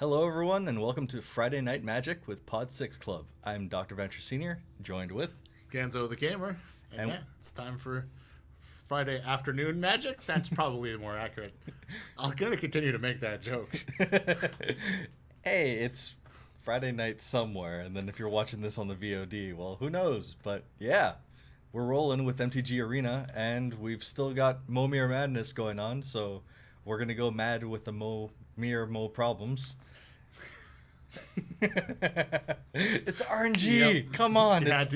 Hello, everyone, and welcome to Friday Night Magic with Podsixclub. I'm Dr. Venture Senior, joined with Ganzo the Gamer. And yeah, it's time for Friday afternoon magic. That's probably more accurate. I'm going to continue to make that joke. Hey, it's Friday night somewhere, and then if you're watching this on the VOD, well, who knows? But yeah, we're rolling with MTG Arena, and we've still got Momir madness going on, so we're going to go mad with the Mo problems. It's RNG. Yep. Come on. You had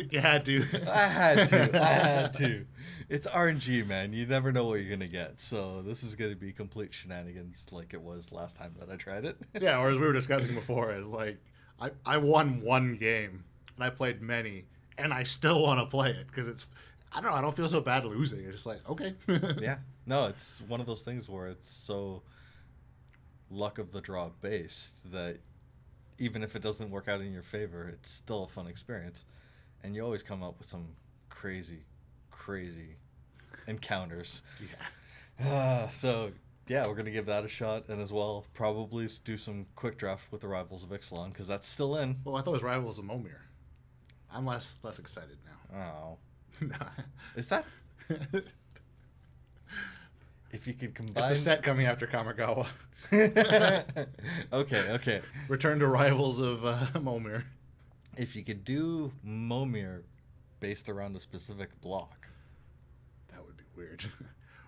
to. I had to. It's RNG, man. You never know what you're going to get. So this is going to be complete shenanigans like it was last time that I tried it. Yeah, or as we were discussing before, is like, I won one game, and I played many, and I still want to play it, because it's, I don't know, I don't feel so bad losing. It's just like, okay. Yeah. No, it's one of those things where it's so luck of the draw based that even if it doesn't work out in your favor, it's still a fun experience. And you always come up with some crazy encounters. Yeah. So, yeah, we're going to give that a shot. And as well, probably do some quick draft with the Rivals of Ixalan, because that's still in. Well, I thought it was Rivals of Momir. I'm less excited now. Oh. Is that... If you could combine... It's the set coming after Kamigawa. Okay. Return to Rivals of Momir. If you could do Momir based around a specific block... That would be weird.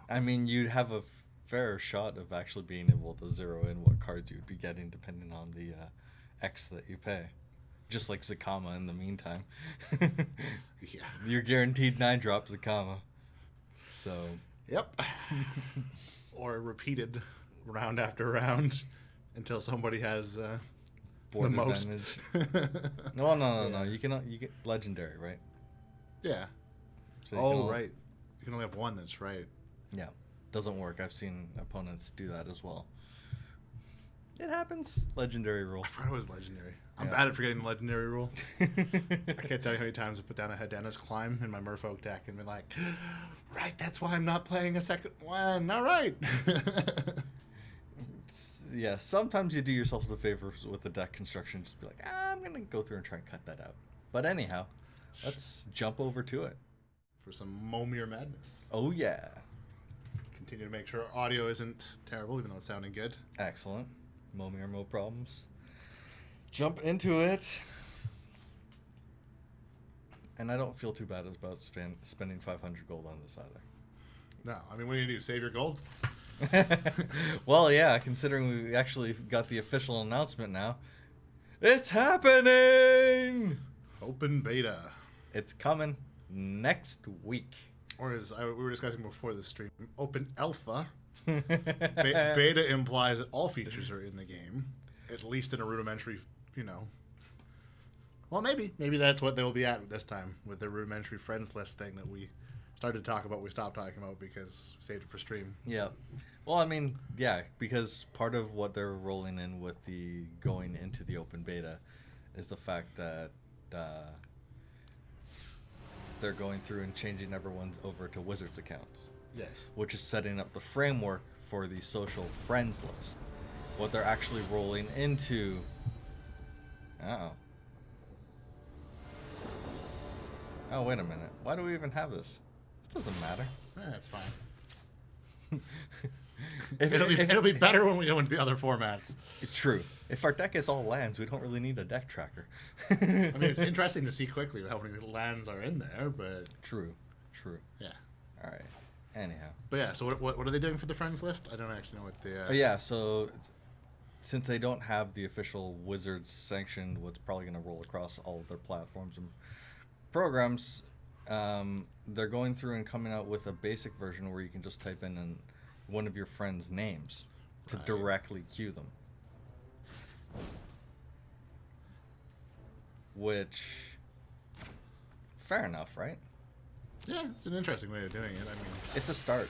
I mean, you'd have a fair shot of actually being able to zero in what cards you'd be getting depending on the X that you pay. Just like Zacama in the meantime. Yeah. You're guaranteed 9-drop Zacama. So... Yep. Or repeated round after round until somebody has board the most. Advantage. No. You get legendary, right? Yeah. So right. You can only have one. That's right. Yeah. Doesn't work. I've seen opponents do that as well. It happens. Legendary rule. I forgot it was legendary. I'm bad at forgetting the legendary rule. I can't tell you how many times I put down a Hedana's Climb in my Merfolk deck and be like, right, that's why I'm not playing a second one. All right. Yeah, sometimes you do yourself the favor with the deck construction. Just be like, I'm going to go through and try and cut that out. But anyhow, let's jump over to it. For some Momir madness. Oh, yeah. Continue to make sure audio isn't terrible, even though it's sounding good. Excellent. Momir, Mo problems. Jump into it. And I don't feel too bad about spending 500 gold on this either. No, I mean, what do you do? Save your gold? Well, yeah, considering we actually got the official announcement now. It's happening! Open beta. It's coming next week. Or as we were discussing before the stream, open alpha. Beta implies that all features are in the game, at least in a rudimentary, Well, maybe that's what they'll be at this time with the rudimentary friends list thing that we started to talk about. We stopped talking about because we saved it for stream. Yeah. Well, I mean, yeah, because part of what they're rolling in with the going into the open beta is the fact that they're going through and changing everyone's over to Wizards accounts. Yes. Which is setting up the framework for the social friends list. What they're actually rolling into... Oh, wait a minute. Why do we even have this? This doesn't matter. That's fine. It'll be better when we go into the other formats. True. If our deck is all lands, we don't really need a deck tracker. I mean, it's interesting to see quickly how many lands are in there, but... True. Yeah. All right. Anyhow. But yeah, so what are they doing for the friends list? I don't actually know what the... Yeah, so since they don't have the official Wizards sanctioned, what's probably going to roll across all of their platforms and programs, they're going through and coming out with a basic version where you can just type in one of your friends' names to directly queue them. Which, fair enough, right? Yeah, it's an interesting way of doing it. I mean, it's a start.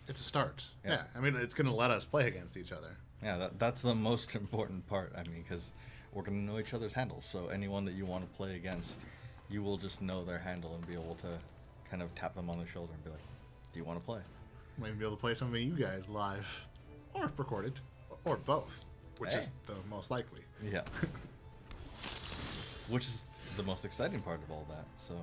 It's a start. Yeah. I mean, it's going to let us play against each other. Yeah, that's the most important part. I mean, because we're going to know each other's handles. So anyone that you want to play against, you will just know their handle and be able to kind of tap them on the shoulder and be like, do you want to play? Might be able to play some of you guys live. Or recorded. Or both. which is the most likely. Yeah. Which is the most exciting part of all that. So,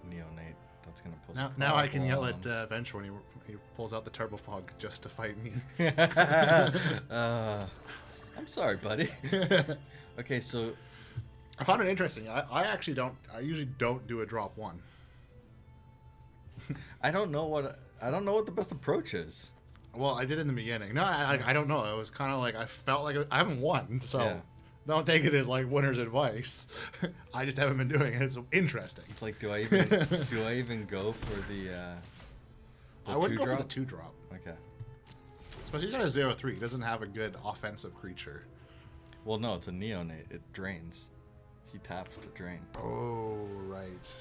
Neonate. That's gonna put. Now I can yell at Venture when he pulls out the Turbo Fog just to fight me. I'm sorry, buddy. Okay, so I found it interesting. I actually don't. I usually don't do a drop 1. I don't know what the best approach is. Well, I did in the beginning. No, I don't know. It was kind of like I felt like I haven't won, so Yeah. don't take it as like winner's advice. I just haven't been doing it. It's interesting. It's like, do I even go for the I wouldn't go for drop? the 2-drop. Okay. Especially you got a 0/3. It doesn't have a good offensive creature. Well, no, it's a Neonate. It drains. He taps to drain. Oh, right.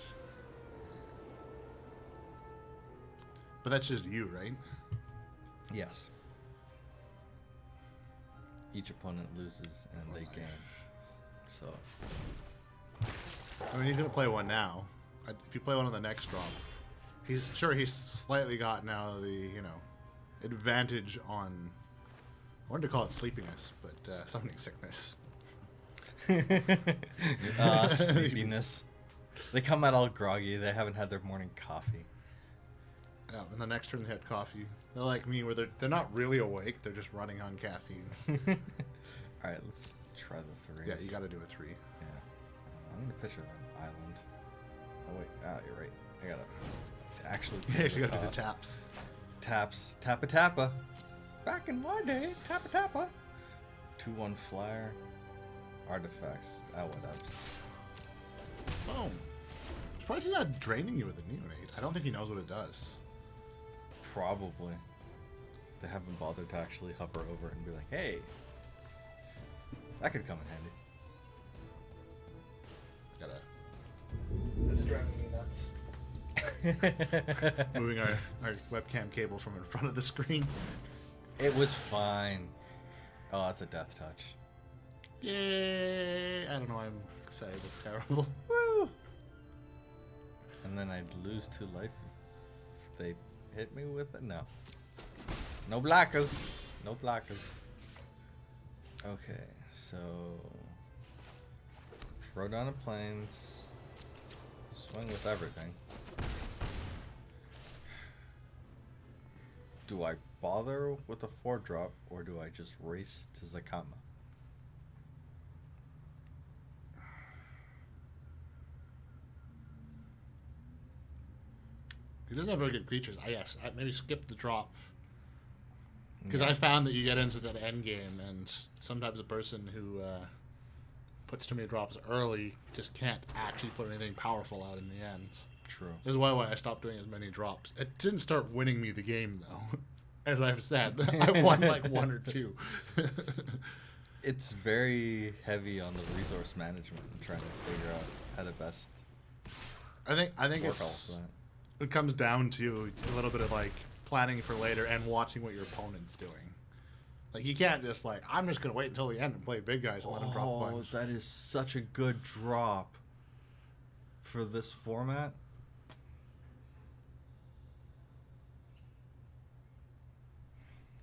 But that's just you, right? Yes. Each opponent loses and they gain. So. I mean, he's gonna play one now. If you play one on the next drop, he's slightly got now the advantage on. I wanted to call it sleepiness, but summoning sickness. Sleepiness. They come out all groggy. They haven't had their morning coffee. Yeah, and the next turn they had coffee. They're like me, where they're not really awake. They're just running on caffeine. All right, let's try the 3s. Yeah, you got to do a 3. Yeah. I'm gonna picture an island. Oh wait, you're right. I gotta actually. You actually got to do the taps. Taps, tappa tappa. Back in my day, tappa tappa. 2/1 flyer. Artifacts. Whatevs. Boom. Surprised he's not draining you with a Neonate. I don't think he knows what it does. Probably. They haven't bothered to actually hover over and be like, hey, that could come in handy. This is driving me nuts. Moving our webcam cable from in front of the screen. It was fine. Oh, that's a death touch. Yay! I don't know why I'm excited. It's terrible. Woo! And then I'd lose 2 life if they hit me with it. No. No blockers. No blockers. Okay, so throw down a plains. Swing with everything. Do I bother with a 4-drop or do I just race to Zacama? He doesn't have very good creatures. I maybe skip the drop. Because Yeah. I found that you get into that end game, and sometimes a person who puts too many drops early just can't actually put anything powerful out in the end. True. This is why I stopped doing as many drops. It didn't start winning me the game, though. As I've said, I won like 1 or 2. It's very heavy on the resource management and trying to figure out how to best I think work all of that. it comes down to a little bit of like planning for later and watching what your opponent's doing. Like you can't just like I'm just gonna wait until the end and play big guys and let them drop a Oh, bunch. that is such a good drop for this format.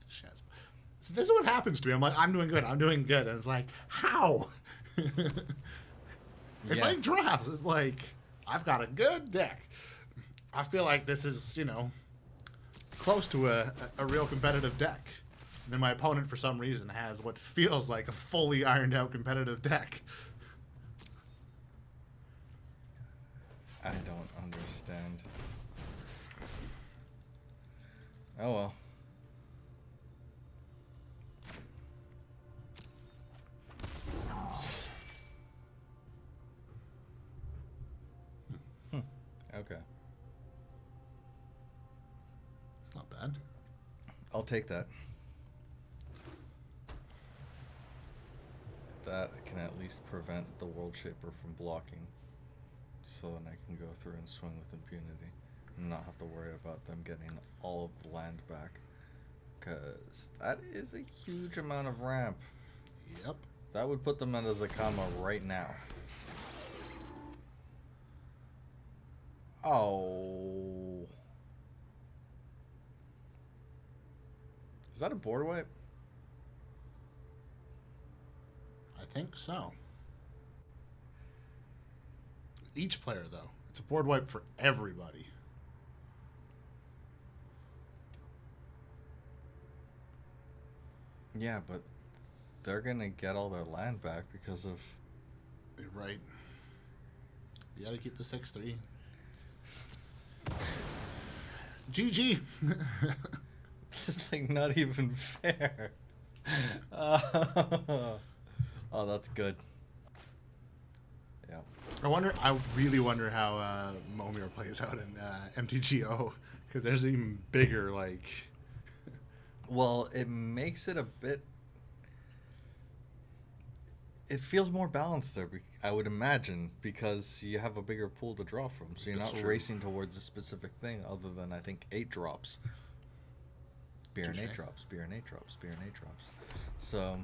Shit. So this is what happens to me. I'm like I'm doing good, and it's like how? It's Yeah. like drafts. It's like I've got a good deck. I feel like this is close to a real competitive deck. And then my opponent, for some reason, has what feels like a fully ironed out competitive deck. I don't understand. Oh well. Okay. It's not bad. I'll take that. That can at least prevent the World Shaper from blocking. So then I can go through and swing with impunity. And not have to worry about them getting all of the land back. Because that is a huge amount of ramp. Yep. That would put them at a Zacama right now. Oh. Is that a board wipe? I think so. Each player, though. It's a board wipe for everybody. Yeah, but they're gonna get all their land back because of. You're right. You gotta keep the 6-3. GG! It's like not even fair. Oh, that's good. Yeah. I really wonder how Momir plays out in MTGO, because there's even bigger, like... Well, it makes it a bit. It feels more balanced there, I would imagine, because you have a bigger pool to draw from. So you're That's not true. racing towards a specific thing other than, I think, 8 drops. Spear and 8 Touché. drops, spear and 8 drops, spear and 8 drops. So,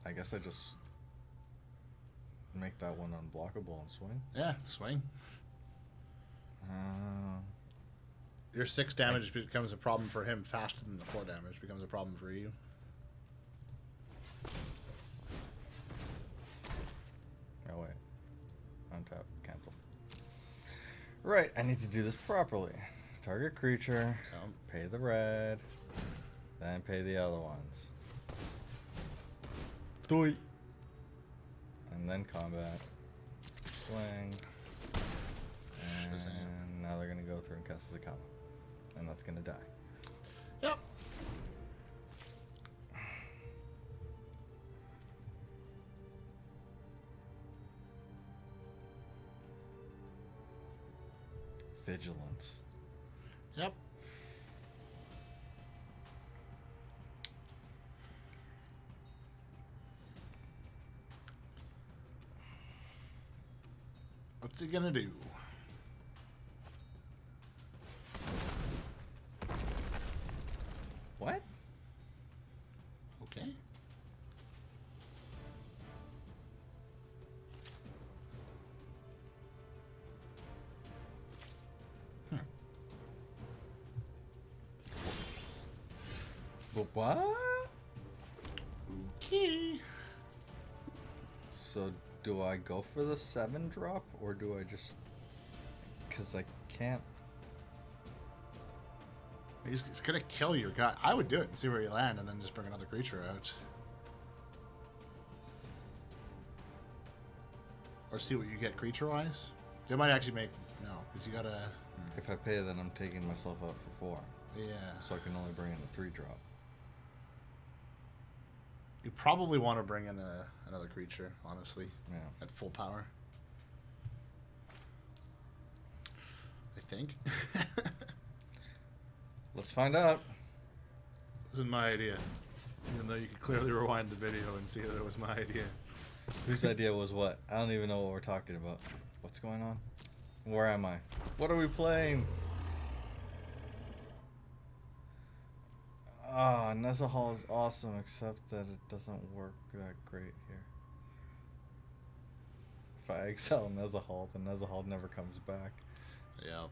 I guess I just make that one unblockable and swing. Yeah, swing. Uh, Your 6 damage becomes a problem for him faster than the 4 damage becomes a problem for you. Oh, wait. Untap. Cancel. Right, I need to do this properly. Target creature. Pay the red. Then pay the other ones. Doi. And then combat. Swing. And now they're going to go through and cast a Zacama. And that's going to die. Yep. Vigilance. Yep. What's he gonna do? What? Okay. But what? Okay. So do I go for the 7 drop or do I just... Because I can't... He's gonna kill your guy. I would do it and see where you land and then just bring another creature out. Or see what you get creature-wise. They might actually make... No, because you gotta... If I pay, then I'm taking myself out for 4. Yeah. So I can only bring in a 3 drop. You probably want to bring in another creature, honestly. Yeah. At full power. I think. Let's find out. This is my idea. Even though you could clearly rewind the video and see that it was my idea. Whose idea was what? I don't even know what we're talking about. What's going on? Where am I? What are we playing? Ah, Nezahal is awesome, except that it doesn't work that great here. If I exile Nezahal, then Nezahal never comes back. Yeah.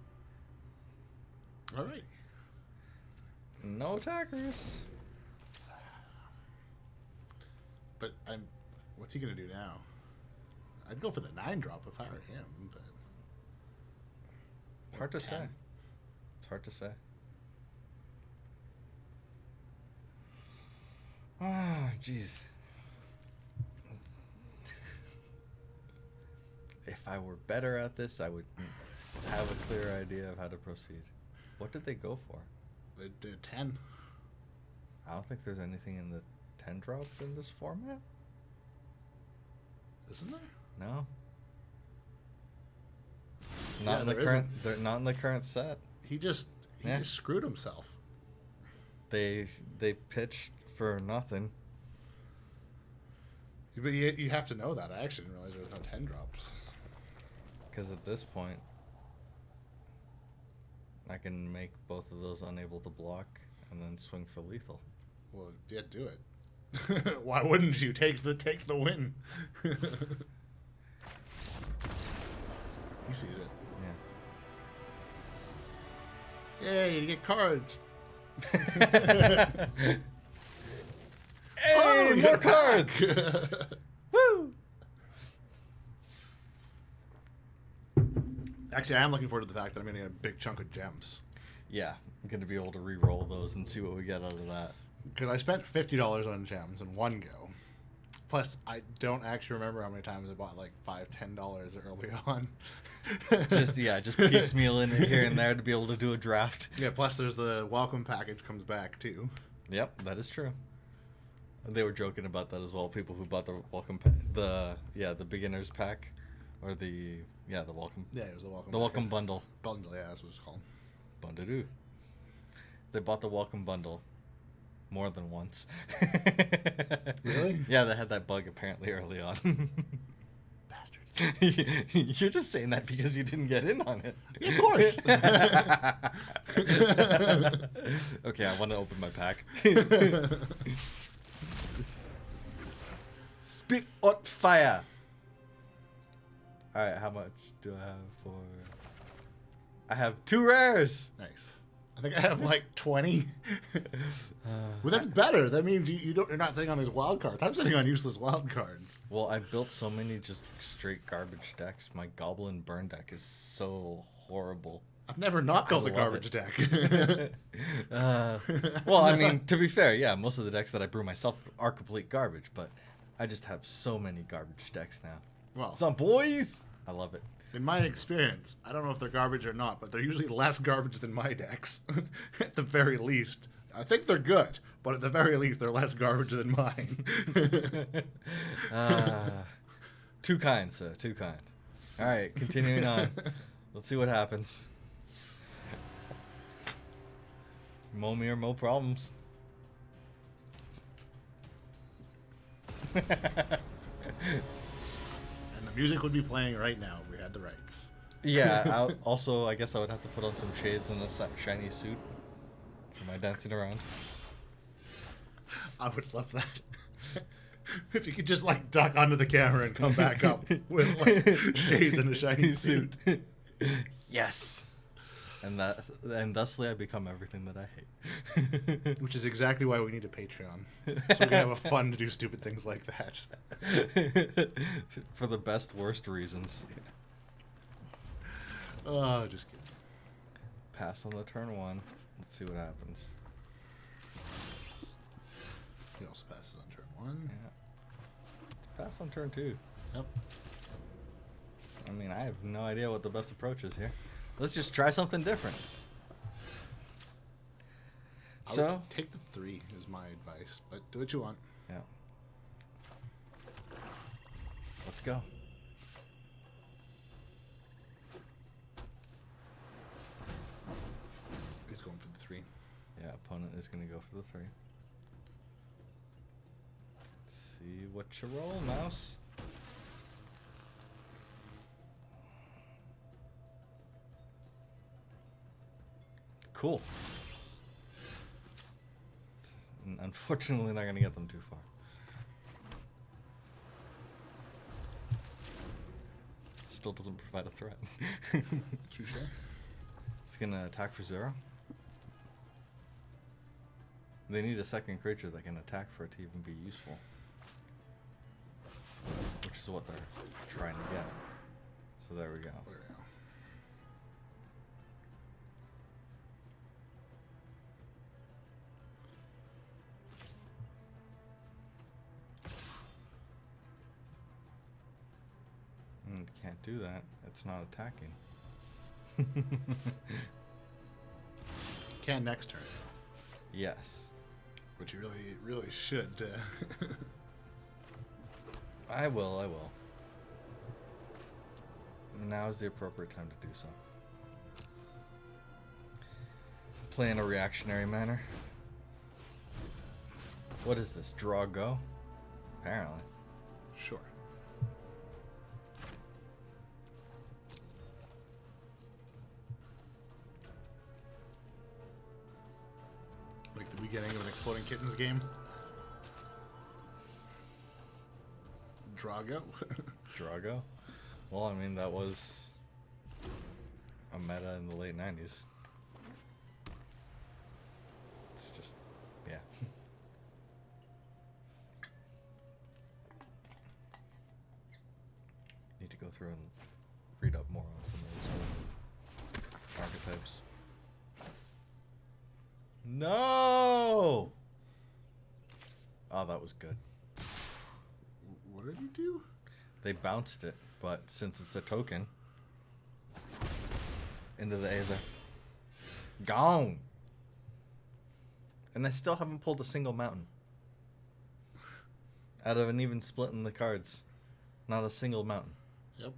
Alright. No attackers. But what's he gonna do now? I'd go for the 9 drop if I were him, but Hard to say. 10. It's hard to say. Ah, jeez. If I were better at this, I would have a clear idea of how to proceed. What did they go for? They did 10. I don't think there's anything in the 10 drop in this format. Isn't there? No. Yeah, Not in the there current. They're not in the current set. He just screwed himself. They pitched for nothing. But you have to know that. I actually didn't realize there was no 10 drops. Because at this point, I can make both of those unable to block and then swing for lethal. Well, yeah, do it. Why wouldn't you take the win? He sees it. Yeah. Yay, you get cards. Hey, we more got a cards! pack. Woo! Actually, I am looking forward to the fact that I'm going to get a big chunk of gems. Yeah, I'm going to be able to re-roll those and see what we get out of that. Because I spent $50 on gems in one go. Plus, I don't actually remember how many times I bought like $5, $10 early on. just piecemeal in it here and there to be able to do a draft. Yeah, plus there's the welcome package comes back too. Yep, that is true. They were joking about that as well. People who bought the welcome, the beginners pack, or the welcome. Yeah, it was the welcome. The welcome bundle. Bundle, yeah, that's what it's called. Bundadoo. They bought the welcome bundle more than once. Really? Yeah, they had that bug apparently early on. Bastards. You're just saying that because you didn't get in on it. Yeah, of course. Okay, I want to open my pack. Spit on fire. Alright, how much do I have for... I have 2 rares. Nice. I think I have like 20. Well, that's better. That means you're not sitting on these wild cards. I'm sitting on useless wild cards. Well, I built so many just straight garbage decks. My Goblin Burn deck is so horrible. I've never not built a love garbage it. deck. Well, I mean, to be fair, yeah, most of the decks that I brew myself are complete garbage, but I just have so many garbage decks now. Well, Some boys! I love it. in my experience, I don't know if they're garbage or not, but they're usually less garbage than my decks. At the very least. I think they're good, but at the very least, they're less garbage than mine. Too kind, sir. Too kind. All right, continuing on. Let's see what happens. Momir, mo problems. And the music would be playing right now if we had the rights. Yeah, also, I guess I would have to put on some shades and a shiny suit for my dancing around. I would love that. If you could just like duck under the camera and come back up with like shades and a shiny suit. Yes. And thusly I become everything that I hate. Which is exactly why we need a Patreon. So we can have a fun to do stupid things like that. For the best, worst reasons. Oh, just kidding. Pass on the turn 1. Let's see what happens. He also passes on turn 1. Yeah. Pass on turn 2. Yep. I mean, I have no idea what the best approach is here. Let's just try something different. I So, would take the 3 is my advice, but do what you want. yeah. Let's go. He's going for the 3. Yeah, opponent is going to go for the 3. Let's see what you roll, mouse. Cool. Unfortunately, not going to get them too far. Still doesn't provide a threat. Touche. It's going to attack for 0. They need a second creature that can attack for it to even be useful. Which is what they're trying to get. So there we go. Can't do that. It's not attacking. Can next turn. Yes. Which you really should. I will. Now is the appropriate time to do so. Play in a reactionary manner. What is this? Draw go? Apparently. Sure. Like the beginning of an Exploding Kittens game. Drago. Drago? Well, I mean, that was a meta in the late 90s. It's just, yeah. Need to go through and read up more on some of those archetypes. No! Oh, that was good. What did he do? They bounced it, but since it's a token, into the Aether. Gone! And I still haven't pulled a single mountain. Out of an even split in the cards. Not a single mountain. Yep.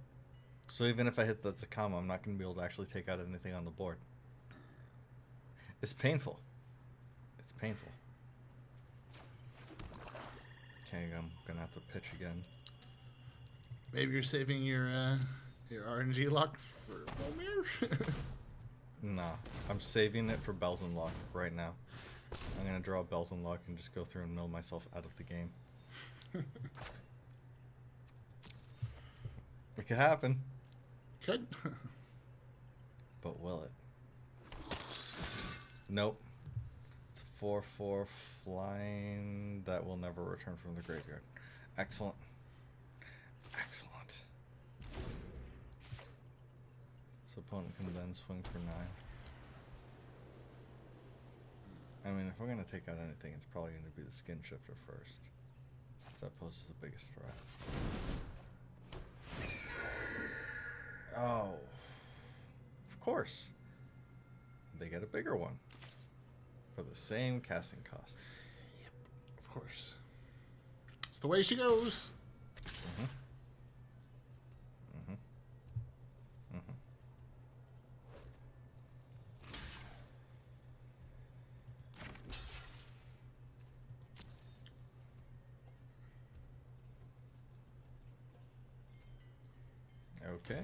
So even if I hit the Zacama, I'm not going to be able to actually take out anything on the board. It's painful. It's painful. Okay, I'm going to have to pitch again. Maybe you're saving your RNG luck for Momir? Nah, I'm saving it for Bells and Luck right now. I'm going to draw Bells and Luck and just go through and mill myself out of the game. It could happen. Could. But will it? Nope. It's a 4/4 flying that will never return from the graveyard. Excellent. Excellent. So opponent can then swing for 9. I mean, if we're going to take out anything, it's probably going to be the Skin Shifter first, since that poses the biggest threat. Oh. Of course. They get a bigger one for the same casting cost. Yep, of course. It's the way she goes. Mm-hmm. Mm-hmm. Mm-hmm. Okay.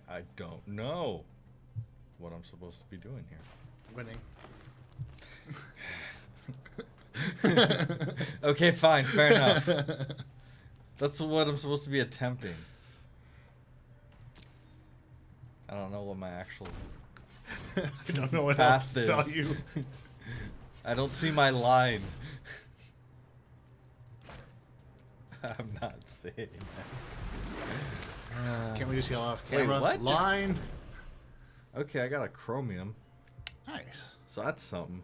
I don't know what I'm supposed to be doing here. Winning. Okay, fine, fair enough. That's what I'm supposed to be attempting. I don't know what my actual I don't know what else path to is. tell you. I don't see my line. I'm not saying that. Can't we just yell off Wait, camera? what? Line. Okay, I got a chromium, Nice. so that's something.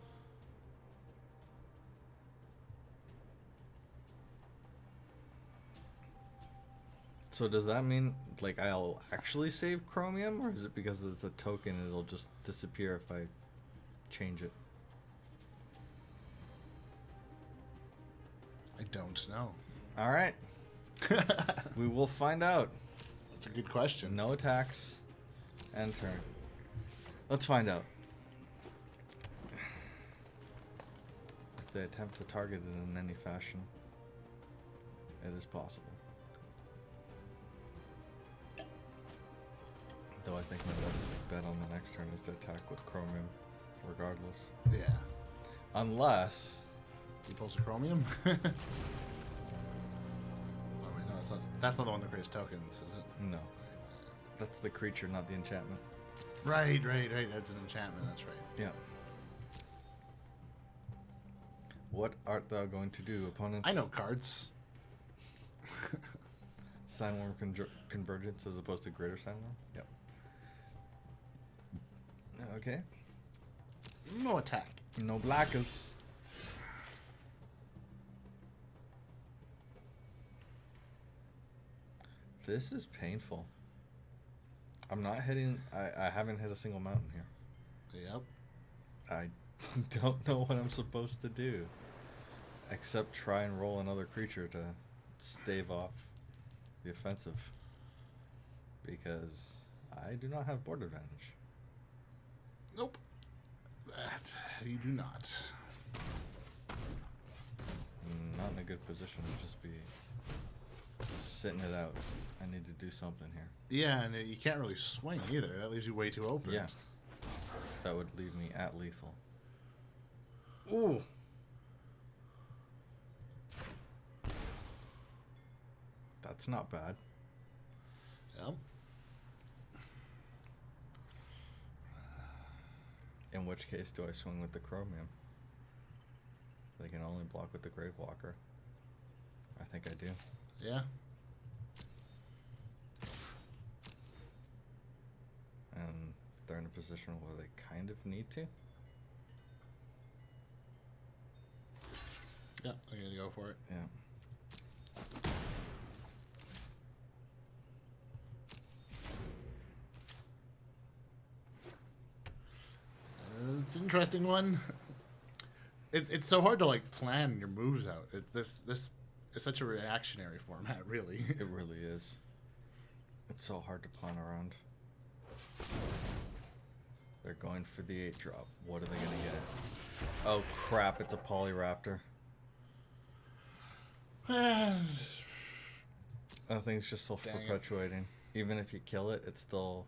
So does that mean, like, I'll actually save chromium, or is it because it's a token it'll just disappear if I change it? I don't know. All right. We will find out. That's a good question. No attacks. And turn. Let's find out. If they attempt to target it in any fashion, it is possible. Though I think my best bet on the next turn is to attack with chromium, regardless. Yeah. Unless... He pulls a chromium? Oh, wait, no, that's not the one that creates tokens, is it? No. That's the creature, not the enchantment. Right. That's an enchantment, that's right. Yeah. What art thou going to do, opponent? I know cards. Sandworm Convergence as opposed to Greater Sandworm? Yep. Okay. No attack. No blackers. This is painful. I'm not hitting... I haven't hit a single mountain here. Yep. I don't know what I'm supposed to do. Except try and roll another creature to stave off the offensive. Because I do not have board advantage. Nope. That you do not. Not in a good position to just be sitting it out. I need to do something here. Yeah, and you can't really swing either. That leaves you way too open. Yeah. That would leave me at lethal. Ooh. That's not bad. Yep. In which case, do I swing with the Chromium? They can only block with the Gravewalker. I think I do. Yeah. And they're in a position where they kind of need to. Yeah, I'm gonna go for it. Yeah. It's an interesting one. It's so hard to like plan your moves out. It's this is such a reactionary format, really. It really is. It's so hard to plan around. They're going for the 8-drop. What are they gonna get? Oh crap! It's a Polyraptor. That thing's just self-perpetuating. Even if you kill it, it's still.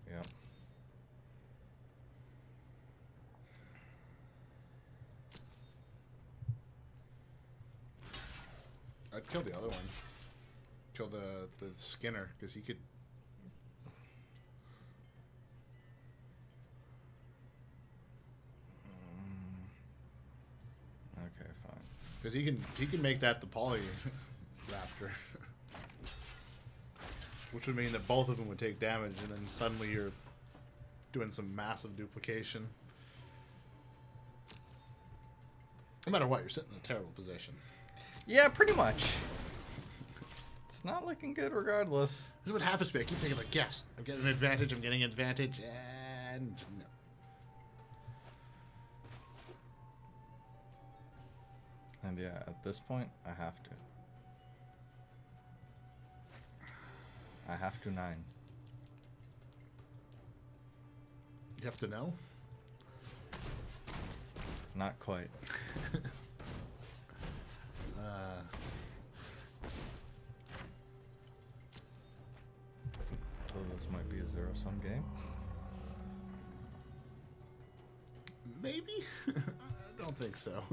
Yeah. I'd kill the other one. Kill the Skinner, because he could. Okay, fine. Because he can make that the Poly Raptor. Which would mean that both of them would take damage, and then suddenly you're doing some massive duplication. No matter what, you're sitting in a terrible position. Yeah, pretty much. It's not looking good regardless. This is what happens to me. I keep thinking like, yes, I'm getting an advantage, and no. And yeah, at this point, I have to. I have to 9. You have to know? Not quite. So this might be a zero-sum game. Maybe? I don't think so.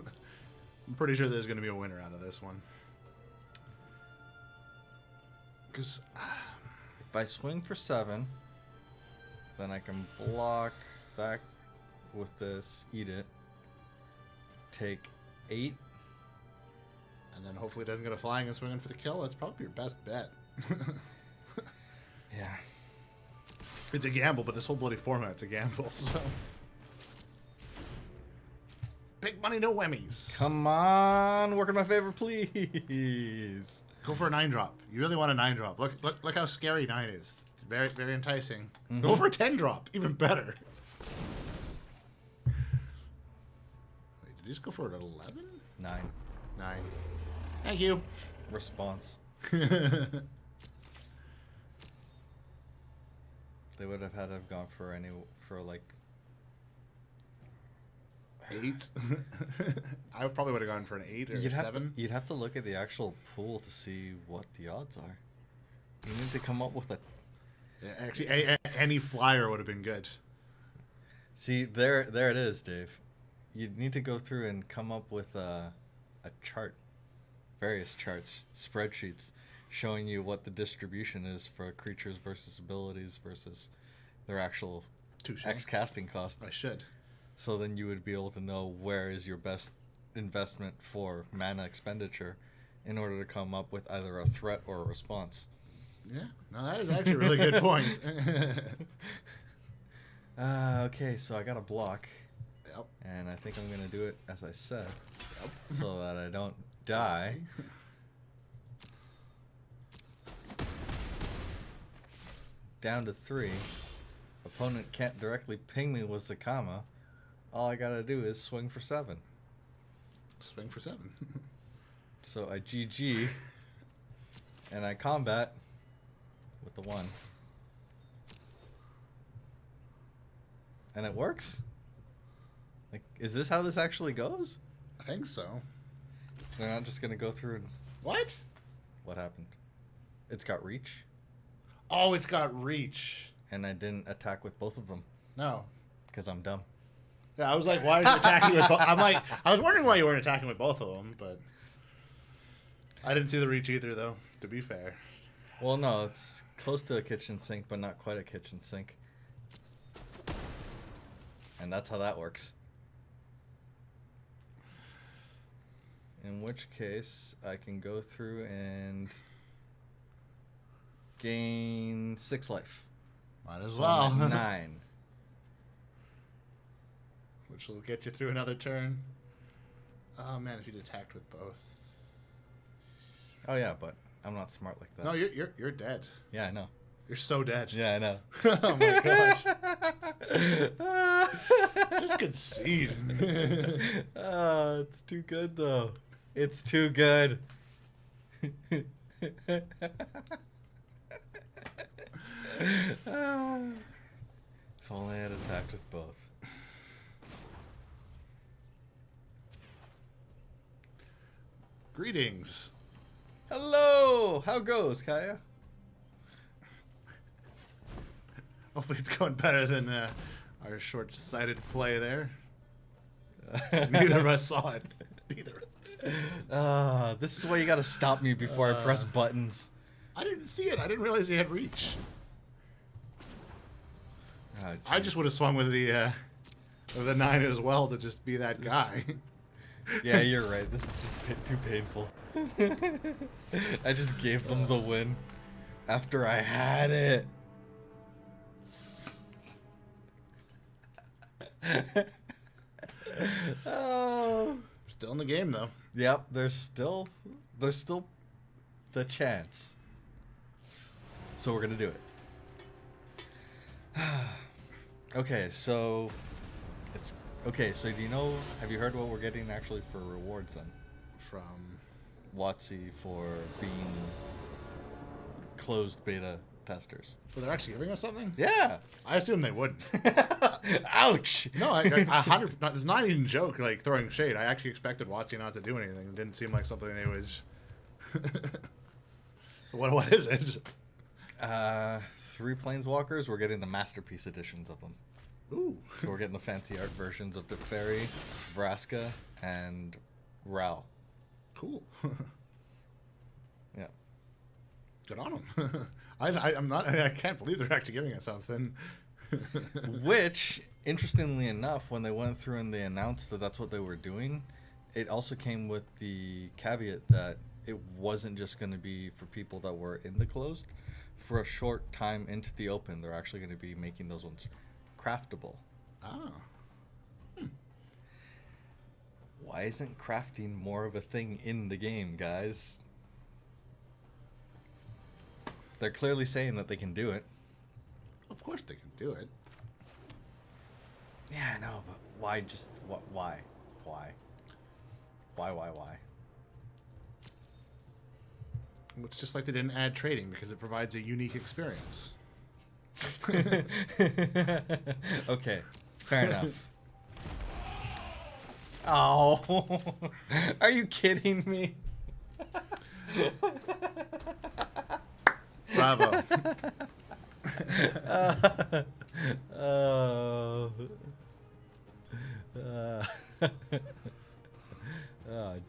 I'm pretty sure there's going to be a winner out of this one. Because if I swing for 7, then I can block that with this, eat it, take 8. And then hopefully it doesn't get a flying and swinging for the kill. That's probably your best bet. Yeah. It's a gamble, but this whole bloody format's a gamble, so... Big money, no whammies. Come on, work in my favor, please. Go for a 9-drop. You really want a 9-drop. Look how scary 9 is. Very, very enticing. Mm-hmm. Go for a 10-drop. Even better. Wait, did you just go for an 11? 9. 9. Thank you. Response. They would have had to have gone for like 8. I probably would have gone for an 8 or a 7. You'd have to look at the actual pool to see what the odds are. You need to come up with a... Yeah, actually, any flyer would have been good. See, there it is, Dave. You need to go through and come up with a chart, various charts, spreadsheets, showing you what the distribution is for creatures versus abilities versus their actual X casting cost. I should. So then you would be able to know where is your best investment for mana expenditure in order to come up with either a threat or a response. Yeah, no, that is actually a really good point. Okay, so I got a block. Yep. And I think I'm going to do it as I said. Yep. So that I don't die. Down to 3. Opponent can't directly ping me with Zacama. All I gotta do is swing for 7. Swing for 7. So I GG. And I combat with the 1. And it works? Like, is this how this actually goes? I think so. They're not just gonna go through and... What? What happened? It's got reach. Oh, it's got reach. And I didn't attack with both of them. No. Because I'm dumb. Yeah, I was like, why are you attacking with both? I'm like, I was wondering why you weren't attacking with both of them, but I didn't see the reach either, though, to be fair. Well, no, it's close to a kitchen sink, but not quite a kitchen sink. And that's how that works. In which case, I can go through and gain 6 life. Might as So well. I'm at 9. Which will get you through another turn. Oh, man, if you'd attacked with both. Oh, yeah, but I'm not smart like that. No, you're dead. Yeah, I know. You're so dead. Yeah, I know. Oh, my gosh. Just concede. Oh, it's too good, though. It's too good. If only I had attacked with both. Greetings. Hello! How goes, Kaya? Hopefully it's going better than our short-sighted play there. Neither of us saw it. Neither of us. This is why you gotta stop me before I press buttons. I didn't see it. I didn't realize he had reach. Oh, I just would have swung with the 9 as well to just be that guy. Yeah, you're right. This is just too painful. I just gave them the win after I had it. Oh. Still in the game though. Yep, there's still the chance. So we're gonna do it. Okay, so it's okay. So do you know? Have you heard what we're getting actually for rewards then? From WotC for being closed beta testers. So they're actually giving us something? Yeah. I assume they wouldn't. Ouch. No, I 100. It's not even a joke. Like throwing shade. I actually expected WotC not to do anything. It didn't seem like something they was. What is it? 3 planeswalkers. We're getting the masterpiece editions of them. Ooh. So we're getting the fancy art versions of Teferi, Vraska, and Rao. Cool. Yeah. Good on them. I can't believe they're actually giving us something. Which, interestingly enough, when they went through and they announced that that's what they were doing, it also came with the caveat that it wasn't just going to be for people that were in the closed. For a short time into the open, they're actually going to be making those ones craftable. Ah. Why isn't crafting more of a thing in the game, guys? They're clearly saying that they can do it. Of course they can do it. Yeah, I know, but why just... What? Why? Why? Why? It's just like they didn't add trading because it provides a unique experience. Okay, fair enough. Oh, are you kidding me? Bravo. Oh,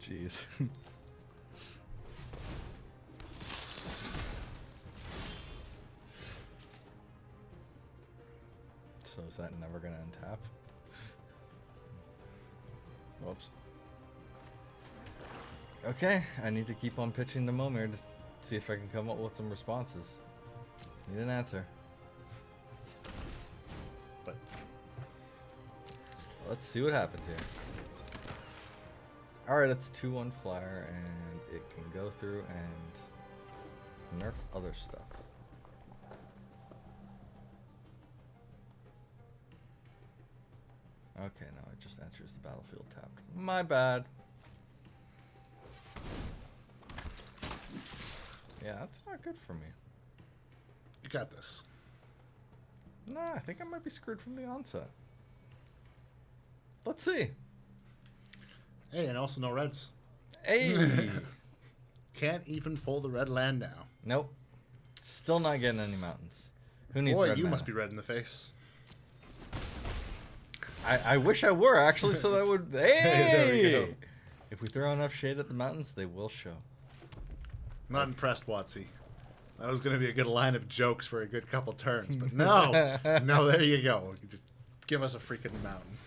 jeez. So is that never gonna untap? Whoops. Okay, I need to keep on pitching to Momir to see if I can come up with some responses. Need an answer. But let's see what happens here. Alright, it's 2/1 flyer and it can go through and nerf other stuff. Okay, no, it just enters the battlefield tapped. My bad. Yeah, that's not good for me. you got this. Nah, I think I might be screwed from the onset. Let's see. Hey, and also no reds. Hey! Can't even pull the red land now. Nope. Still not getting any mountains. Who needs Boy, red you mana? must be red in the face. I wish I were, actually, so that would... There we go. Hey! If we throw enough shade at the mountains, they will show. Not impressed, Watsy. That was going to be a good line of jokes for a good couple turns, but no. No, there you go. You just give us a freaking mountain.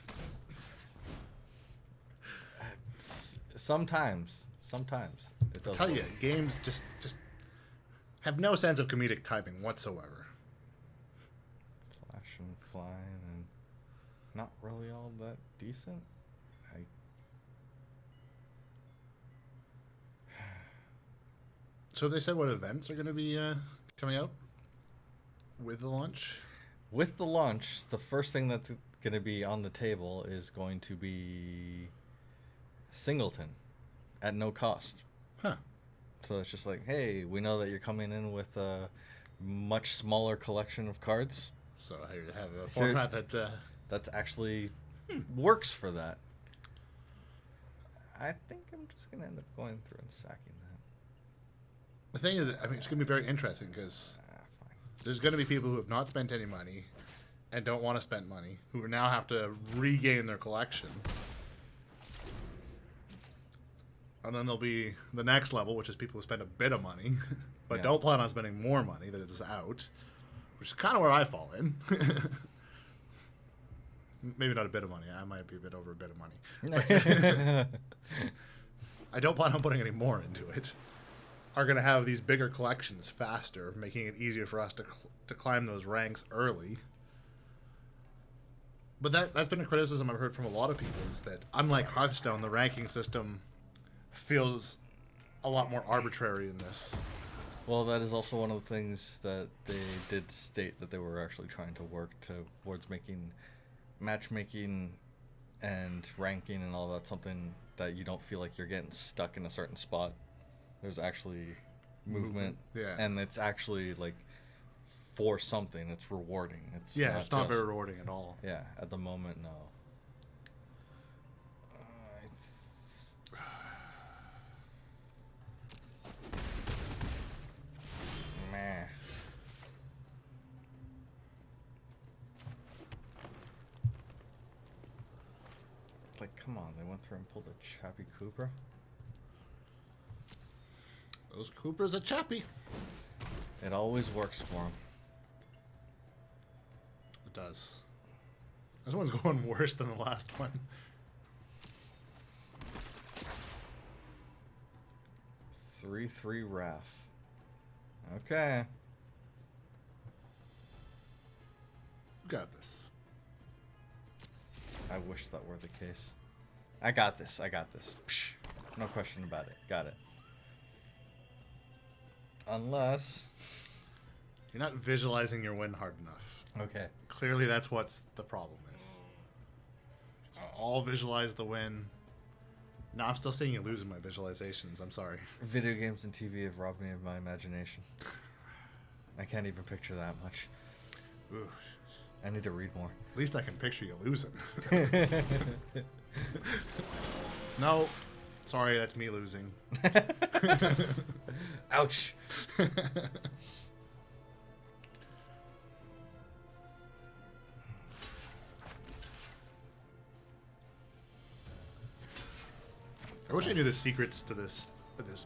Sometimes it does. I tell you, work. games just have no sense of comedic timing whatsoever. Flash and flying and not really all that decent. So they said what events are going to be coming out with the launch? With the launch, the first thing that's going to be on the table is going to be Singleton at no cost. Huh. So it's just like, hey, we know that you're coming in with a much smaller collection of cards. So I have a format that's actually works for that. I think I'm just going to end up going through and sacking that. The thing is, I mean, it's going to be very interesting because there's going to be people who have not spent any money and don't want to spend money who now have to regain their collection. And then there'll be the next level, which is people who spend a bit of money but don't plan on spending more money that is out, which is kind of where I fall in. Maybe not a bit of money. I might be a bit over a bit of money. I don't plan on putting any more into it. Are going to have these bigger collections faster, making it easier for us to climb those ranks early. But that's been a criticism I've heard from a lot of people, is that unlike Hearthstone, the ranking system feels a lot more arbitrary in this. Well, that is also one of the things that they did state that they were actually trying to work towards making matchmaking and ranking and all that something that you don't feel like you're getting stuck in a certain spot. There's actually movement, yeah, and it's actually like for something. It's rewarding. It's it's not very rewarding at all. Yeah, at the moment, no. Meh. It's like, come on, they went through and pulled a Chappie Cooper. Those Coopers are chappy. It always works for them. It does. This one's going worse than the last one. Three Raph. Okay. Got this. I wish that were the case. I got this. Psh, no question about it. Got it. Unless... You're not visualizing your win hard enough. Okay. Clearly that's what's the problem is. It's all visualize the win. No, I'm still seeing you lose in my visualizations. I'm sorry. Video games and TV have robbed me of my imagination. I can't even picture that much. Ooh. I need to read more. At least I can picture you losing. No. Sorry, that's me losing. Ouch. I wish I knew the secrets to this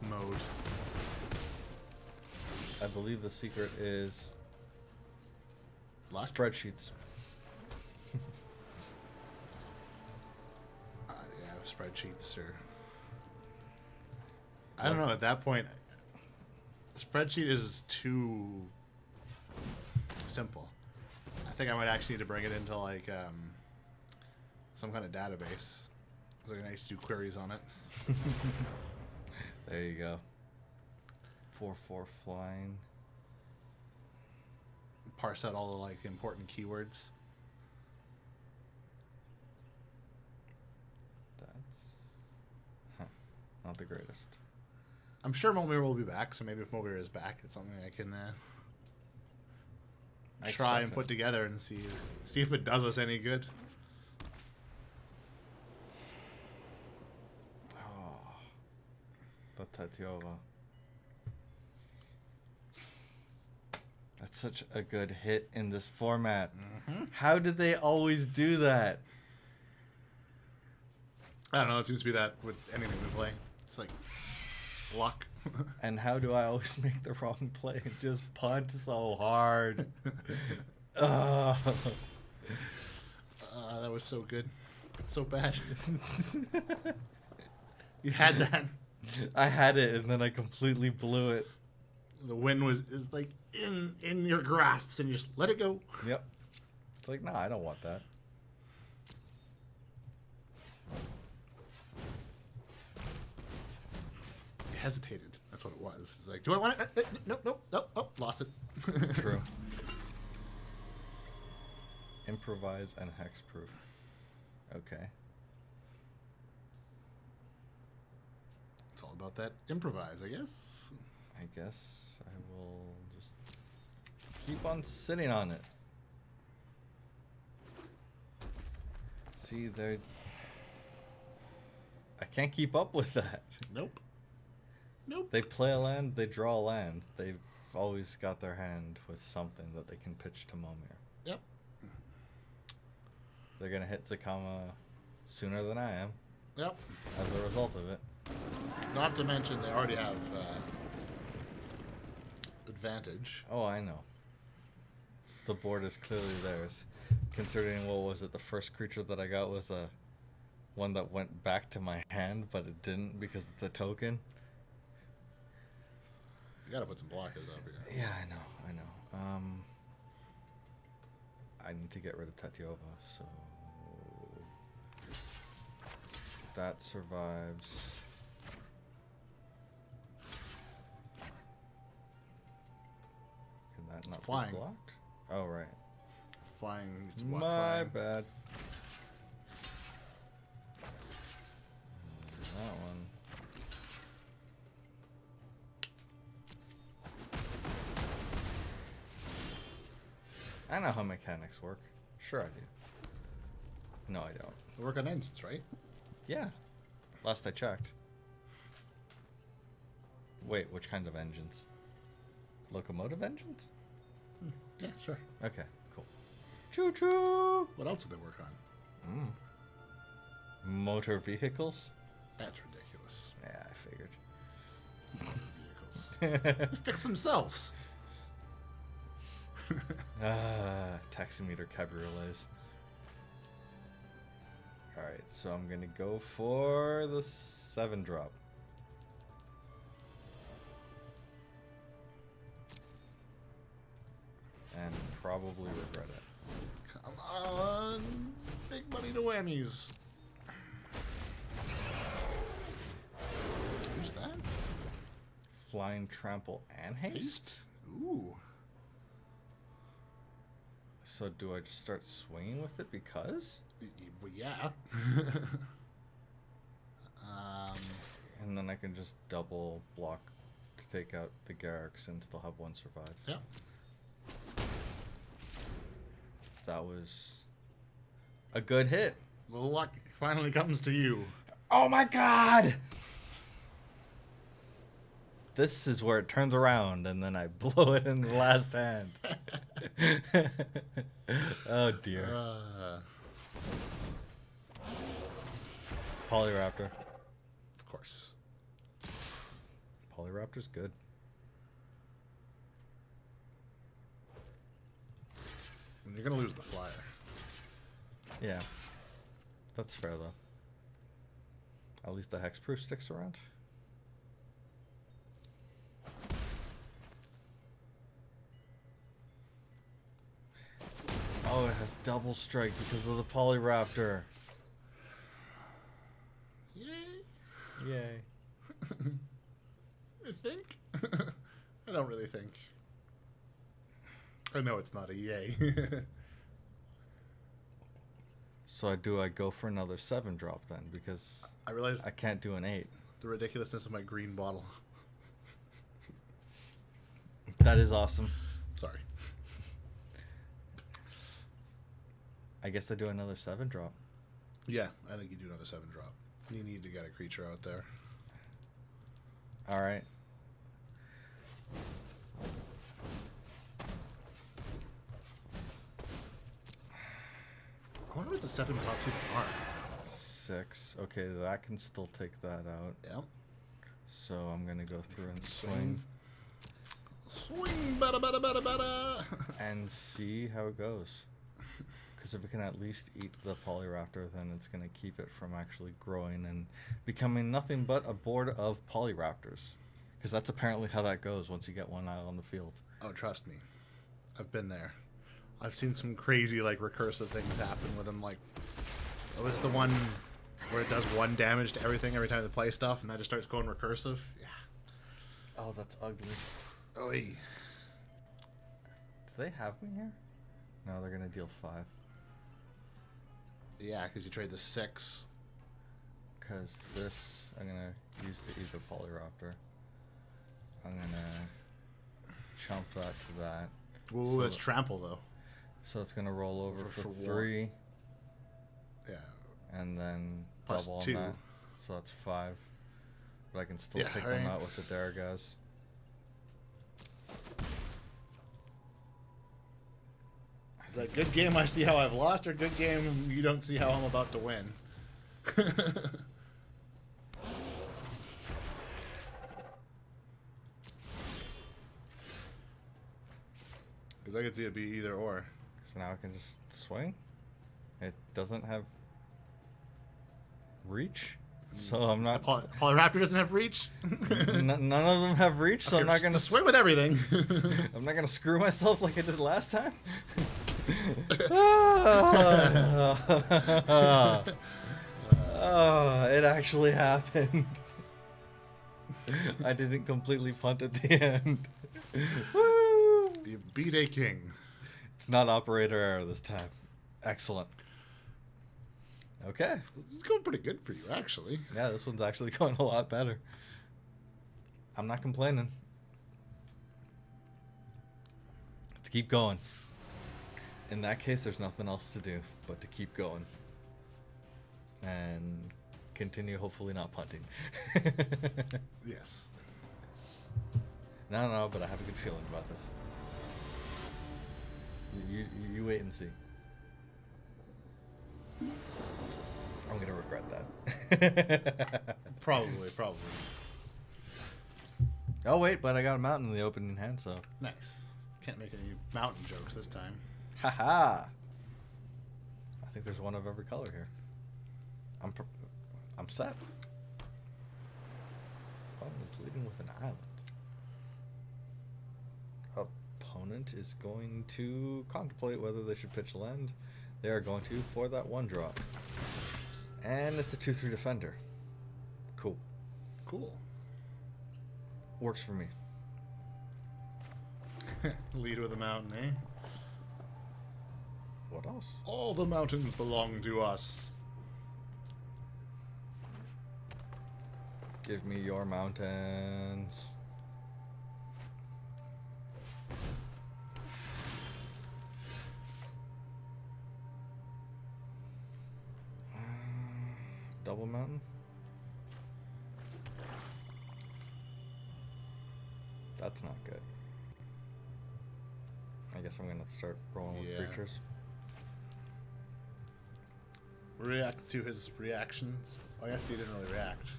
mode. I believe the secret is Luck? spreadsheets. Yeah, spreadsheets or... I don't know, at that point, spreadsheet is too simple. I think I might actually need to bring it into like some kind of database. So I can actually do queries on it. There you go. 4/4 flying. Parse out all the like important keywords. That's not the greatest. I'm sure Momir will be back, so maybe if Momir is back, it's something I can try and put together and see if it does us any good. Oh, the Tatiova. That's such a good hit in this format. Mm-hmm. How did they always do that? I don't know. It seems to be that with anything we play. It's like luck. And how do I always make the wrong play and just punt so hard? uh, That was so good. So bad. You had that. I had it, and then I completely blew it. The win is like in your grasps, and you just let it go. Yep. It's like, nah, I don't want that. You hesitated. That's what it was. It's like, do I want it? Nope. Oh, lost it. True. Improvise and hexproof. Okay. It's all about that improvise, I guess. I guess I will just keep on sitting on it. See, I can't keep up with that. Nope. They play a land, they draw a land. They've always got their hand with something that they can pitch to Momir. Yep. They're going to hit Zacama sooner than I am. Yep. As a result of it. Not to mention they already have advantage. Oh, I know. The board is clearly theirs. Considering, what was it, the first creature that I got was one that went back to my hand, but it didn't because it's a token. You gotta put some blockers up here. Yeah, I know. I need to get rid of Tatiova, so that survives. Can that It's not flying. be blocked? Oh, right. Flying needs to block My flying. bad. That one. I know how mechanics work. Sure I do. No, I don't. They work on engines, right? Yeah. Last I checked. Wait, which kind of engines? Locomotive engines? Yeah, sure. Okay, cool. Choo-choo! What else do they work on? Motor vehicles? That's ridiculous. Yeah, I figured. Vehicles. They fix themselves. Taximeter cabriolets. Alright, so I'm gonna go for the 7-drop. And probably regret it. Come on. Big money to whammies. Who's that? Flying trample and haste? Ooh. So do I just start swinging with it because? Well, yeah. And then I can just double block to take out the Garrix and still have one survive. Yeah. That was a good hit. The luck finally comes to you. Oh my god! This is where it turns around and then I blow it in the last hand. Oh dear. Polyraptor. Of course. Polyraptor's good. And you're gonna lose the flyer. Yeah. That's fair though. At least the hexproof sticks around. Oh, it has double strike because of the Polyraptor. Yay! Yay. I think. I don't really think. I know it's not a yay. So I go for another 7-drop then because I realized I can't do an 8. the ridiculousness of my green bottle. That is awesome. Sorry. I guess I do another 7-drop. Yeah, I think you do another 7-drop. You need to get a creature out there. All right. I wonder what the 7-drops even are. 6. Okay, that can still take that out. Yep. So I'm going to go through and swing. Swing, bada, bada, bada, bada. And see how it goes. Because if it can at least eat the Polyraptor, then it's going to keep it from actually growing and becoming nothing but a board of Polyraptors. Because that's apparently how that goes once you get one out on the field. Oh, trust me. I've been there. I've seen some crazy, like, recursive things happen with them. Like, it was the one where it does 1 damage to everything every time they play stuff, and that just starts going recursive. Yeah. Oh, that's ugly. Oy. Do they have me here? No, they're going to deal 5. Yeah, because you trade the 6. Because this, I'm going to use to eat the Polyraptor. I'm going to chump that to that. Ooh, so that's trample, though. So it's going to roll over for 1. 3. Yeah. And then Plus double 2. on that. So that's 5. But I can still take right. them out with the Daragaz. Is that good game I see how I've lost, or good game you don't see how I'm about to win? Because I could see it be either or. So now I can just swing. It doesn't have reach. So I'm not... Polyraptor doesn't have reach? None of them have reach, so Okay, I'm not going to... swing with everything. I'm not going to screw myself like I did last time. It actually happened. I didn't completely punt at the end. Woo! You beat a king. It's not operator error this time. Excellent. Okay. It's going pretty good for you, actually. Yeah, this one's actually going a lot better. I'm not complaining. Let's keep going. In that case, there's nothing else to do but to keep going. And continue hopefully not punting. Yes. No, but I have a good feeling about this. You wait and see. I'm gonna regret that. Probably. Oh wait, but I got a mountain in the opening hand, so. Nice. Can't make any mountain jokes this time. Haha! I think there's one of every color here. I'm set. Opponent is leading with an island. Opponent is going to contemplate whether they should pitch land. They are going to for that 1 drop. And it's a 2/3 defender. Cool. Works for me. Lead with a mountain, eh? What else? All the mountains belong to us. Give me your mountains. Double mountain? That's not good. I guess I'm gonna start rolling with creatures. React to his reactions. Oh, I guess he didn't really react.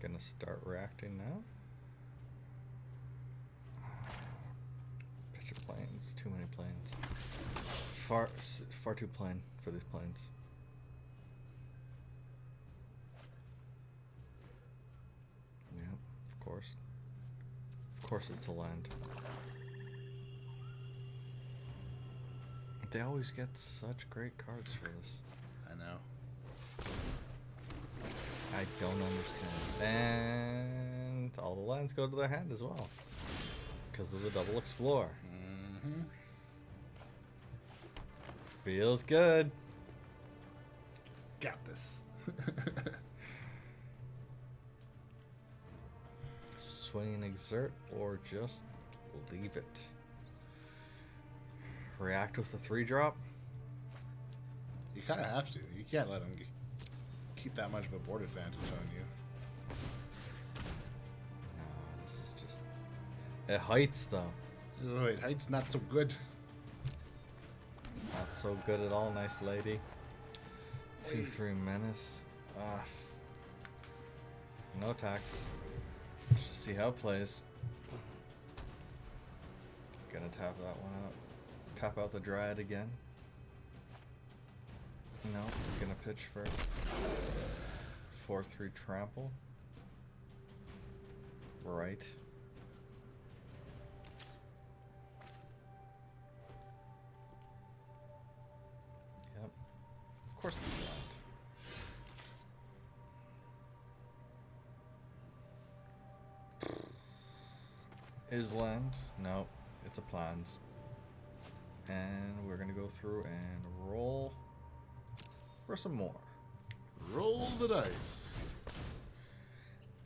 Gonna start reacting now. Picture planes. Too many planes. Far too plain for these planes. Yep, of course. Of course it's a land. They always get such great cards for this. I know. I don't understand. And all the lands go to their hand as well. Because of the double explore. Mm-hmm. Feels good. Got this. Swing and exert or just leave it. React with a 3-drop. You kind of have to. You can't let him keep that much of a board advantage on you. No, this is just... It heights, though. Oh, it heights not so good. Not so good at all, nice lady. 2/3 menace. No attacks. Just to see how it plays. Gonna tap that one out. Tap out the Dryad again. No, gonna pitch first. 4/3 trample. Right. Yep. Of course it's blind. Island. No, it's a plans. And we're gonna go through and roll for some more. Roll the dice.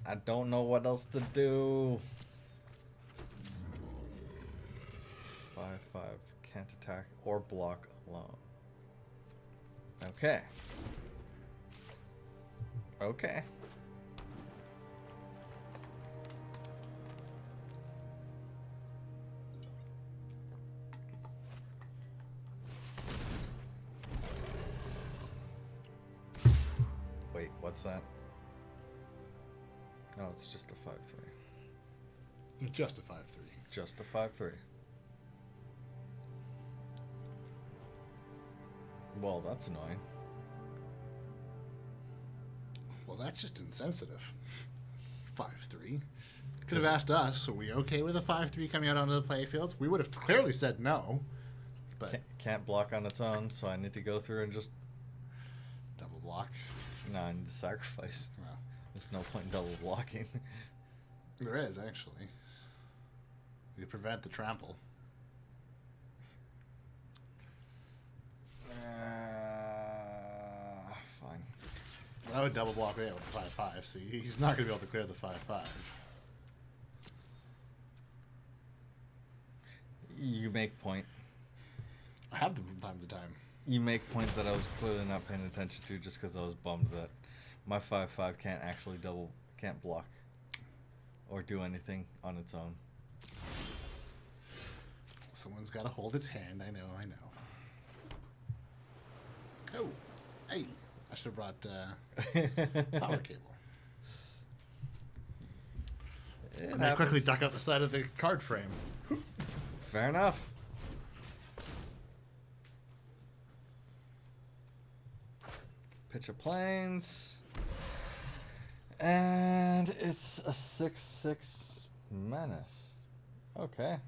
I don't know what else to do. 5/5 can't attack or block alone. Okay. Okay. Wait, what's that? No, it's just a 5/3. Just a 5/3. Just a 5/3. Well, that's annoying. Well, that's just insensitive. 5/3. Could have asked us, are we okay with a 5/3 coming out onto the playfield? We would have clearly said no. But Can't block on its own, so I need to go through and just... double block. No, I need to sacrifice. Well, There's no point in double blocking. there is, actually. You prevent the trample. Fine. But I would double block it with the 5/5, so he's not going to be able to clear the 5/5. You make point. I have them from time to time. You make point that I was clearly not paying attention to just because I was bummed that my 5/5 can't actually can't block or do anything on its own. Someone's got to hold its hand. I know. Oh, hey! I should have brought power cable. And I quickly duck out the side of the card frame. Fair enough. Pitch of planes. And it's a 6/6 menace. Okay.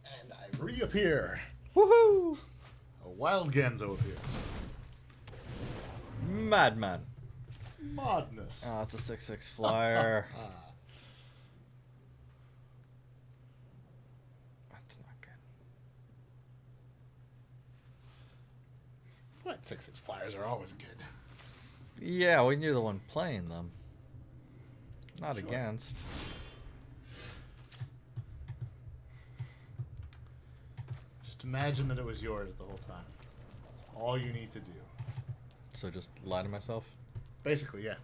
And I reappear. Woohoo! A wild Genzo appears. Madman. Madness. Oh, it's a 6/6 flyer. That's not good. What? 6/6 flyers are always good. Yeah, when you're the one playing them. Not Sure. against. Just imagine that it was yours the whole time. That's all you need to do. So just lie to myself? Basically, yeah.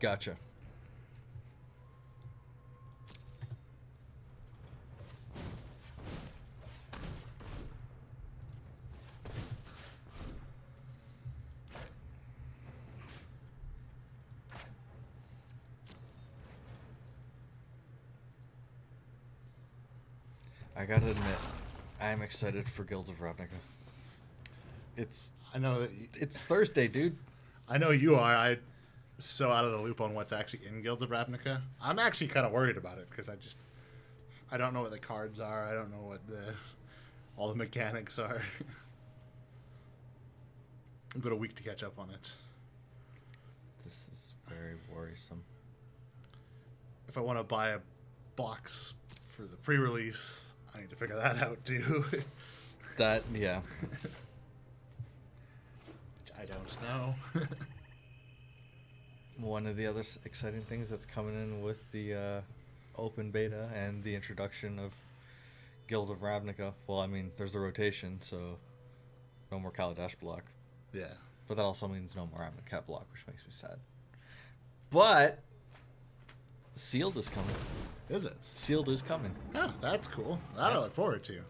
Gotcha. I gotta admit, I'm excited for Guilds of Ravnica. I know that. It's Thursday, dude. I know you are. I'm so out of the loop on what's actually in Guilds of Ravnica. I'm actually kind of worried about it because I don't know what the cards are. I don't know what all the mechanics are. I've got a week to catch up on it. This is very worrisome. If I want to buy a box for the pre-release, I need to figure that out too. Yeah. I don't know. One of the other exciting things that's coming in with the open beta and the introduction of Guilds of Ravnica. Well, I mean, there's the rotation, so no more Kaladesh block. Yeah. But that also means no more Cat block, which makes me sad. But Sealed is coming. Is it? Sealed is coming. Oh, that's cool. That I look forward to.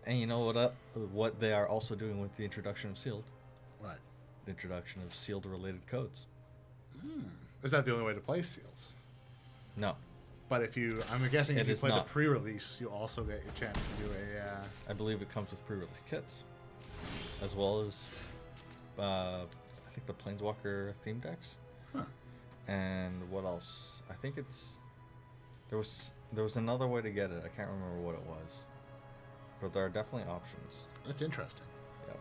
And you know what they are also doing with the introduction of Sealed? What? The introduction of Sealed-related codes. Is that the only way to play Seals? No. But I'm guessing if you play not. the pre-release, you also get your chance to do a... I believe it comes with pre-release kits. As well as, I think the Planeswalker theme decks. Huh. And what else? I think there was another way to get it. I can't remember what it was. But there are definitely options. That's interesting. Yep.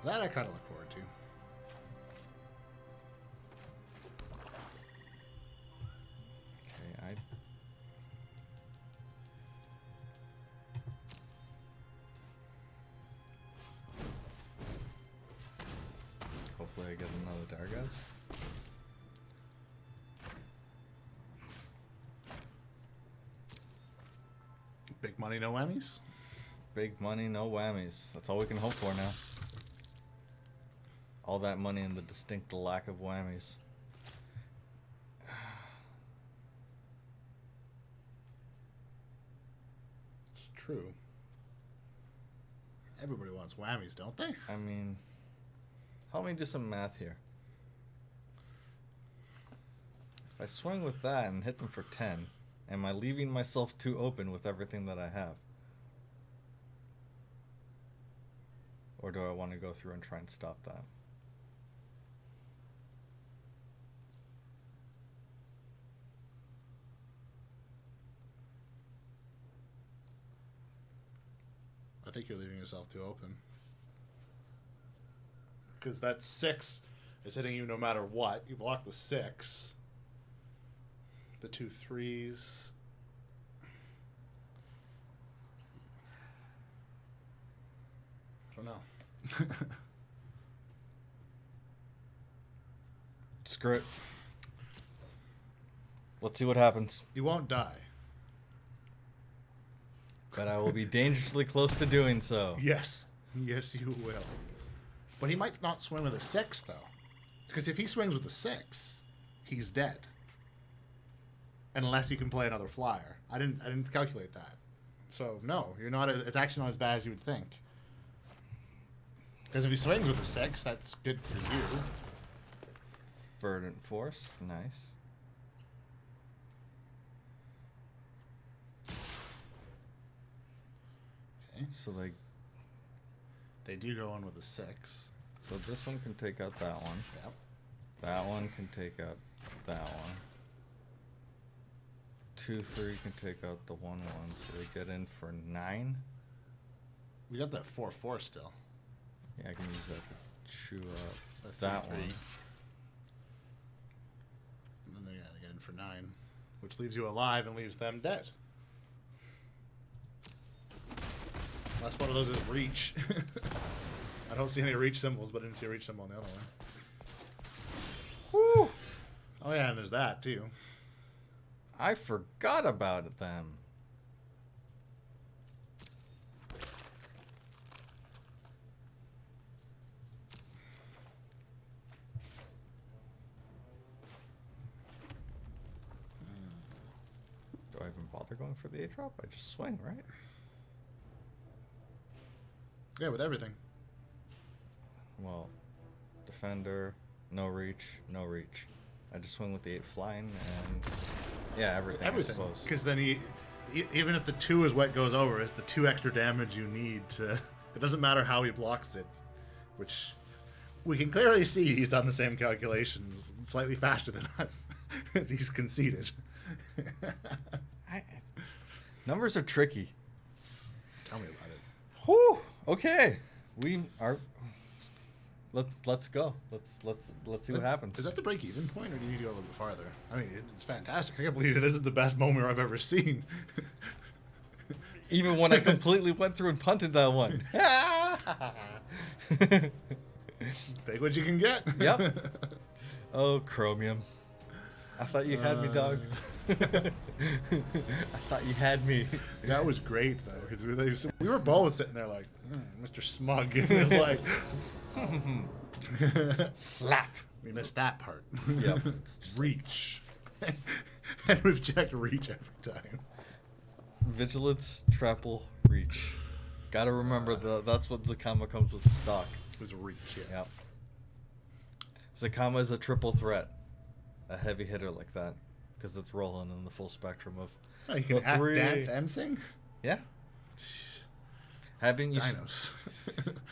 That I kind of look forward to. Okay, hopefully I get another Dargas. Big money, no whammies? Big money, no whammies. That's all we can hope for now. All that money and the distinct lack of whammies. It's true. Everybody wants whammies, don't they? I mean, help me do some math here. If I swing with that and hit them for 10, am I leaving myself too open with everything that I have? Or do I want to go through and try and stop that? I think you're leaving yourself too open. Because that 6 is hitting you no matter what. You block the 6. The 2 3s. I don't know. Screw it. Let's see what happens. You won't die. But I will be dangerously close to doing so. Yes. Yes, you will. But he might not swing with a 6, though. Because if he swings with a 6, he's dead. Unless he can play another flyer. I didn't calculate that. So, no, you're not. It's actually not as bad as you would think. Because if he swings with a 6, that's good for you. Verdant Force. Nice. Okay. So They do go in with a 6. So this one can take out that one. Yep. That one can take out that one. 2, 3 can take out the 1, 1. So they get in for 9. We got that 4/4 still. Yeah, I can use that to chew up A that 3/3. one. And then they get in for 9. Which leaves you alive and leaves them dead. Last one of those is reach. I don't see any reach symbols, but I didn't see a reach symbol on the other one. Whew. Oh yeah, and there's that too. I forgot about them. Do I even bother going for the 8-drop? I just swing, right? Yeah, with everything. Well, defender, no reach, no reach. I just swing with the 8 flying and yeah, everything. I suppose. Because then even if the 2 is what goes over, it's the 2 extra damage you need to. It doesn't matter how he blocks it, which we can clearly see he's done the same calculations slightly faster than us, as he's conceded. Numbers are tricky. Tell me about it. Whew. Okay, we are. Let's go. Let's see what happens. Is that the break-even point, or do you need to go a little bit farther? I mean, it's fantastic. I can't believe this is the best Momir I've ever seen. Even when I completely went through and punted that one. Take what you can get. Yep. Oh, Chromium. I thought you had me, dog. I thought you had me. That was great, though, because we We were both sitting there like, Mr. Smug giving us like, slap. We missed that part. Yep. Reach. And we've checked reach every time. Vigilance, trample, reach. Gotta remember that's what Zacama comes with stock. It was reach, yeah. Yep. Zacama is a triple threat. A heavy hitter like that. Because it's rolling in the full spectrum of Oh, you can act, three. dance, and sing? Yeah. Haven't you Dinos.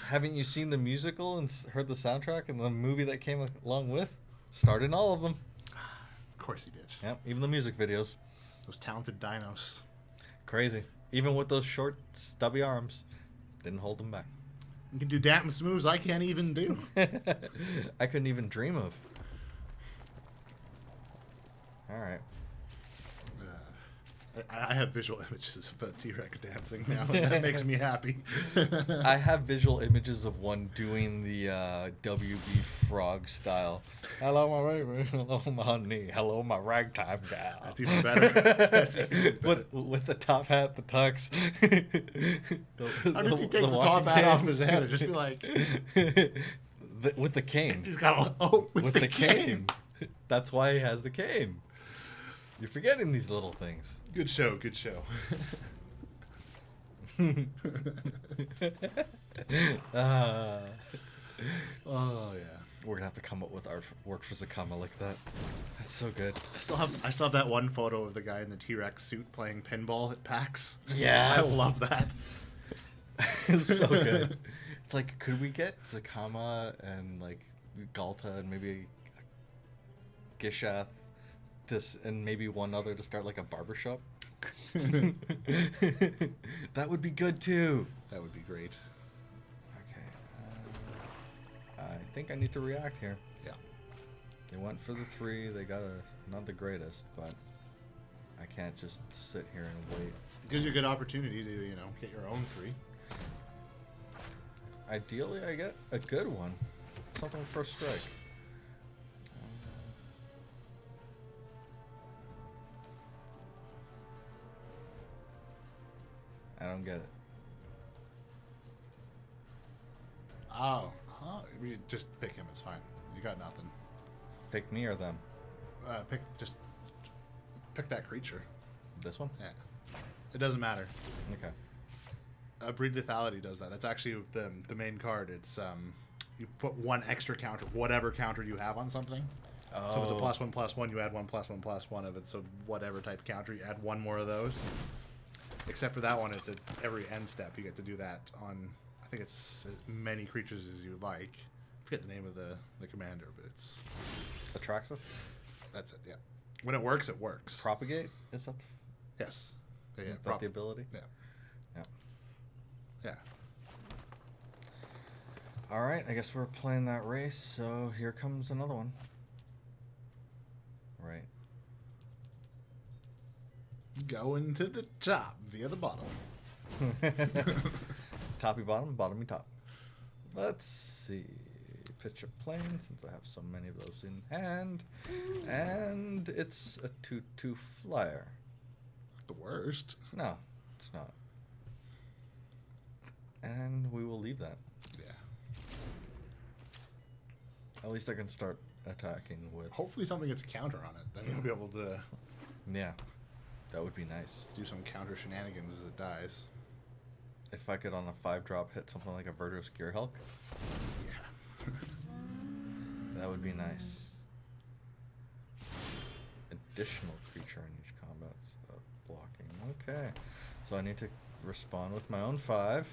haven't you seen the musical and heard the soundtrack and the movie that came along with? Starred in all of them. Of course he did. Yep, even the music videos. Those talented dinos. Crazy. Even with those short, stubby arms, didn't hold them back. You can do dance moves I can't even do. I couldn't even dream of. All right. I have visual images of a T-Rex dancing now, and that makes me happy. I have visual images of one doing the WB frog style. Hello, my baby. Hello, my honey. Hello, my ragtime gal. That's even better. That's even better. With the top hat, the tux. How does he take the top hat off his head and just be like... with the cane. He's got with the cane. That's why he has the cane. You're forgetting these little things. Good show, good show. Oh yeah. We're gonna have to come up with artwork for Zacama like that. That's so good. I still have that one photo of the guy in the T-Rex suit playing pinball at PAX. Yes. I love that. It's so good. It's like, could we get Zacama and like Galta and maybe Gishath and maybe one other to start like a barbershop? That would be good too. That would be great. Okay. I think I need to react here. Yeah. They went for the 3. They got not the greatest, but I can't just sit here and wait. It gives you a good opportunity to, get your own 3. Ideally, I get a good one. Something first strike. I don't get it. Oh. We just pick him. It's fine. You got nothing. Pick me or them? Pick that creature. This one? Yeah. It doesn't matter. Okay. Breed Lethality does that. That's actually the main card. It's you put one extra counter, whatever counter you have on something. Oh. So if it's a +1/+1, you add 1+1/+1 of it. So whatever type counter, you add one more of those. Except for that one, it's at every end step. You get to do that on, I think it's as many creatures as you like. I forget the name of the commander, but it's... Atraxa? That's it, yeah. When it works, it works. Propagate? Is that Yes. Yeah, is that the ability? Yeah. Yeah. Yeah. All right, I guess we're playing that race, so here comes another one. Right. Going to the top via the bottom. Toppy bottom, bottomy top. Let's see. Pitch a plane, since I have so many of those in hand. And it's a 2/2 flyer. The worst. No, it's not. And we will leave that. Yeah. At least I can start attacking with... Hopefully something gets a counter on it. Then you'll be able to Yeah, that would be nice. do some counter shenanigans as it dies. If I could on a 5-drop hit something like a Verdurous Gearhulk, Yeah. that would be nice. Additional creature in each combat blocking. Okay, so I need to respond with my own 5.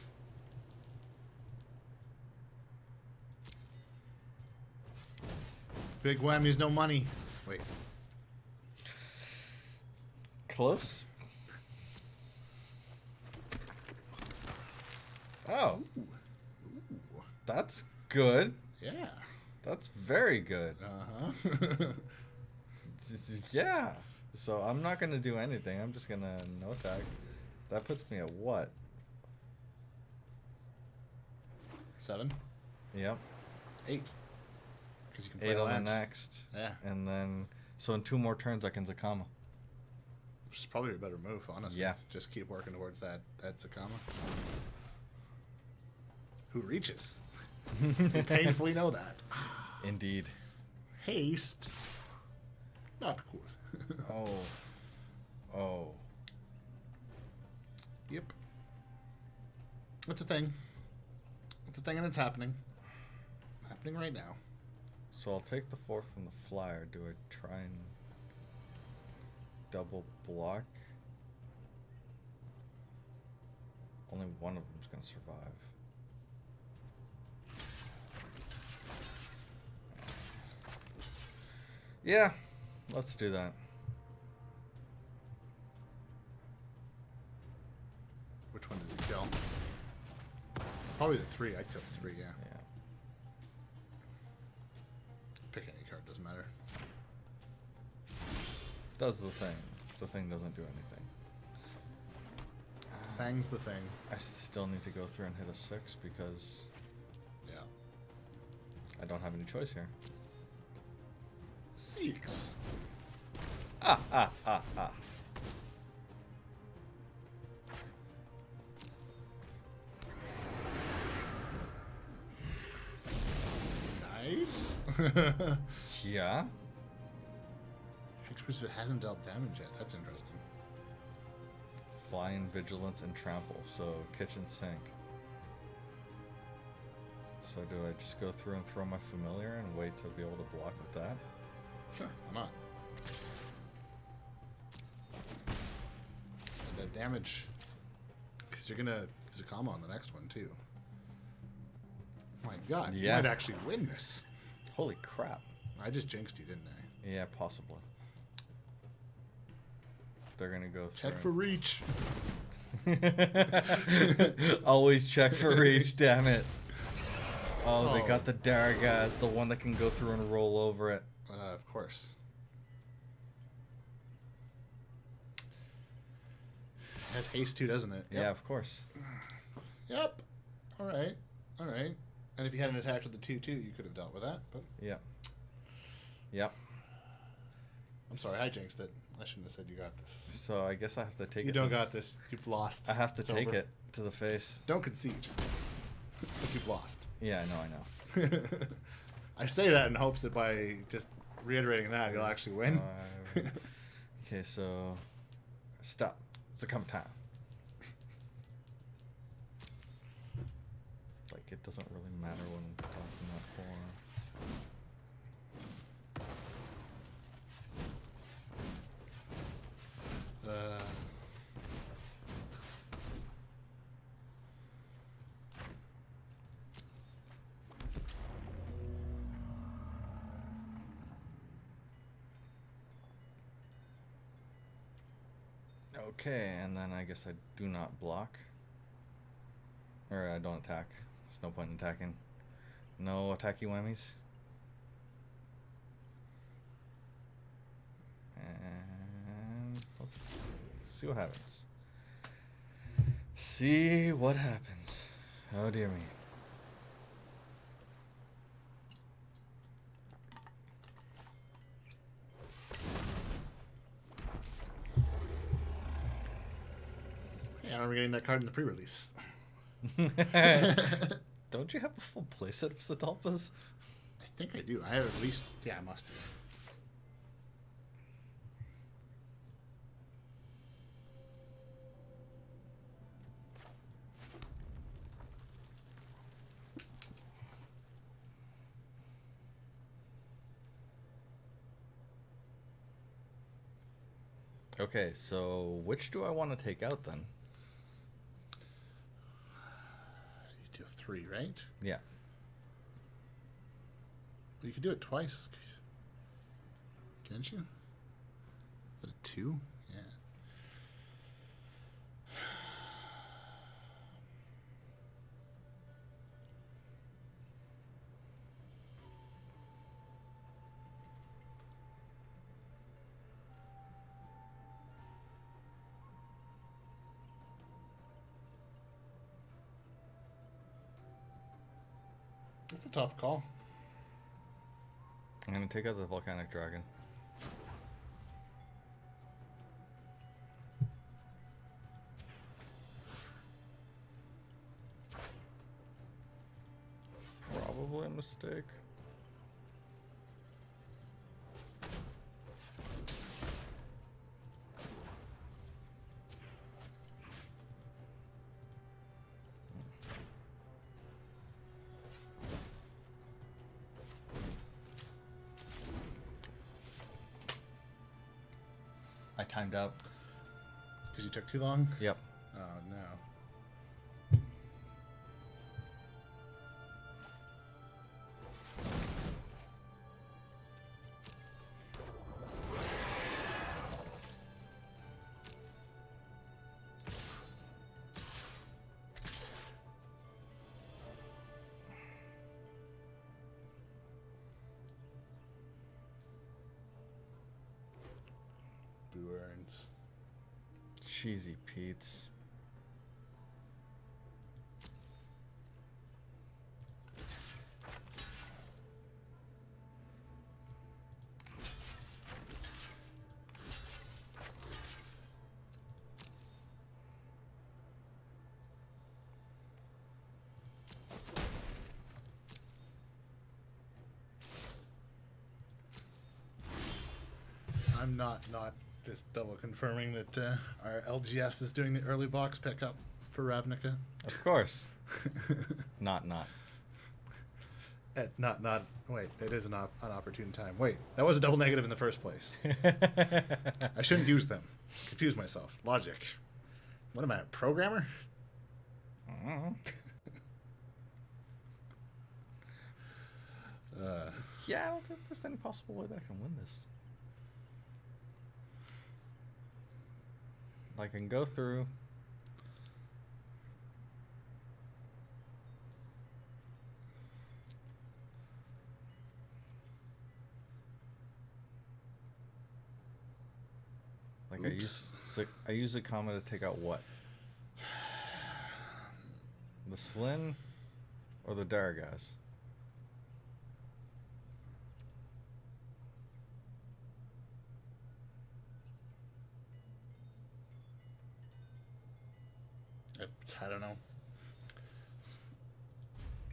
Big whammies, no money. Wait. Close. Oh, Ooh. that's good. Yeah. That's very good. Uh-huh. Yeah. So I'm not going to do anything. I'm just going to no attack. That puts me at what? 7. Yep. 8. Because you can play 8 on the lands. next. Yeah. And then, so in 2 more turns I can Zacama. Which is probably a better move, honestly. Yeah. Just keep working towards that Zacama. Who reaches. You painfully know that. Indeed. Haste. Not cool. Oh. Yep. It's a thing. It's a thing and it's happening. Happening right now. So I'll take the 4 from the flyer. Do I try and double block? Only one of them's gonna survive. Yeah, let's do that. Which one did he kill? Probably the 3. I killed 3, yeah. Yeah. Pick any card, doesn't matter. Does the thing. The thing doesn't do anything. Thing's the thing. I still need to go through and hit a 6 because Yeah. I don't have any choice here. 6. Ah. Nice. Yeah. Hexproof it hasn't dealt damage yet. That's interesting. Flying, vigilance, and trample. So kitchen sink. So do I just go through and throw my familiar and wait to be able to block with that? Sure, why not? And the damage, because you're gonna Zacama on the next one too. My God, Yeah. you might actually win this. Holy crap. I just jinxed you, didn't I? Yeah, possibly. They're gonna go through. Check for reach. Always check for reach, damn it. Oh, they Oh. got the Daragaz, the one that can go through and roll over it. Of course. It has haste too, doesn't it? Yeah, of course. Yep. All right. All right. And if you hadn't attacked with the 2/2, you could have dealt with that. But Yep. Yep. I'm sorry, I jinxed it. I shouldn't have said you got this. So I guess I have to take You it. don't got this. You've lost. I have to It's take over. it to the face. Don't concede. But you've lost. Yeah, I know. I say that in hopes that by just reiterating that, you'll actually win. Okay, so stop. It's a come time. Like it doesn't really matter when I'm tossing that 4. Okay, and then I guess I do not block. Or I don't attack. There's no point in attacking. No attacky whammies. And let's see what happens. See what happens. Oh dear me. Yeah, I remember getting that card in the pre-release. Don't you have a full playset of Zadalpas? I think I do. I have at least... Yeah, I must do. Okay, so which do I want to take out then? You do 3, right? Yeah. Well, you could do it twice. Can't you? Is that a 2? Yeah. That's a tough call. I'm going to take out the volcanic dragon. mistake. I timed out. Because you took too long? Yep. Oh, no. Burns. Cheesy Pete's. I'm not just double confirming that our LGS is doing the early box pickup for Ravnica. Of course. Not. Wait, it is an opportune time. Wait, that was a double negative in the first place. I shouldn't use them. Confuse myself. Logic. What am I, a programmer? Yeah, I don't think there's any possible way that I can win this. I can go through. Like Oops. I use Zacama to take out what? The Slin or the Daragas? I don't know.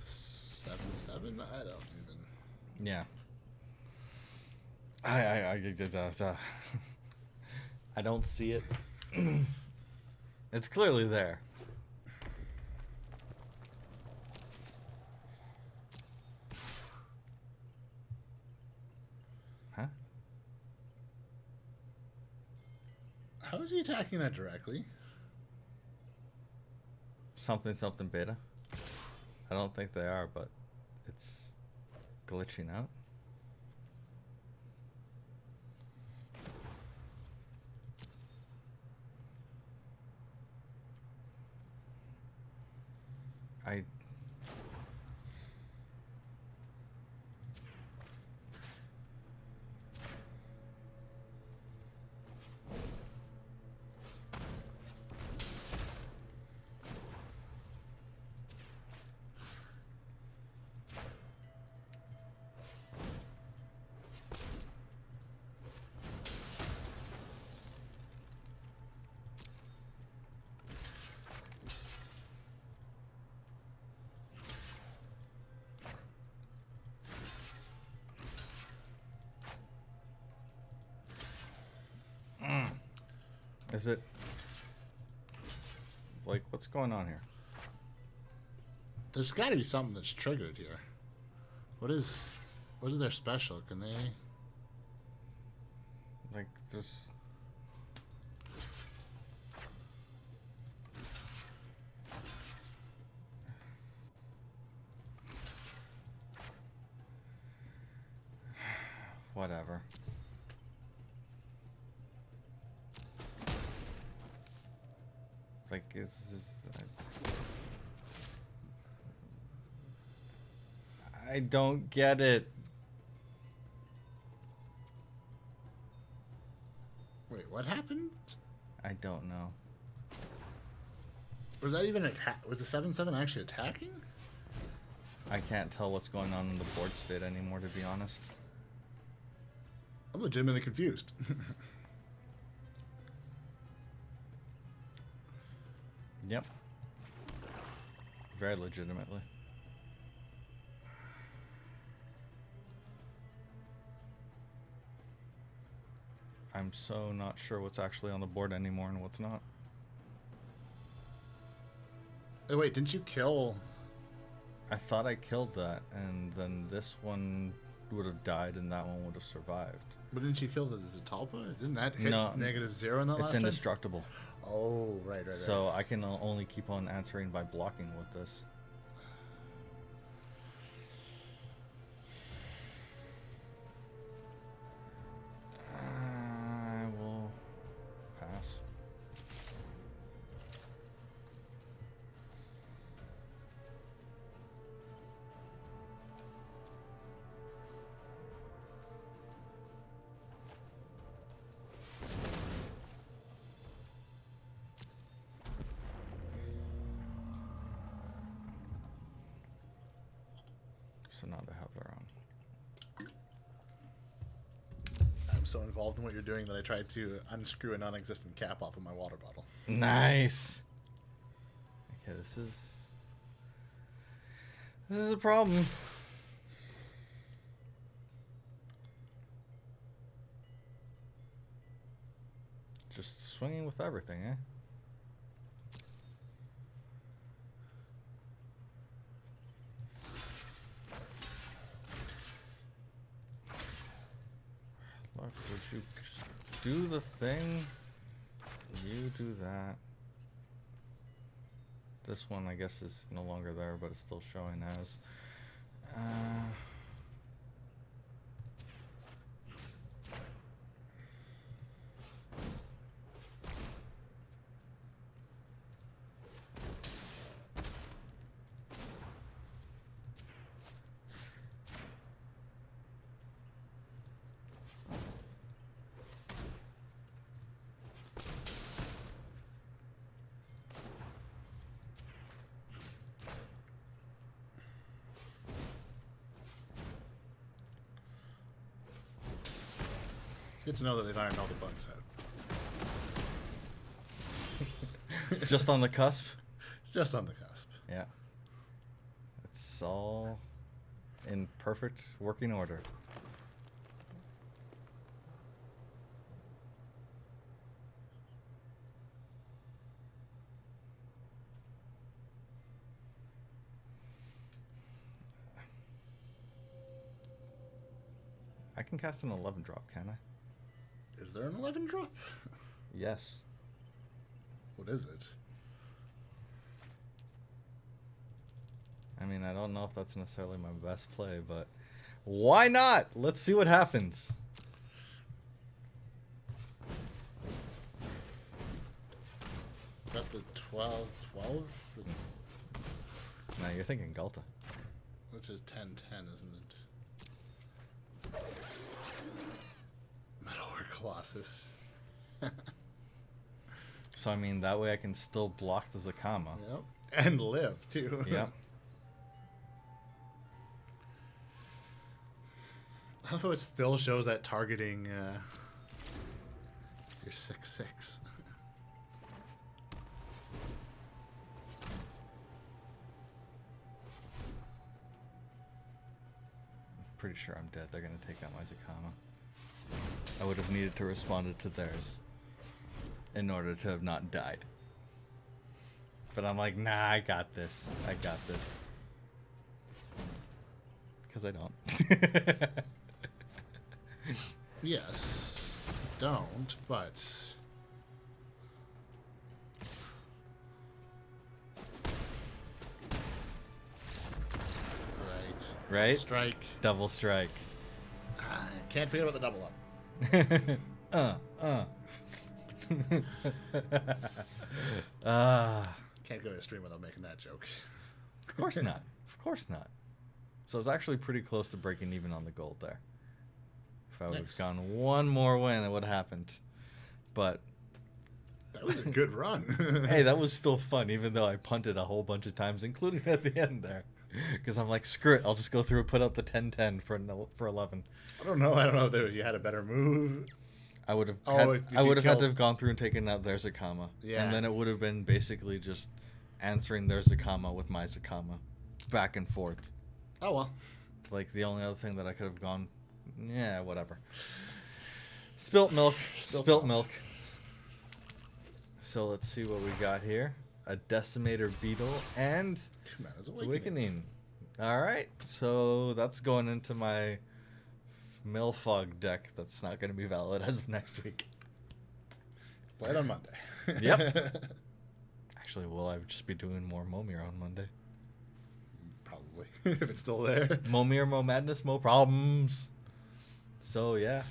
7/7? I don't even. Yeah. I don't see it. It's clearly there. Huh? How is he attacking that directly? Something beta. I don't think they are, but it's glitching out. I Is it like what's going on here? There's got to be something that's triggered here. What is their special? Can they? Like this. Whatever. Like, I don't get it. Wait, what happened? I don't know. Was that even attack? Was the 7/7 actually attacking? I can't tell what's going on in the board state anymore, to be honest. I'm legitimately confused. Yep. Very legitimately. I'm so not sure what's actually on the board anymore and what's not. Oh, wait, didn't you kill... I thought I killed that, and then this one would have died, and that one would have survived. But didn't you kill the Zatalpa? Didn't that hit No, -0 in that last it's time? indestructible. Oh, right. So I can only keep on answering by blocking with this. I will pass. So now they have their own. I'm so involved in what you're doing that I tried to unscrew a non-existent cap off of my water bottle. Nice. Okay, this is a problem. Just swinging with everything, eh? Look, would you just do the thing? You do that. This one, I guess, is no longer there, but it's still showing as. Good to know that they've ironed all the bugs out. Just on the cusp? It's just on the cusp. Yeah. It's all in perfect working order. I can cast an 11 drop, can I? Is there an 11 drop? Yes. What is it? I mean, I don't know if that's necessarily my best play, but why not? Let's see what happens. Got the 12? No, you're thinking Galta. Which is 10-10, isn't it? Metalwork Colossus. So, I mean, that way I can still block the Zacama. Yep. And live, too. Yep. I love how it still shows that targeting your 6/6. Pretty sure I'm dead. They're going to take out my Zacama. I would have needed to respond to theirs in order to have not died. But I'm like, nah, I got this. I got this. Because I don't. Yes. Don't, but... Right? Strike. Double strike. Can't forget about the double up. Can't go to a stream without making that joke. Of course not. Of course not. So it's actually pretty close to breaking even on the gold there. If I would have gone one more win, it would have happened. But that was a good run. hey, that was still fun, even though I punted a whole bunch of times, including at the end there. Because I'm like, screw it, I'll just go through and put out the 10-10 for 11. I don't know if you had a better move. I would have had to have gone through and taken out their Zacama. Yeah. And then it would have been basically just answering their Zacama with my Zacama. Back and forth. Oh, well. Like, the only other thing that I could have gone, yeah, whatever. Spilt milk. Spilt milk. So let's see what we got here. A Decimator Beetle and Commander's Awakening. All right. So that's going into my Milfog deck. That's not going to be valid as of next week. Play it on Monday. Yep. Actually, will I just be doing more Momir on Monday? Probably. If it's still there. Momir, Mo Madness, Mo Problems. So, yeah.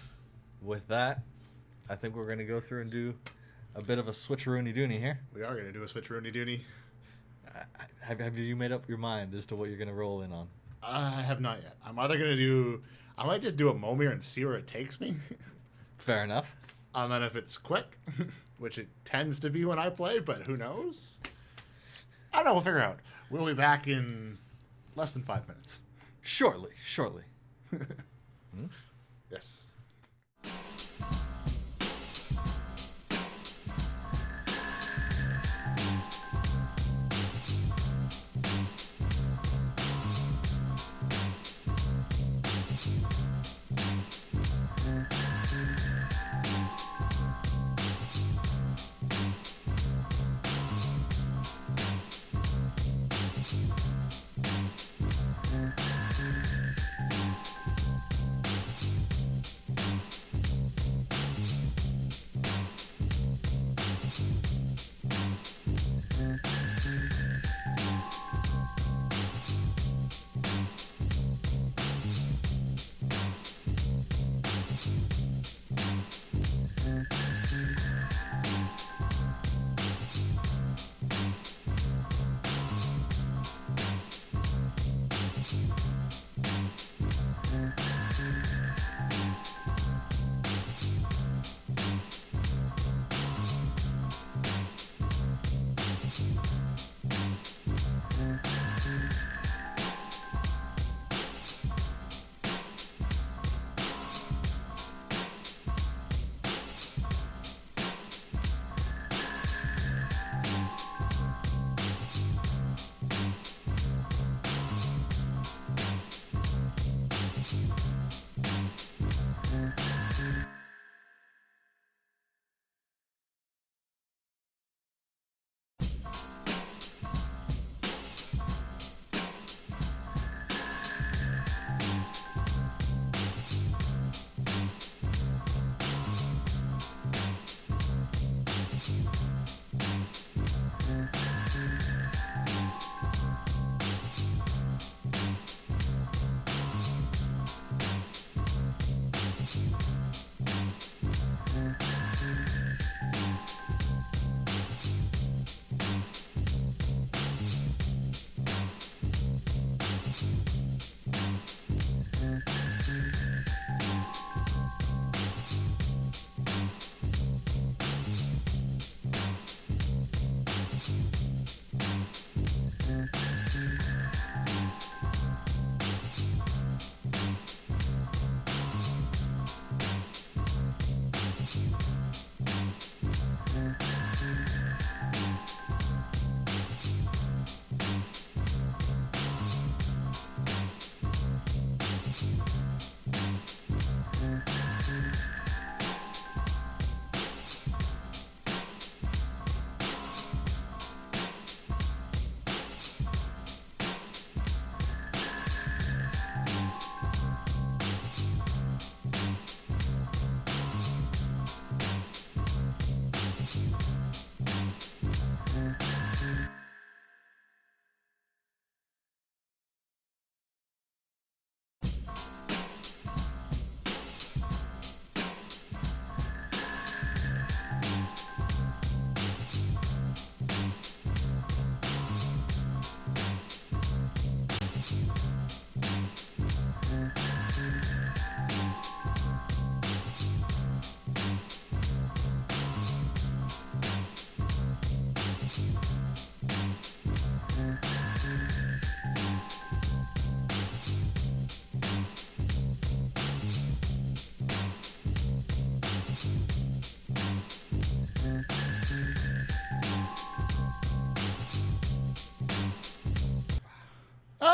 With that, I think we're going to go through and do a bit of a switcheroony-doony here. We are going to do a switcheroony-doony. Have you made up your mind as to what you're going to roll in on? I have not yet. I'm either going to do... I might just do a Momir and see where it takes me. Fair enough. And then if it's quick, which it tends to be when I play, but who knows? I don't know. We'll figure out. We'll be back in less than 5 minutes. Shortly. Yes.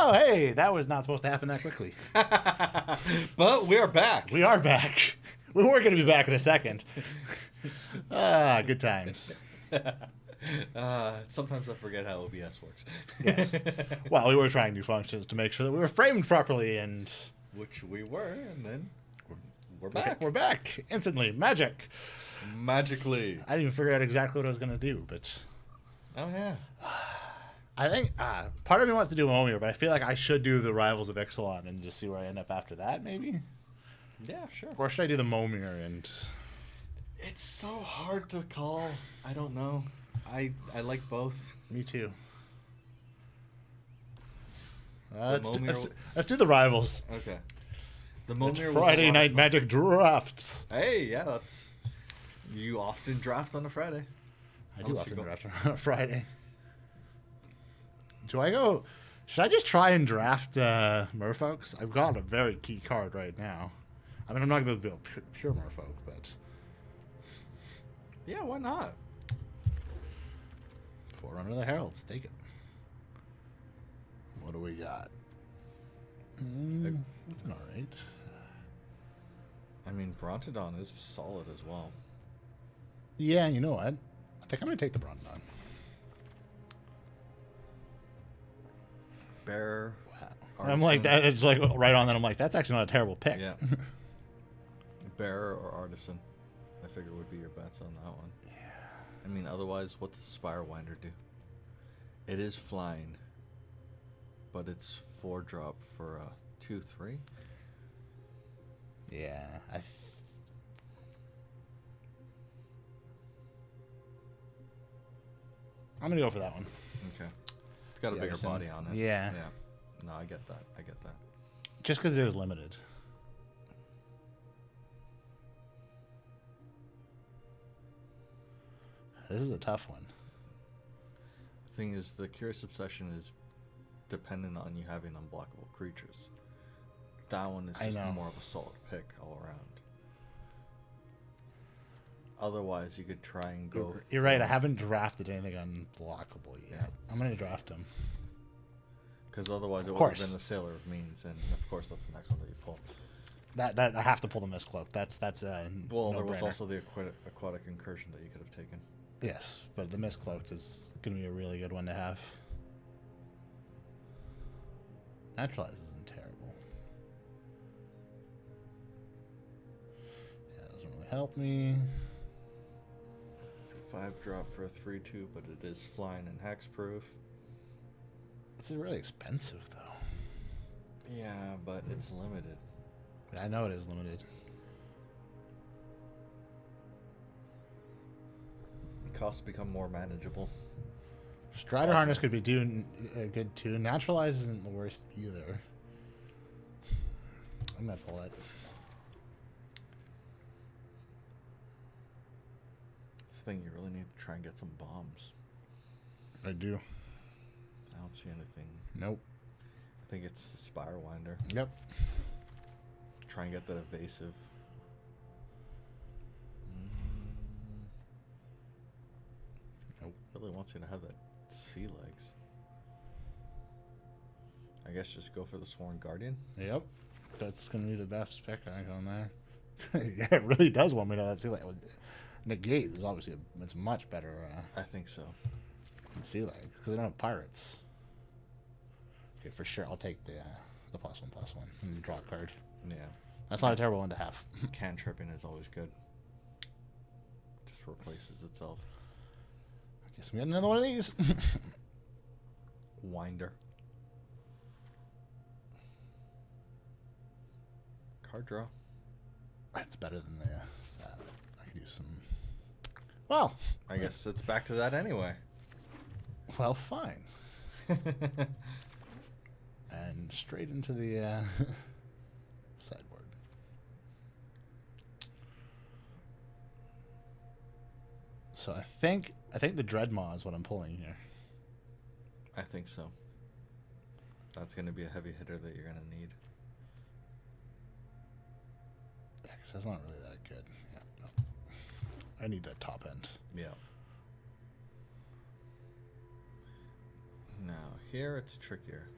Oh, hey, that was not supposed to happen that quickly. But we are back. We are back. We were going to be back in a second. Good times. Sometimes I forget how OBS works. Yes. Well, we were trying new functions to make sure that we were framed properly, and Which we were, and then we're back. we're back instantly. Magic. Magically. I didn't even figure out exactly what I was going to do, but Oh, yeah. I think part of me wants to do Momir, but I feel like I should do the Rivals of Ixalan and just see where I end up after that, maybe? Yeah, sure. Or should I do the Momir and... It's so hard to call. I don't know. I like both. Me too. Momir... Let's do the Rivals. Okay. The It's Momir was Friday a lot Night of fun. Magic Drafts. Hey, yeah, that's... You often draft on a Friday. I do Unless often you go- draft on Friday. Do I go... Should I just try and draft Merfolks? I've got a very key card right now. I mean, I'm not going to be able to build pure Merfolk, but... Yeah, why not? Forerunner of the Heralds. Take it. What do we got? That's all right. I mean, Brontodon is solid as well. Yeah, you know what? I think I'm going to take the Brontodon. Bear. Wow. Artisan. I'm like, that. It's like right on that. I'm like, that's actually not a terrible pick. Yeah. Bear or Artisan, I figure would be your bets on that one. Yeah. I mean, otherwise, what's the Spirewinder do? It is flying, but it's 4-drop for 2/3. Yeah. I'm going to go for that one. Okay. It's got a The bigger Artisan. body on it. Yeah. Yeah. No, I get that. I get that. Just because it is limited. This is a tough one. The thing is, the Curious Obsession is dependent on you having unblockable creatures. That one is I just know. more of a solid pick all around. Otherwise, you could try and go. You're right. I haven't drafted anything unblockable yet. I'm going to draft them. Because otherwise, it would have course. been the Sailor of Means, and of course, that's the next one that you pull. That I have to pull the Mistcloak. That's Well, there was no-brainer. also the aquatic incursion that you could have taken. Yes, but the Mistcloak is going to be a really good one to have. Naturalize isn't terrible. Yeah, that doesn't really help me. 5-drop for a 3/2, but it is flying and hexproof. This is really expensive, though. Yeah, but it's limited. I know it is limited. Costs become more manageable. Strider Harness could be doing good too. Naturalize isn't the worst either. I'm gonna pull it. It's the thing, you really need to try and get some bombs. I do. I don't see anything. Nope. I think it's the Spirewinder. Yep. Try and get that evasive. Nope. Really wants you to have that sea legs. I guess just go for the Sworn Guardian. Yep. That's gonna be the best pick I think on there. Yeah, it really does want me to see like negate is obviously it's much better I think so. than sea leg because they don't have pirates. Okay, for sure I'll take the +1/+1 and draw a card. Yeah. That's not a terrible one to have. Cantripping is always good. Just replaces itself. I guess we get another one of these. Winder. Card draw. That's better than the. I could use some. Well, I guess it's back to that anyway. well, fine. And straight into the sideboard. So I think the Dreadmaw is what I'm pulling here. I think so. That's going to be a heavy hitter that you're going to need. Yeah, because that's not really that good. Yeah, no. I need that top end. Yeah. Now, here it's trickier.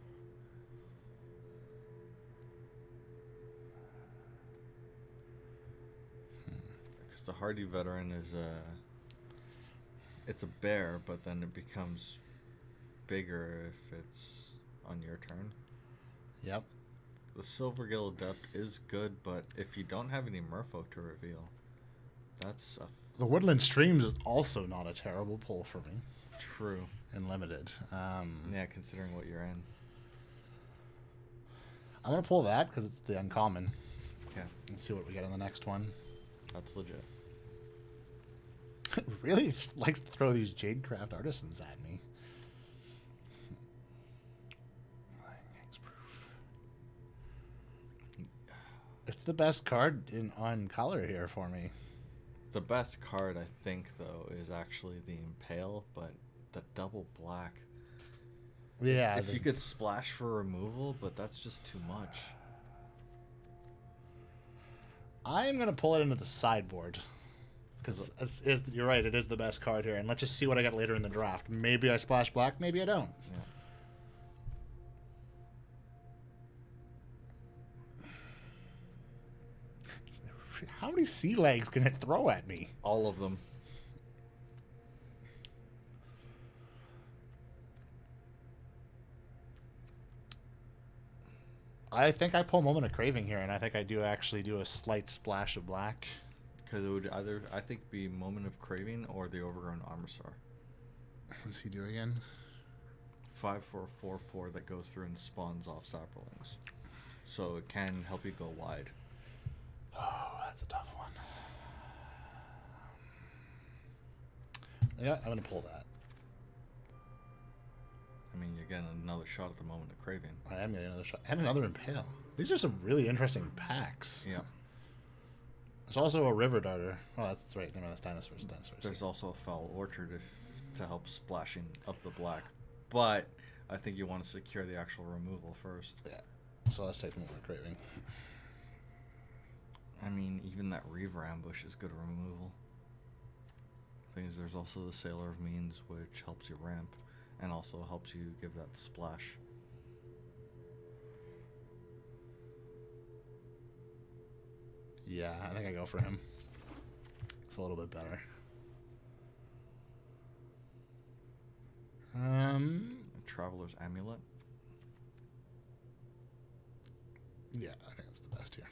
the hardy veteran is it's a bear, but then it becomes bigger if it's on your turn. Yep. The Silvergill Adept is good, but if you don't have any Merfolk to reveal, that's the Woodland Streams is also not a terrible pull for me. True. And limited. Yeah, considering what you're in. I'm going to pull that because it's the uncommon. Okay. And see what we get in the next one. That's legit. Really likes to throw these Jadecraft Artisans at me. It's the best card on color here for me. The best card, I think, though, is actually the Impale, but the double black. Yeah. If you could splash for removal, but that's just too much. I am going to pull it into the sideboard. Because you're right, it is the best card here. And let's just see what I get later in the draft. Maybe I splash black, maybe I don't. Yeah. How many sea legs can it throw at me? All of them. I think I pull Moment of Craving here, and I think I do actually do a slight splash of black. Because it would either, I think, be Moment of Craving or the Overgrown Armosaur. What does he do again? 5 for a 4/4 that goes through and spawns off Saprolings. So it can help you go wide. Oh, that's a tough one. Yeah, I'm going to pull that. I mean, you're getting another shot at the Moment of Craving. I am getting another shot. And another Impale. These are some really interesting packs. Yeah. There's also a River Darter. Oh, that's right. No, that's dinosaurs. There's also a Foul Orchard to help splashing up the black. But I think you want to secure the actual removal first. Yeah. So let's take the Moment of Craving. I mean, even that Reaver Ambush is good removal. Thing is, there's also the Sailor of Means, which helps you ramp, and also helps you give that splash. Yeah, I think I go for him. It's a little bit better. Traveler's Amulet. Yeah, I think that's the best here.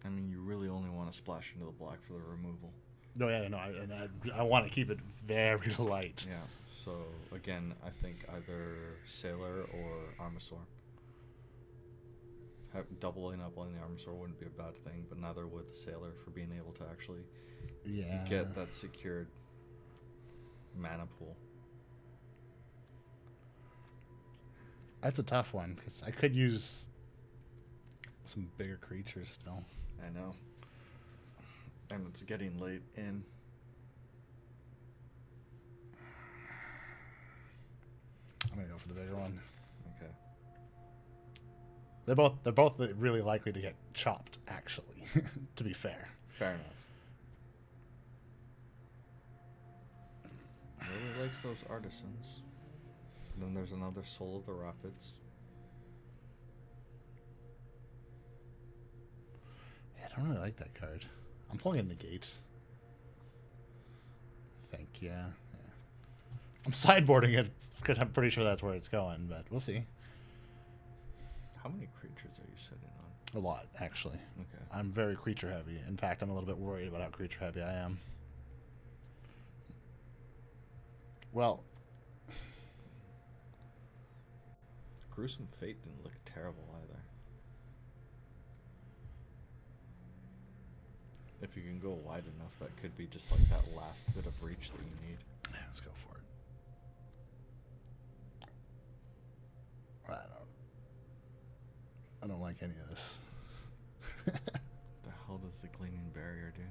I mean, you really only want to splash into the black for the removal. No, yeah, no, I want to keep it very light. Yeah, so again, I think either Sailor or Armosaur. Doubling up on the Armosaur wouldn't be a bad thing, but neither would the Sailor for being able to actually get that secured mana pool. That's a tough one, because I could use some bigger creatures still. I know. And it's getting late in. I'm gonna go for the bigger one. Okay. They're both really likely to get chopped, actually. To be fair. Fair enough. Really likes those artisans. Then there's another Soul of the Rapids. Yeah, I don't really like that card. I'm pulling in Negate. I think, yeah. I'm sideboarding it because I'm pretty sure that's where it's going, but we'll see. How many creatures are you sitting on? A lot, actually. Okay. I'm very creature heavy. In fact, I'm a little bit worried about how creature heavy I am. Well, Gruesome Fate didn't look terrible either. If you can go wide enough, that could be just like that last bit of reach that you need. Yeah, let's go for it. I don't like any of this. The hell does the Gleaming Barrier do?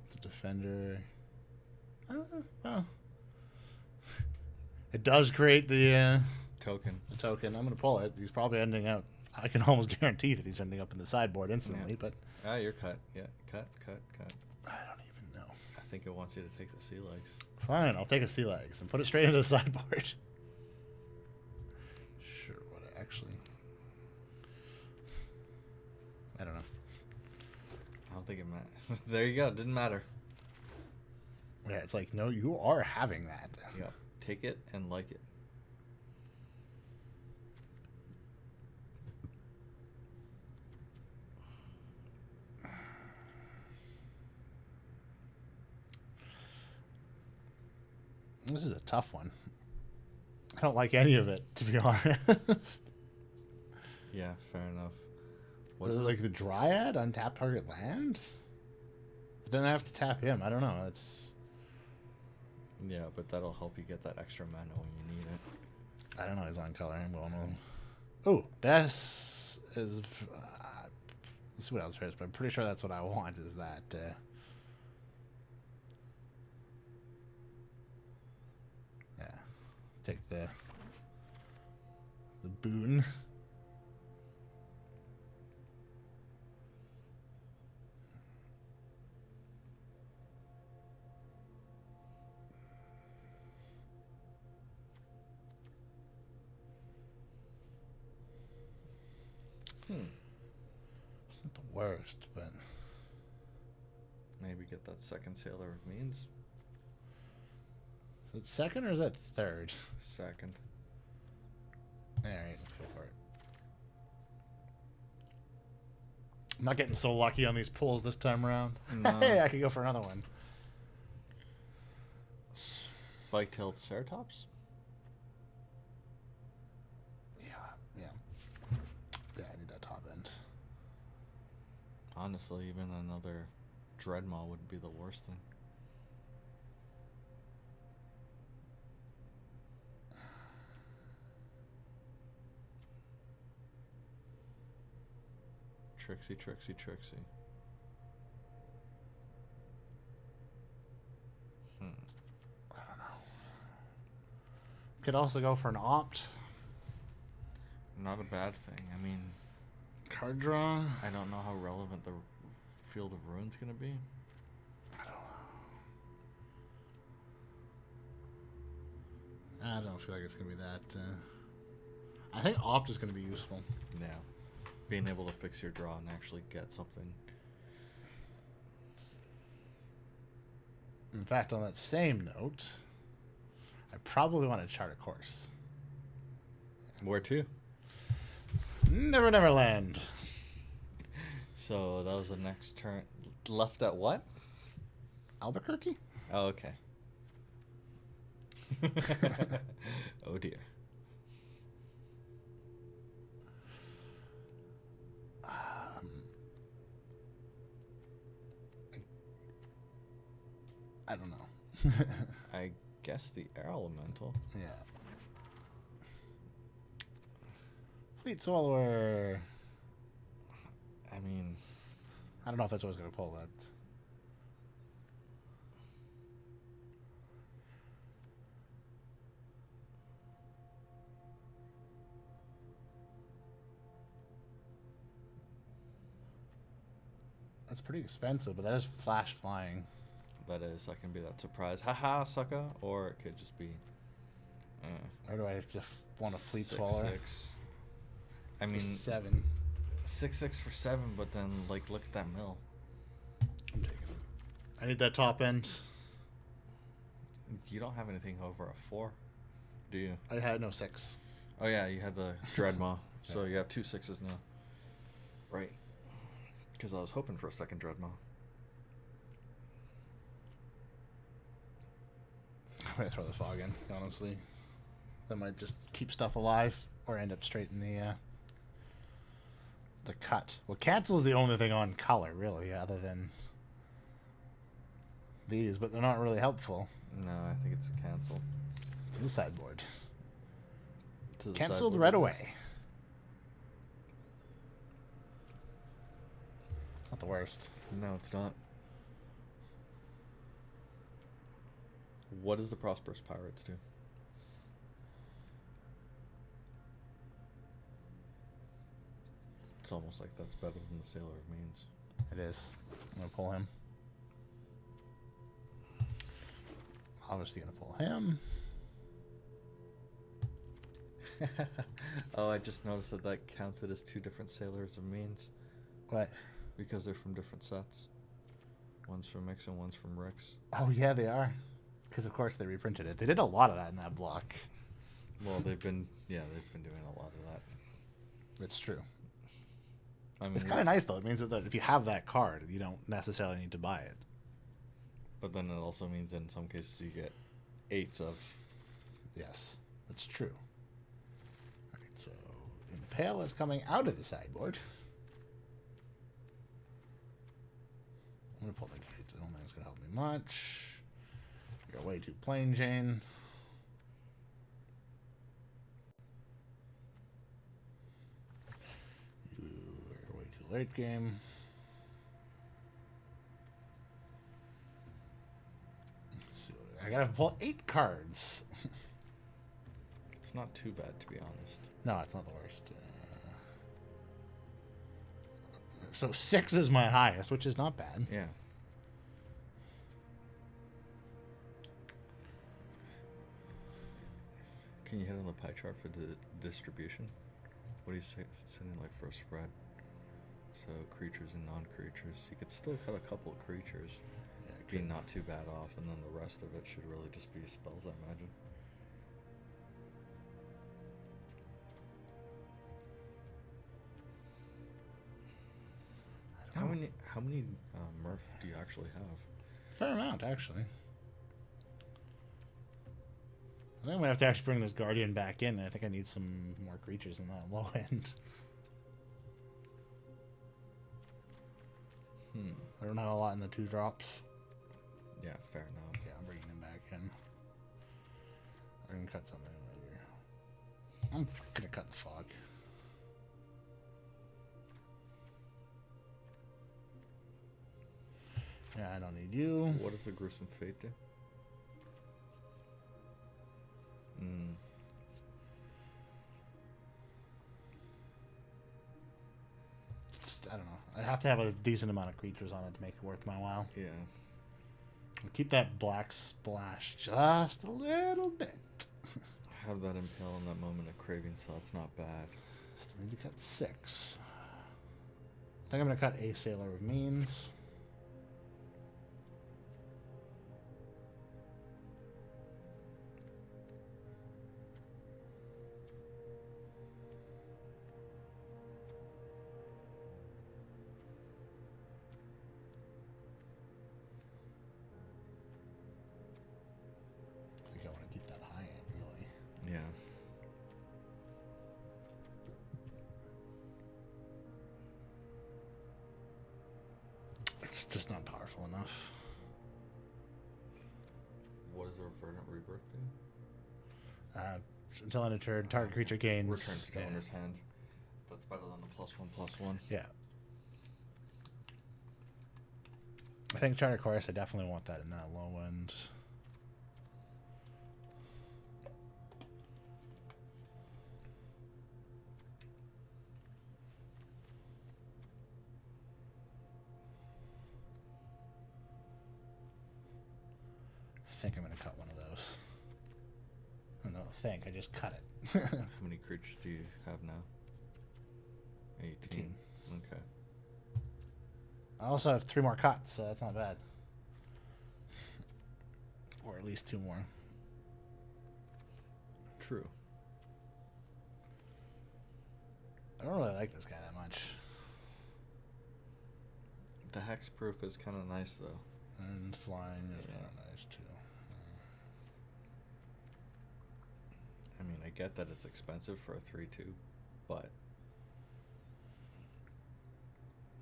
It's a defender. Well, it does create the Token. token. I'm going to pull it. He's probably ending up. I can almost guarantee that he's ending up in the sideboard instantly, but. Ah, you're cut. Yeah, cut. I don't even know. I think it wants you to take the Sea Legs. Fine, I'll take a Sea Legs and put it straight into the sideboard. Sure, what actually. I don't know. think it mattered. There you go. Didn't matter. Yeah, it's like, no, you are having that. Yep. Take it and like it. This is a tough one. I don't like any of it, to be honest. Yeah, fair enough. What is it, like the Dryad, untap target land? But then I have to tap him. I don't know. It's. Yeah, but that'll help you get that extra mana when you need it. I don't know. He's on color. I'm going with. Oh, this is. Let's see what else there is, but I'm pretty sure that's what I want. Is that. Yeah. Take the boon. It's not the worst, but Maybe get that second Sailor of Means. is it second or is that third? Second. All right, let's go for it. I'm not getting so lucky on these pulls this time around. No. Hey, I could go for another one. Spike-tailed Ceratops? Yeah. Yeah, I need that top end. Honestly, even another Dreadmaw would be the worst thing. Trixie, Trixie, Trixie. I don't know. Could also go for an opt. Not a bad thing. I mean, Card draw. I don't know how relevant the Field of Rune's going to be. I don't feel like it's going to be that. I think opt is going to be useful. Yeah. Being able to fix your draw and actually get something. In fact, on that same note, I probably want to chart a course. Where to? Never, never land. So that was the next turn. Left at what? Albuquerque? Oh, okay. Oh dear. I don't know. I guess the Air Elemental. Yeah. Fleet Swallower. I mean, I don't know if that's what I was going to pull that. That's pretty expensive, but that is flash flying. that is. That can be that surprise. Haha, sucker. Or it could just be. Or do I just want a Fleet 6, Swallower? 6. I mean, 7. 6/6 for 7, but then like look at that mill. I'm taking it. I need that top end. You don't have anything over a 4, do you? I had no 6. Oh yeah, you had the Dreadmaw, so Yeah. you have 2 6s now. Right. Because I was hoping for a second Dreadmaw. I'm gonna throw the fog in, honestly. That might just keep stuff alive or end up straight in the cut. Well, cancel is the only thing on color, really, other than these, but they're not really helpful. No, I think it's a cancel. To the sideboard. To the Cancelled sideboard right it is. away. It's not the worst. No, it's not. What does the Prosperous Pirates do? It's almost like that's better than the Sailor of Means. It is. I'm gonna pull him. Obviously gonna pull him. Oh, I just noticed that counts it as 2 different Sailors of Means What? because they're from different sets. One's from Mix and one's from Rex. Oh, yeah, they are. Because, of course, they reprinted it. They did a lot of that in that block. Well, they've been doing a lot of that. It's true. I mean, It's kind of nice, though. It means that if you have that card, you don't necessarily need to buy it. But then it also means that in some cases you get 8s of. Yes, that's true. All right, so Impale is coming out of the sideboard. I'm going to pull the gate. I don't think it's going to help me much. You're way too plain, Jane. You're way too late game. Let's see I got to pull 8 cards. It's not too bad, to be honest. No, it's not the worst. So 6 is my highest, which is not bad. Yeah. Can you hit on the pie chart for the distribution? What do you say? Sending like for a spread. So creatures and non-creatures. You could still cut a couple of creatures. Yeah, be not too bad off, and then the rest of it should really just be spells, I imagine. How many Murph do you actually have? Fair amount, actually. I think we have to actually bring this Guardian back in. I think I need some more creatures in that low end. I don't have a lot in the 2 drops. Yeah, fair enough. Yeah, I'm bringing them back in. I'm going to cut something later. I'm going to cut the fog. Yeah, I don't need you. What does the Gruesome Fate do? I don't know. I have to have a decent amount of creatures on it to make it worth my while. Yeah. I'll keep that black splash just a little bit. Have that Impale in that moment of craving, so it's not bad. Still need to cut 6. I think I'm going to cut a Sailor of Means. I think I want to keep that high end, really. Yeah. It's just not powerful enough. What does the Verdant Rebirth do? Until end of turn, target creature gains. Returns to the owner's hand. That's better than the +1/+1. Yeah. I think Charter Chorus, I definitely want that in that low end. I think I'm going to cut one of those. No, I just cut it. How many creatures do you have now? 18. Okay. I also have 3 more cuts, so that's not bad. Or at least 2 more. True. I don't really like this guy that much. The Hexproof is kind of nice, though. And flying is kind of nice, too. I mean, I get that it's expensive for a 3/2, but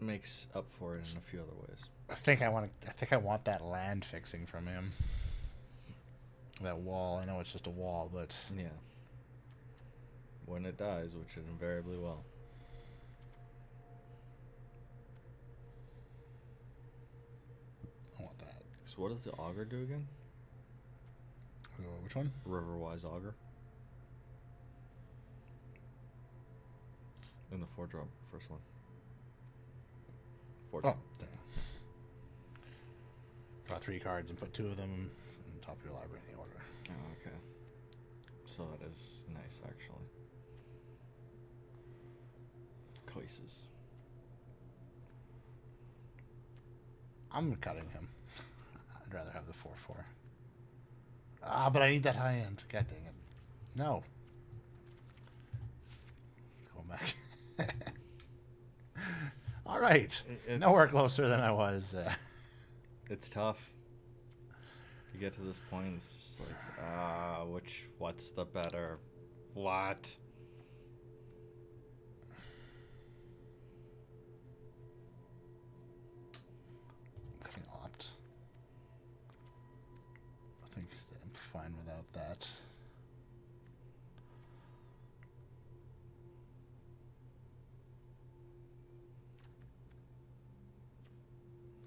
makes up for it in a few other ways. I think I want that land fixing from him. That wall. I know it's just a wall, but Yeah. When it dies, which it invariably will. I want that. So what does the Augur do again? Which one? Riverwise Augur. In the 4-drop, first one. 4-drop. Oh, there. Draw 3 cards and put 2 of them on top of your library in the order. Oh, okay. So that is nice, actually. Choices. I'm cutting him. I'd rather have the 4/4. Ah, but I need that high end. God dang it. No. Let's go back. All right. Nowhere closer than I was. It's tough to get to this point. It's just like, what's the better? What? I'm cutting opt. I think I'm fine without that.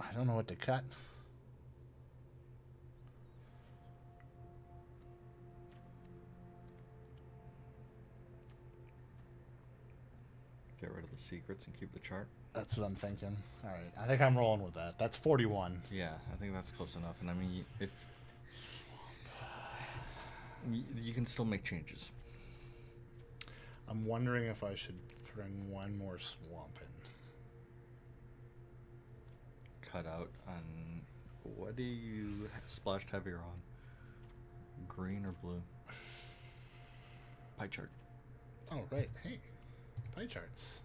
I don't know what to cut. Get rid of the secrets and keep the chart. That's what I'm thinking. All right, I think I'm rolling with that. That's 41. Yeah, I think that's close enough. And I mean, if you can still make changes. I'm wondering if I should bring one more swamp in. Cut out on what do you splashed heavier on? Green or blue? Pie chart. Oh, right. Hey, pie charts.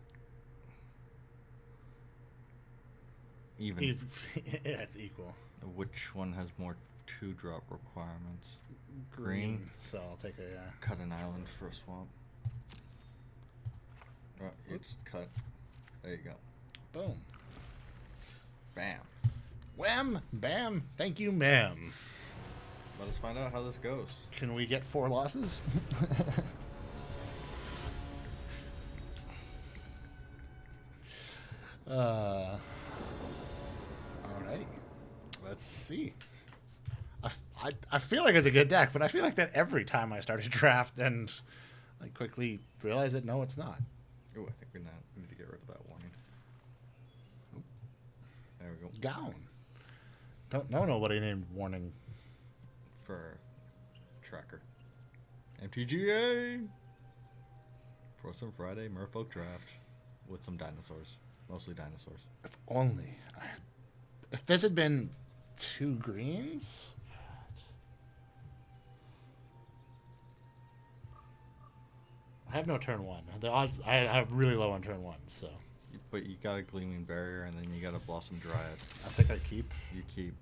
Even. Yeah, it's equal. Which one has more 2-drop requirements? Green. So I'll take a. Cut an island for a swamp. Oh, you just cut. There you go. Boom. Bam. Wham! Bam! Thank you, ma'am. Let us find out how this goes. Can we get 4 losses? Alrighty. Let's see. I feel like it's a good deck, but I feel like that every time I start a draft and I quickly realize that no, it's not. Oh, I think we need to get rid of that warning. There we go. Gown. Don't know nobody named Warning. For tracker. MTGA! Frozen Friday Merfolk Draft with some dinosaurs. Mostly dinosaurs. If only I had. If this had been 2 greens. I have no turn 1. The odds I have really low on turn 1, so. But you got a Gleaming Barrier, and then you got a Blossom Dryad. I think I keep. You keep,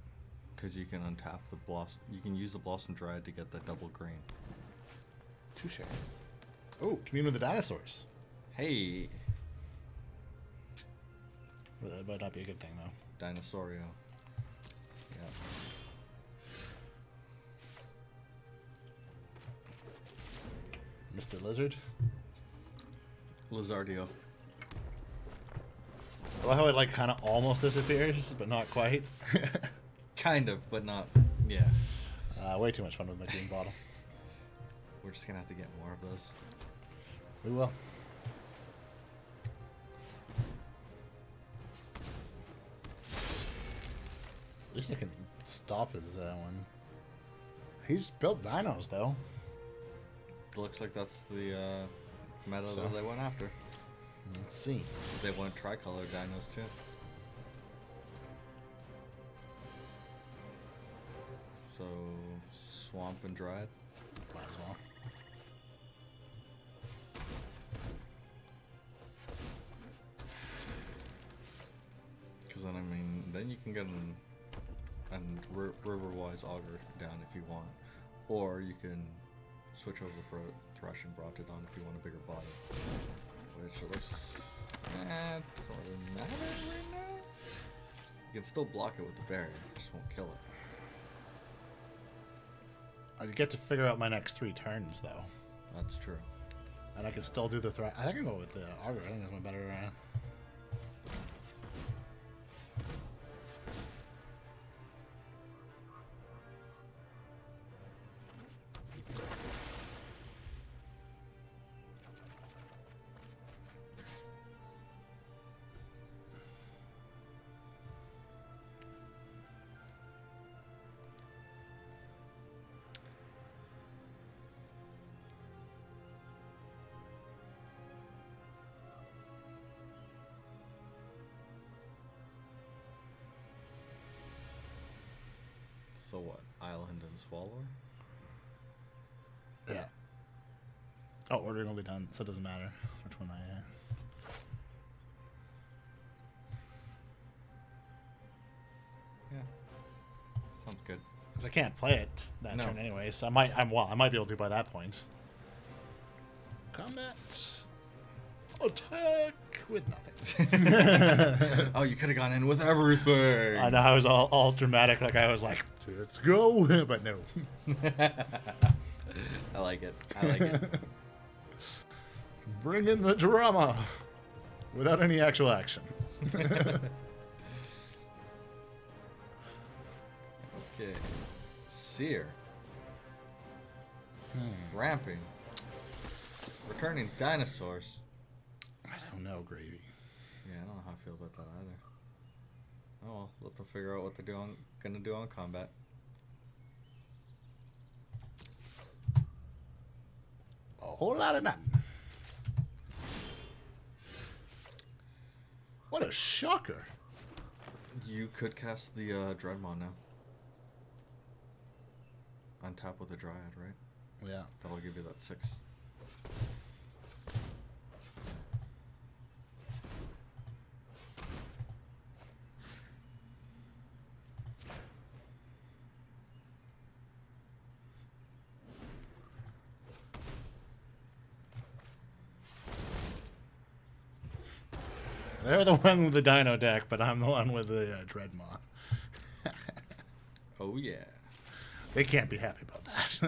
because you can untap the Blossom. You can use the Blossom Dryad to get the double green. Touche. Oh, commune with the dinosaurs. Hey, Well, that might not be a good thing, though. Dinosaurio. Yeah. Mr. Lizard. Lizardio. I love how it like kind of almost disappears, but not quite. Kind of, but not. Yeah. Way too much fun with my green bottle. We're just gonna have to get more of those. We will. At least I can stop his one. He's built dinos, though. Looks like that's the meta So? that they went after. Let's see. They want tricolor dinos too. So Swamp and Dryad. Might as well. Because then, I mean, then you can get an Riverwise Augur down if you want. Or you can switch over for Thresh and Brontodon if you want a bigger body. Which looks... doesn't really matter right now. You can still block it with the barrier, just won't kill it. I get to figure out my next 3 turns, though. That's true. And I can still do the threat. I think I can go with the Augur. I think that's my better... So what? Island and Swallow? Yeah. Oh, ordering will be done, so it doesn't matter which one I. Yeah. Sounds good. Because I can't play it that No. turn anyway, so I might be able to by that point. Combat. Attack with nothing. Oh, you could have gone in with everything. I know I was all dramatic, like I was like, let's go, but no. I like it. I like it. Bring in the drama without any actual action. Okay. Seer. Ramping. Returning dinosaurs. I don't know, Gravy. Yeah, I don't know how I feel about that either. Oh well, let them figure out what they're gonna do on combat. A whole lot of nothing. What a shocker. You could cast the Dreadmon now. On top with the Dryad, right? Yeah. That'll give you that 6. They're the one with the Dino deck, but I'm the one with the Dreadmon. Oh yeah. They can't be happy about that.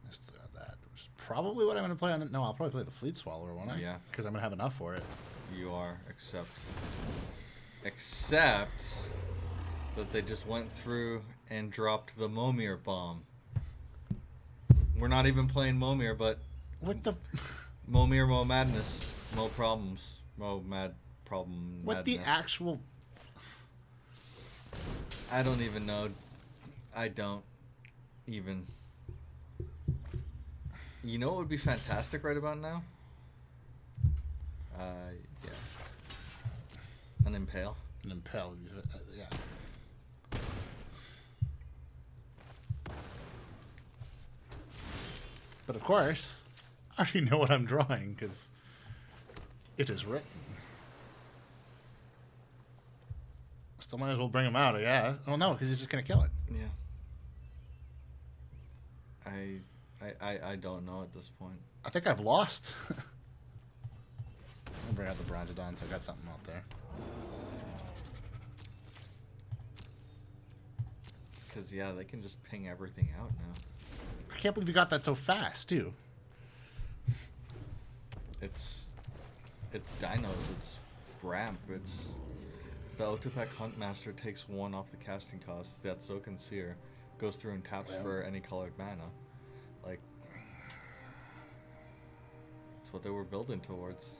Let's do that. Which is probably what I'm going to play on the... No, I'll probably play the Fleet Swallower, won't I? Yeah. Because I'm going to have enough for it. You are, except that they just went through and dropped the Momir bomb. We're not even playing Momir, but What the... Momir, Mo Madness, Mo Problems, Mo Mad Problem What Madness. the actual... I don't even know. I don't even. You know what would be fantastic right about now? Yeah. An Impale. An Impel, yeah. But of course, I already know what I'm drawing, because it is written. Still might as well bring him out, yeah. Oh no, because he's just going to kill it. Yeah. I don't know at this point. I think I've lost. I'll bring out the Bronzodon, so I got something out there. Because, yeah, they can just ping everything out now. I can't believe you got that so fast, too. It's dinos, it's ramp, it's... The Otopek Huntmaster takes 1 off the casting cost, that Soaken Seer goes through and taps for any colored mana. Like, that's what they were building towards.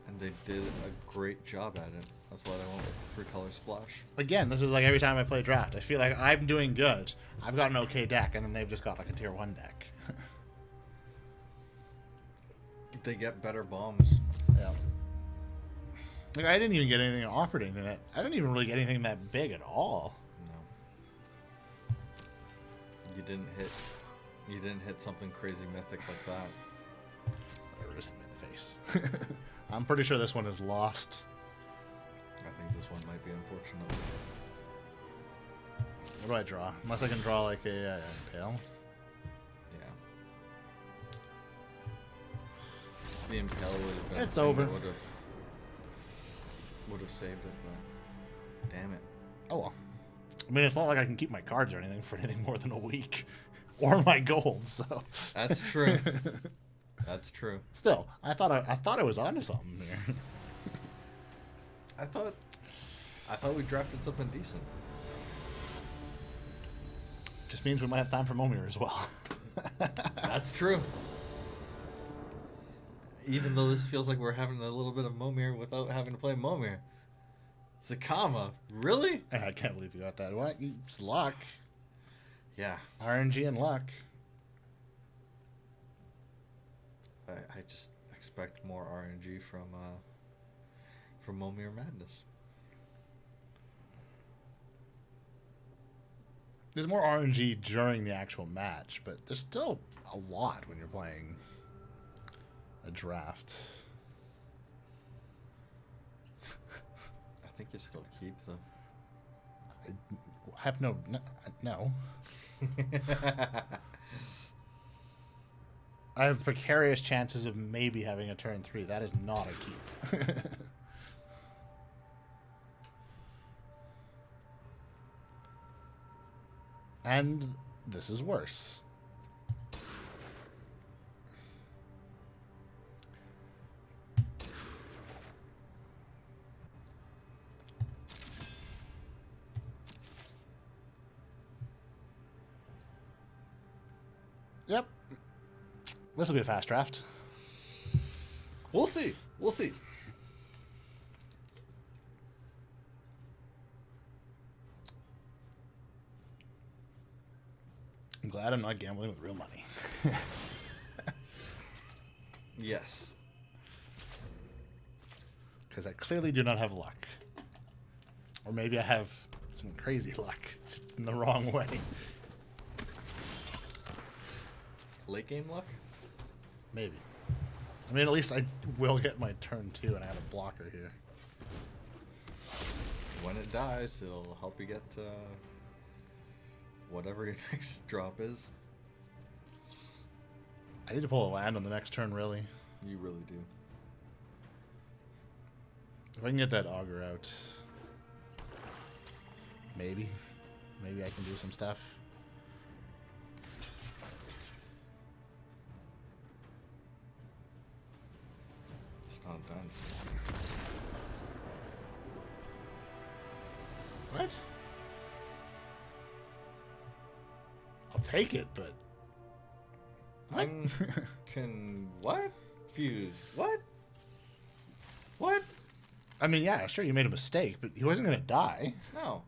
And they did a great job at it. That's why they went with 3-color splash. Again, this is like every time I play draft. I feel like I'm doing good. I've got an okay deck, and then they've just got like a tier 1 deck. They get better bombs. Yeah. Like, I didn't even get anything offered, anything that... I didn't even really get anything that big at all. No. You didn't hit something crazy mythic like that. Whatever, just hit me in the face. I'm pretty sure this one is lost. I think this one might be, unfortunately. What do I draw? Unless I can draw like a Impale. Yeah. The Impale would have been... It's over. Would have saved it, but... Damn it. Oh well. I mean, it's not like I can keep my cards or anything for anything more than a week. Or my gold, so... That's true. That's true. Still, I thought I was onto something here. I thought we drafted something decent. Just means we might have time for Momir as well. That's true. Even though this feels like we're having a little bit of Momir without having to play Momir. Zacama, really? I can't believe you got that. What? It's luck. Yeah. RNG and luck. I just expect more RNG from Momir Madness. There's more RNG during the actual match, but there's still a lot when you're playing a draft. I think you still keep them. I have no. I have precarious chances of maybe having a turn 3. That is not a keep. And this is worse. Yep. This will be a fast draft. We'll see. We'll see. I'm glad I'm not gambling with real money. Yes. Because I clearly do not have luck. Or maybe I have some crazy luck, just in the wrong way. Late game luck? Maybe. I mean, at least I will get my turn 2, and I have a blocker here. When it dies, it'll help you get whatever your next drop is. I need to pull a land on the next turn, really. You really do. If I can get that auger out, maybe I can do some stuff. It's not done. What? I'll take it, but what? What? Fuse. What? What? I mean, yeah, sure, you made a mistake, but he wasn't going to die. No.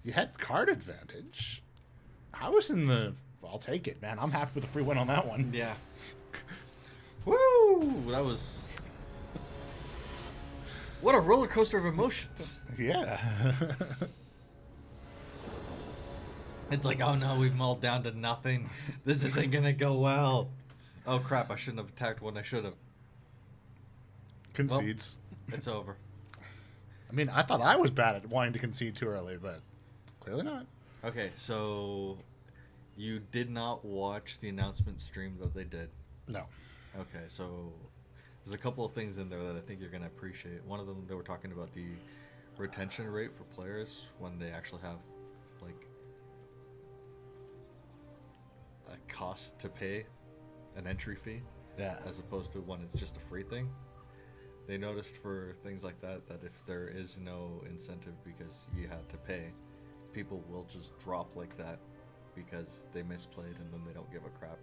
You had card advantage. I was in the... I'll take it, man. I'm happy with the free win on that one. Yeah. Woo! That was... What a roller coaster of emotions. Yeah. It's like, oh no, we've mulled down to nothing. This isn't going to go well. Oh crap, I shouldn't have attacked when I should have. Concedes. Well, it's over. I mean, I thought I was bad at wanting to concede too early, but clearly not. Okay, so you did not watch the announcement stream that they did? No. Okay, so there's a couple of things in there that I think you're going to appreciate. One of them, they were talking about the retention rate for players when they actually have, like, a cost to pay, an entry fee, Yeah. as opposed to when it's just a free thing. They noticed for things like that, that if there is no incentive because you had to pay, people will just drop like that because they misplayed and then they don't give a crap.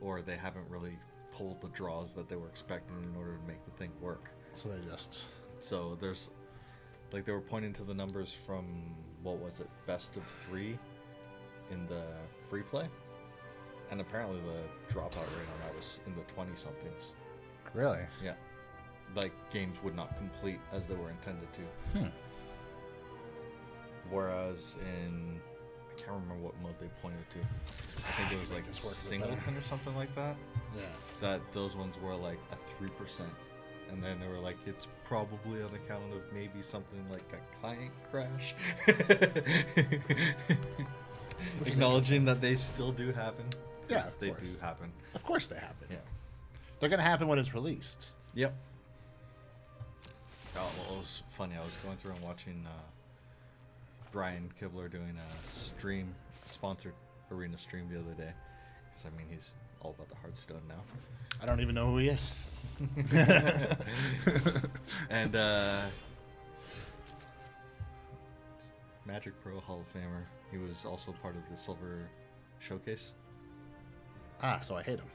Or they haven't really pulled the draws that they were expecting in order to make the thing work. So they just... So there's, like, they were pointing to the numbers from, what was it, best of 3 in the free play? And apparently the dropout rate on that was in the 20-somethings. Really? Yeah. Like, games would not complete as they were intended to. Whereas in, I can't remember what mode they pointed to. I think it was like Singleton or something like that. Yeah. That those ones were like a 3%. And then they were like, it's probably on account of maybe something like a client crash. Acknowledging that they still do happen. Yeah, Yes, they do happen. Of course they happen. Yeah. They're going to happen when it's released. Yep. Oh, well, it was funny. I was going through and watching Brian Kibler doing a sponsored arena stream the other day. Because, I mean, he's all about the Hearthstone now. I don't even know who he is. And Magic Pro Hall of Famer. He was also part of the Silver Showcase. Ah, so I hate him.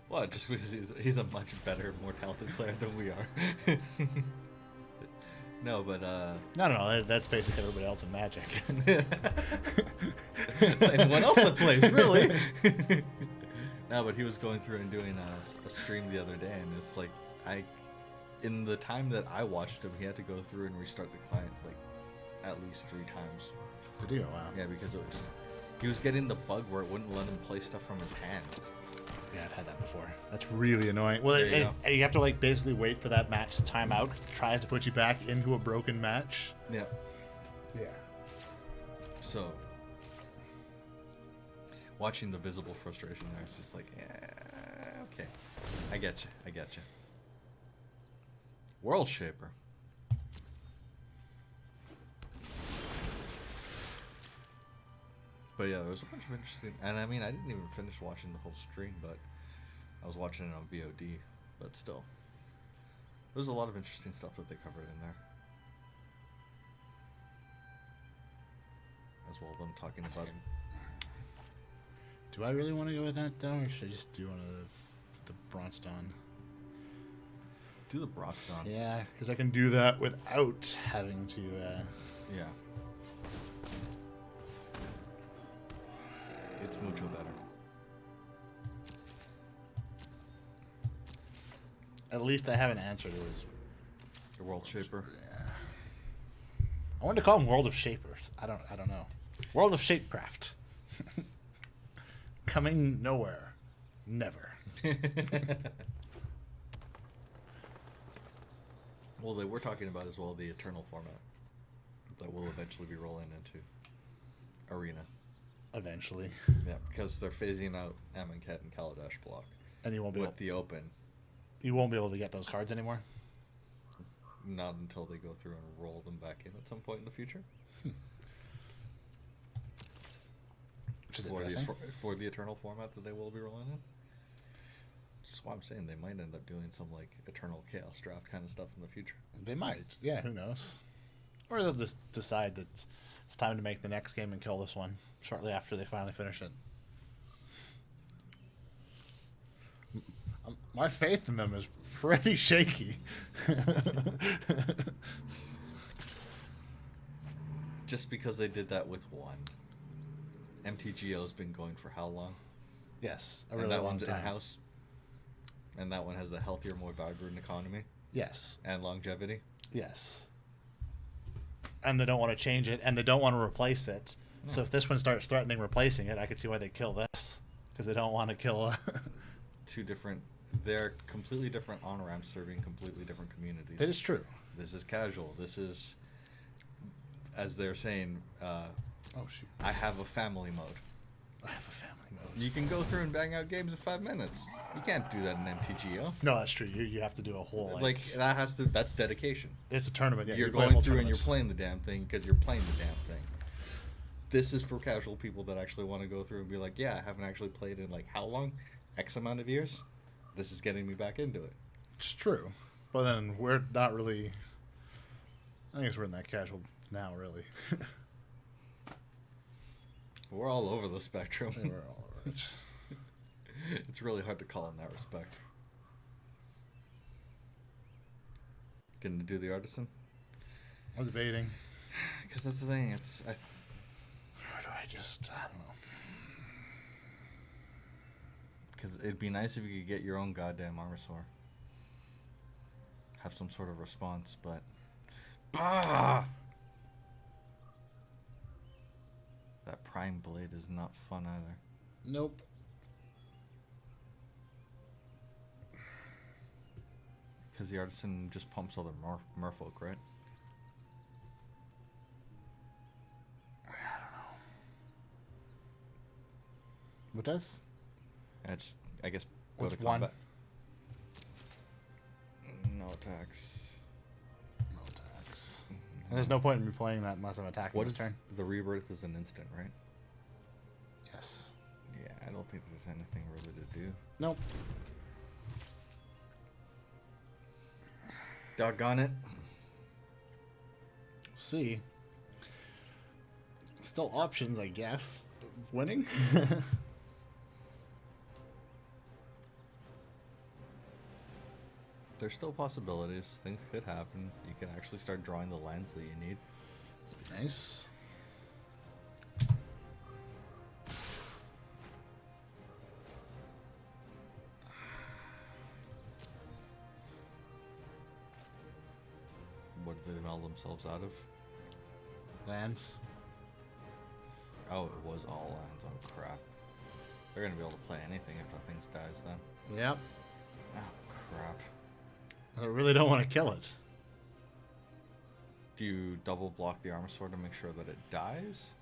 Well, just because he's a much better, more talented player than we are. No, but No. That's basically everybody else in Magic. anyone else that plays, really. No, but he was going through and doing a stream the other day, and it's like in the time that I watched him, he had to go through and restart the client like at least 3 times. Did he? Oh, wow. Yeah, because he was getting the bug where it wouldn't let him play stuff from his hand. Yeah, I've had that before. That's really annoying. Well, There you and you have to like basically wait for that match to time out. Tries to put you back into a broken match. Yeah. Yeah. So, watching the visible frustration there, it's just like, yeah, okay, I get you. World Shaper. But yeah, there was a bunch of interesting, and I mean, I didn't even finish watching the whole stream, but I was watching it on VOD, but still. There's a lot of interesting stuff that they covered in there. As well as them talking about it. Do I really want to go with that, though, or should I just do one of the Bronze Dawn? Do the Bronze Dawn. Yeah, because I can do that without having to... Yeah. It's mucho better. At least I have an answer to his... The World Shaper. Yeah. I wanted to call him World of Shapers. I don't know. World of Shapecraft. Coming nowhere. Never. Well, they were talking about as well the Eternal format that will eventually be rolling into Arena. Eventually. Yeah, because they're phasing out Amonkhet and Kaladesh block. And you won't be with the Open. You won't be able to get those cards anymore? Not until they go through and roll them back in at some point in the future. Which is for the Eternal format that they will be rolling in. That's why I'm saying they might end up doing some like Eternal Chaos draft kind of stuff in the future. They might. Yeah, who knows? Or they'll just decide that it's time to make the next game and kill this one shortly after they finally finish it. My faith in them is pretty shaky. Just because they did that with one. MTGO's been going for how long? Yes, and that one's in-house. And that one has a healthier, more vibrant economy. Yes. And longevity. Yes. And they don't want to change it, and they don't want to replace it. No. So if this one starts threatening replacing it, I could see why they kill this. Because they don't want to kill... Two different... They're completely different on-ramps serving completely different communities. It is true. This is casual. This is... As they're saying... oh, shoot. I have a family mode. I have a family mode. You can go through and bang out games in 5 minutes. You can't do that in MTGO. No, that's true. You have to do a whole like that has to. That's dedication. It's a tournament. Yeah, you're going through and you're playing the damn thing because you're playing the damn thing. This is for casual people that actually want to go through and be like, yeah, I haven't actually played in like how long? X amount of years. This is getting me back into it. It's true, but then we're not really. I guess we're in that casual now, really. We're all over the spectrum. Yeah, we're all over it. It's really hard to call in that respect. Gonna do the artisan? I'm debating. Because that's the thing. It's. Or do I just? I don't know. Because it'd be nice if you could get your own goddamn Armasaur. Have some sort of response, but. Bah! That Prime Blade is not fun either. Nope. Because the artisan just pumps other merfolk, right? I don't know. What does? I guess go to combat. No attacks. No attacks. And there's no point in me playing that unless I'm attacking this turn. The rebirth is an instant, right? Yes. Yeah, I don't think there's anything really to do. Nope. Doggone it. See. Still options, I guess. Of winning. There's still possibilities. Things could happen. You can actually start drawing the lands that you need. Nice. nail themselves out of? Lands. Oh, it was all lands. Oh, crap. They're going to be able to play anything if that thing dies then. Yep. Oh, crap. I really don't want to kill it. Do you double block the armor sword to make sure that it dies?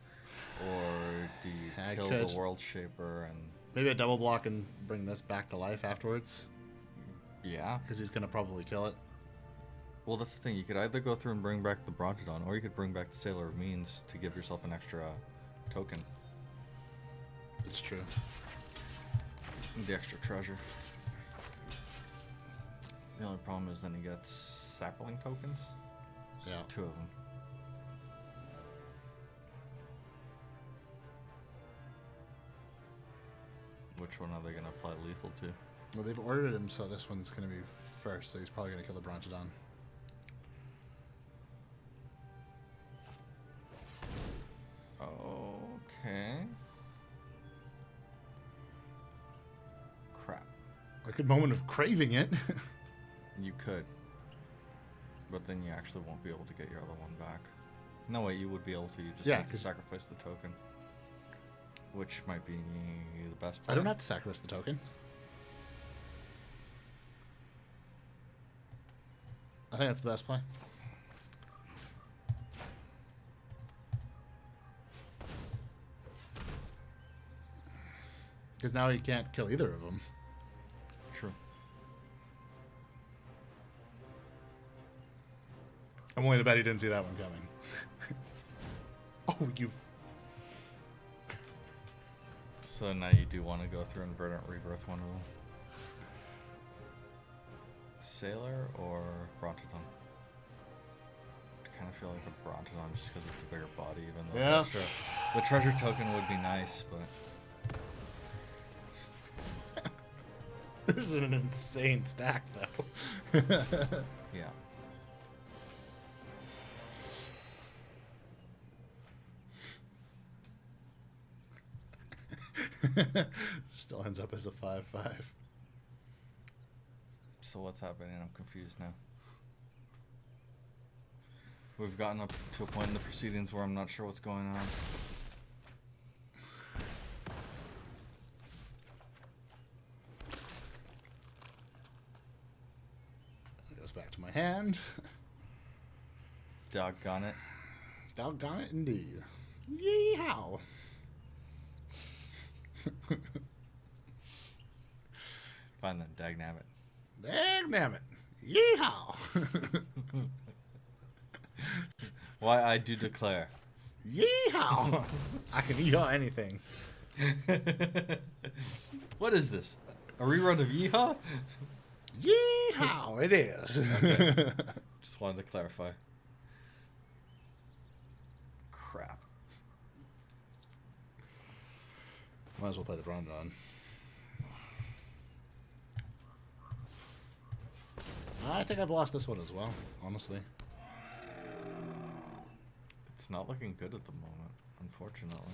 Or do you kill the World Shaper and... Maybe a double block and bring this back to life afterwards? Yeah. Because he's going to probably kill it. Well, that's the thing. You could either go through and bring back the Brontodon, or you could bring back the Sailor of Means to give yourself an extra token. It's true. The extra treasure. The only problem is then he gets sapling tokens. Yeah. 2 of them. Which one are they going to apply lethal to? Well, they've ordered him, so this one's going to be first, so he's probably going to kill the Brontodon. Okay. Crap. Like a moment of craving it. You could. But then you actually won't be able to get your other one back. No, wait, you would be able to. You just have to sacrifice the token. Which might be the best play. I don't have to sacrifice the token. I think that's the best play. Because now he can't kill either of them. True. I'm willing to bet he didn't see that one coming. Oh, you... So now you do want to go through and Verdant Rebirth one of them. Sailor or Brontodon? I kind of feel like a Brontodon just because it's a bigger body, even though the treasure token would be nice, but... This is an insane stack, though. Yeah. Still ends up as a 5/5. So what's happening? I'm confused now. We've gotten up to a point in the proceedings where I'm not sure what's going on. It goes back to my hand. Doggone it. Doggone it, indeed. Yeehaw! Fine then, dagnabbit. Dagnabbit. Yeehaw! Why, I do declare. Yeehaw! I can yeehaw anything. What is this? A rerun of Yeehaw? Yeehaw! It is. Okay. Just wanted to clarify. Crap. Might as well play the Brontodon. I think I've lost this one as well, honestly. It's not looking good at the moment, unfortunately.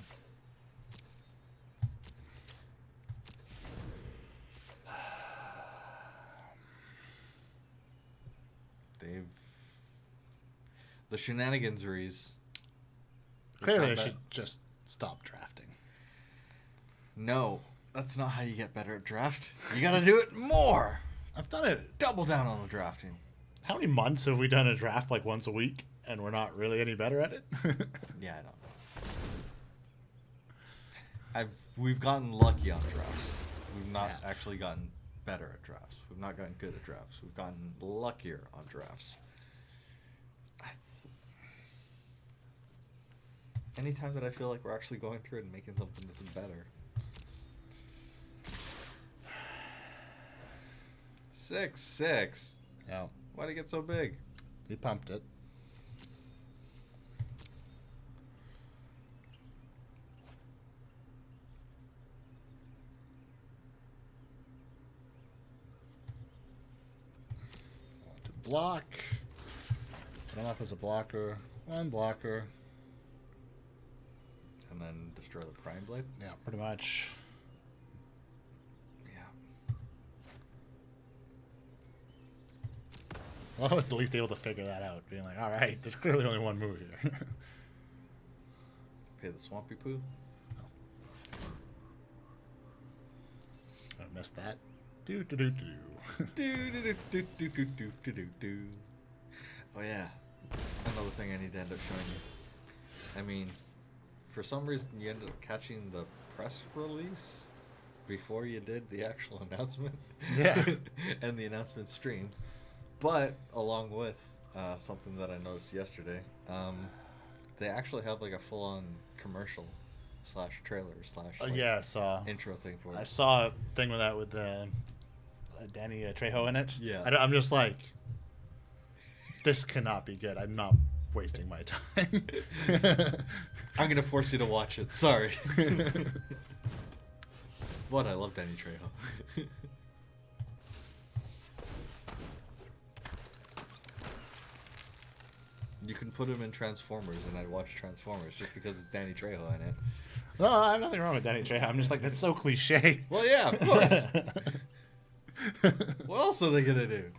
The shenaniganseries. Clearly, I should just stop drafting. No, that's not how you get better at draft. You gotta do it more. I've done it. Double down on the drafting. How many months have we done a draft like once a week and we're not really any better at it? Yeah, I don't know. We've gotten lucky on drafts. We've not actually gotten better at drafts. We've not gotten good at drafts. We've gotten luckier on drafts. Anytime that I feel like we're actually going through it and making something that's better. 6/6. Yeah. Why'd it get so big? He pumped it. Want to block. Put him up as a blocker. One blocker. And then destroy the Prime Blade? Yeah, pretty much. Yeah. Well, I was at least able to figure that out, being like, all right, there's clearly only one move here. Pay the Swampy Poo. I missed that. Do do do do. Do do do do do do do do do. Oh yeah, another thing I need to end up showing you. I mean, for some reason you ended up catching the press release before you did the actual announcement. Yeah. And the announcement stream. But along with something that I noticed yesterday, they actually have like a full-on commercial / trailer / like, Yeah, I saw. intro thing for it. I saw a thing with that with Danny Trejo in it. Yeah. I'm just like, this cannot be good. I'm not wasting my time. I'm gonna force you to watch it. Sorry. But I love Danny Trejo. You can put him in Transformers, and I'd watch Transformers just because it's Danny Trejo in it. No, I have nothing wrong with Danny Trejo. I'm just like, that's so cliche. Well, yeah, of course. What else are they gonna do?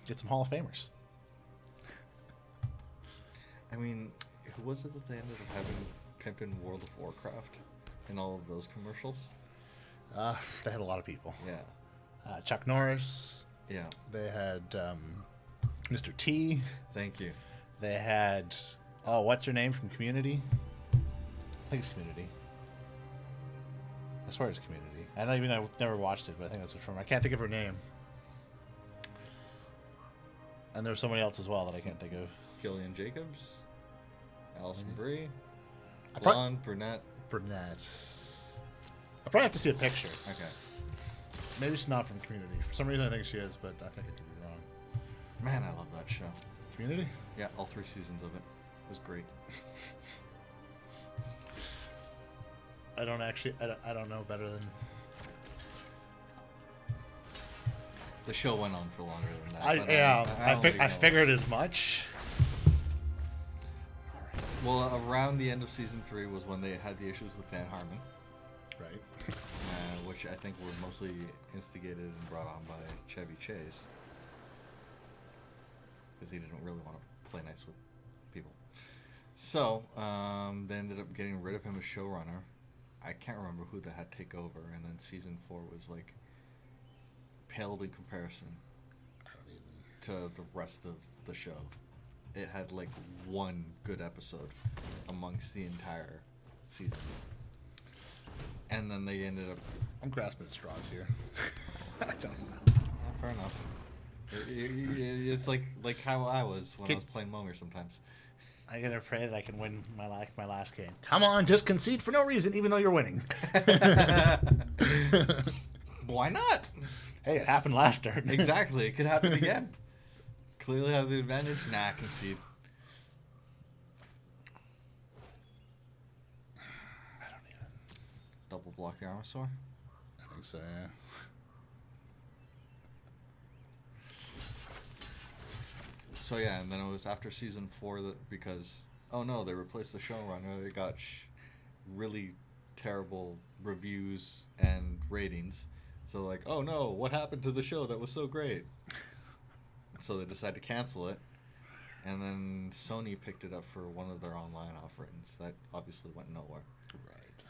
Get some Hall of Famers. I mean, who was it that they ended up having pimping World of Warcraft in all of those commercials? They had a lot of people. Yeah. Chuck Norris. Yeah. They had Mr. T. Thank you. They had, oh, what's her name from Community? I think it's Community. I swear it's Community. I've never watched it, but I think that's what from. I can't think of her name. And there's somebody else as well that I can't think of. Gillian Jacobs, Alison Brie, I blonde, brunette. I'll probably have to see a picture. Okay. Maybe she's not from Community. For some reason I think she is, but I think I could be wrong. Man, I love that show. Community? Yeah, all 3 seasons of it. It was great. I don't know better than... The show went on for longer than that. I figured as much. Well, around the end of season 3 was when they had the issues with Dan Harmon. Right. Which I think were mostly instigated and brought on by Chevy Chase. Because he didn't really want to play nice with people. So, they ended up getting rid of him as showrunner. I can't remember who they had take over, and then season 4 was like paled in comparison to the rest of the show. It had like one good episode amongst the entire season. And then they ended up... I'm grasping at straws here. I don't know. Yeah, fair enough. It's like how I was when I was playing Momir sometimes. I'm gonna pray that I can win my last game. Come on, just concede for no reason, even though you're winning. Why not? Hey, it happened last turn. Exactly, it could happen again. Clearly have the advantage. Nah, concede. I don't even. Double block the Armosaur? I think so, yeah. So yeah, and then it was after season 4 that because they replaced the showrunner. They got really terrible reviews and ratings. So like, oh no, what happened to the show that was so great? So they decided to cancel it, and then Sony picked it up for one of their online offerings. That obviously went nowhere. Right.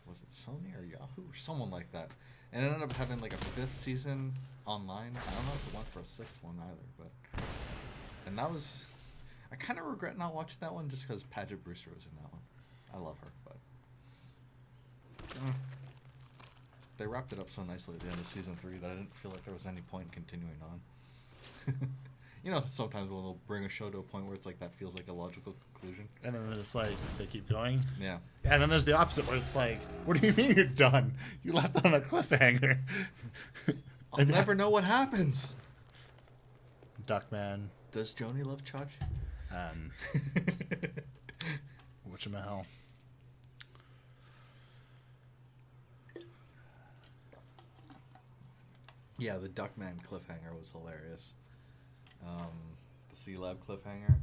Was it Sony or Yahoo or someone like that? And it ended up having like a 5th season online. I don't know if it went for a 6th one either, but. And that was... I kind of regret not watching that one just because Paget Brewster was in that one. I love her, but... They wrapped it up so nicely at the end of season 3 that I didn't feel like there was any point in continuing on. You know, sometimes when they'll bring a show to a point where it's like that feels like a logical conclusion. And then it's like, they keep going. Yeah. And then there's the opposite where it's like, what do you mean you're done? You left on a cliffhanger. I'll never know what happens. Duckman. Does Joni love Chachi? Whatchamahell. Yeah, the Duckman cliffhanger was hilarious. The C-Lab cliffhanger.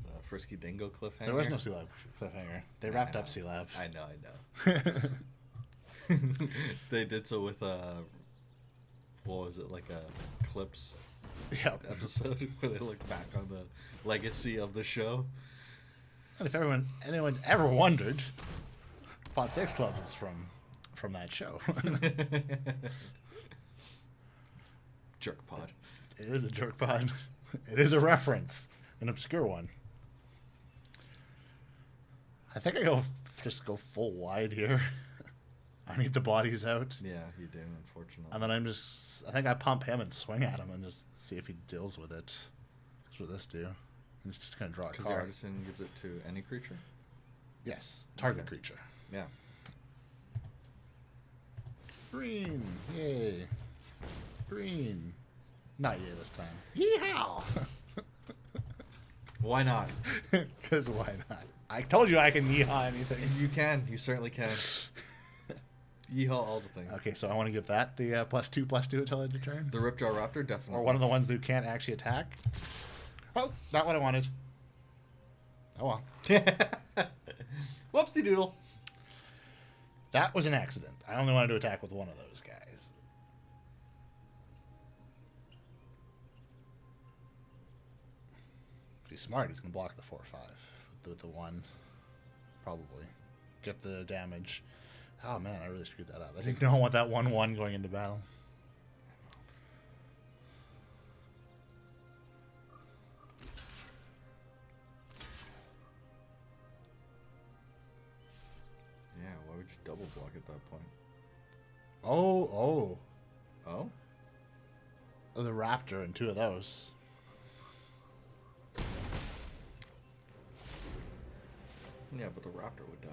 The Frisky Dingo cliffhanger. There was no C-Lab cliffhanger. They wrapped up C-Lab. I know. They did so with what was it, like a Clips Yep. episode where they look back on the legacy of the show. And if anyone's ever wondered, Podsixclub is from that show. Jerk pod. It is a jerk pod. It is a reference, an obscure one. I think I just go full wide here. I need the bodies out. Yeah, you do, unfortunately. And then I think I pump him and swing at him and just see if he deals with it. That's what this do. He's just going to draw a Because the card. artisan gives it to any creature? Yes, target Okay. creature. Yeah. Green, yay. Green. Not yay this time. Yeehaw! Why not? Because why not? I told you I can yeehaw anything. You can. You certainly can. Yeehaw all the things. Okay, so I want to give that the +2/+2 until end of turn. The Ripjaw Raptor, definitely. Or one of the ones that can't actually attack. Oh, not what I wanted. Oh well. Whoopsie doodle. That was an accident. I only wanted to attack with one of those guys. If he's smart, he's going to block the 4/5 with the 1. Probably. Get the damage. Oh man, I really screwed that up. I didn't know I want that 1/1 going into battle. Yeah, why would you double block at that point? Oh. Oh? Oh, the Raptor and 2 of those. Yeah, but the Raptor would die.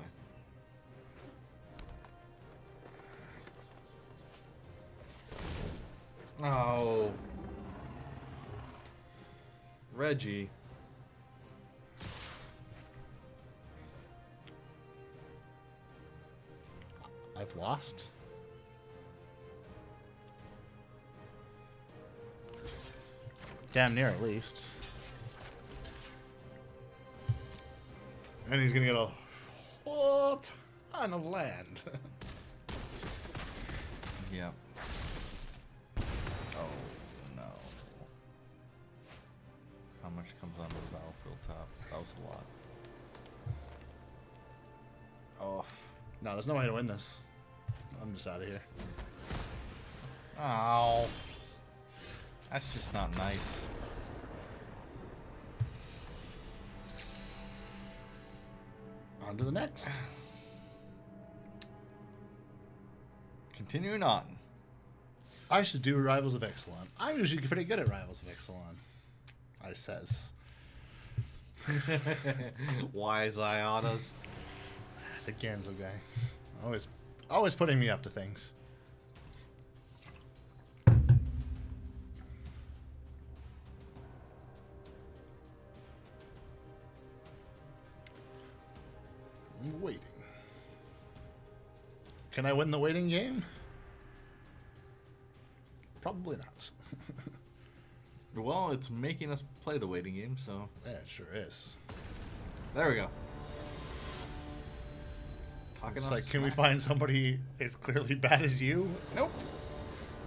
Oh. Reggie. I've lost. Damn near, at least. And he's gonna get a ton of land. Yeah. Oh, no. How much comes onto the battlefield top? That was a lot. Oh. No, there's no way to win this. I'm just out of here. Ow. That's just not nice. On to the next. Continuing on. I should do Rivals of Ixalan. I'm usually pretty good at Rivals of Ixalan. I says. Wise Iotas. The Ganzo guy. Always putting me up to things. I'm waiting. Can I win the waiting game? Probably not. Well, it's making us play the waiting game, so Yeah, it sure is. there we go. Talking It's off like, can we smack. find somebody as clearly bad as you? Nope.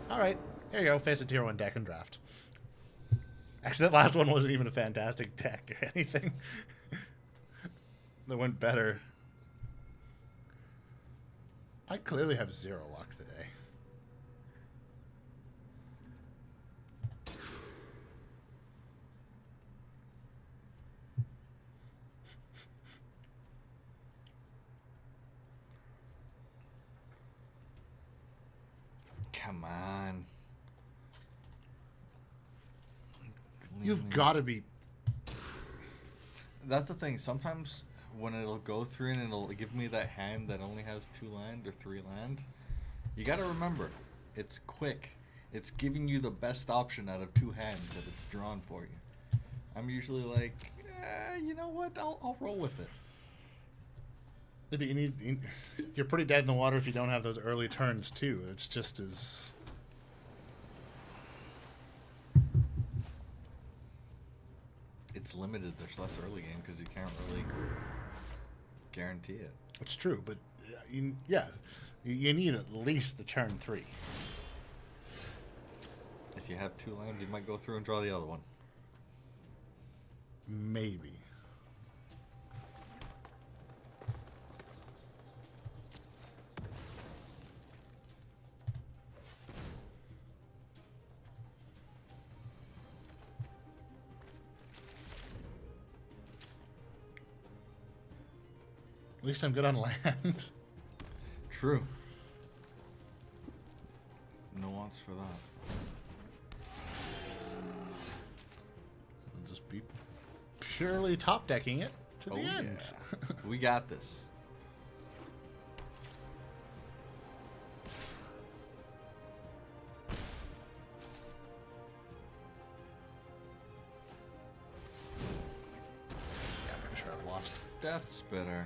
All right, here you go. Face a tier 1 deck and draft. Actually, that last one wasn't even a fantastic deck or anything. That went better. I clearly have 0 luck today. Come on. You've got to be. That's the thing. Sometimes when it'll go through and it'll give me that hand that only has 2 land or 3 land, you got to remember, it's quick. It's giving you the best option out of 2 hands that it's drawn for you. I'm usually like, you know what? I'll roll with it. You're pretty dead in the water if you don't have those early turns too. It's just as. It's limited. There's less early game because you can't really guarantee it. It's true, but you need at least the turn 3. If you have 2 lands, you might go through and draw the other one. Maybe. At least I'm good on land. True. No wants for that. I'll just be purely top decking it to the end. Yeah. We got this. Yeah, I'm pretty sure I've lost. Death Spitter.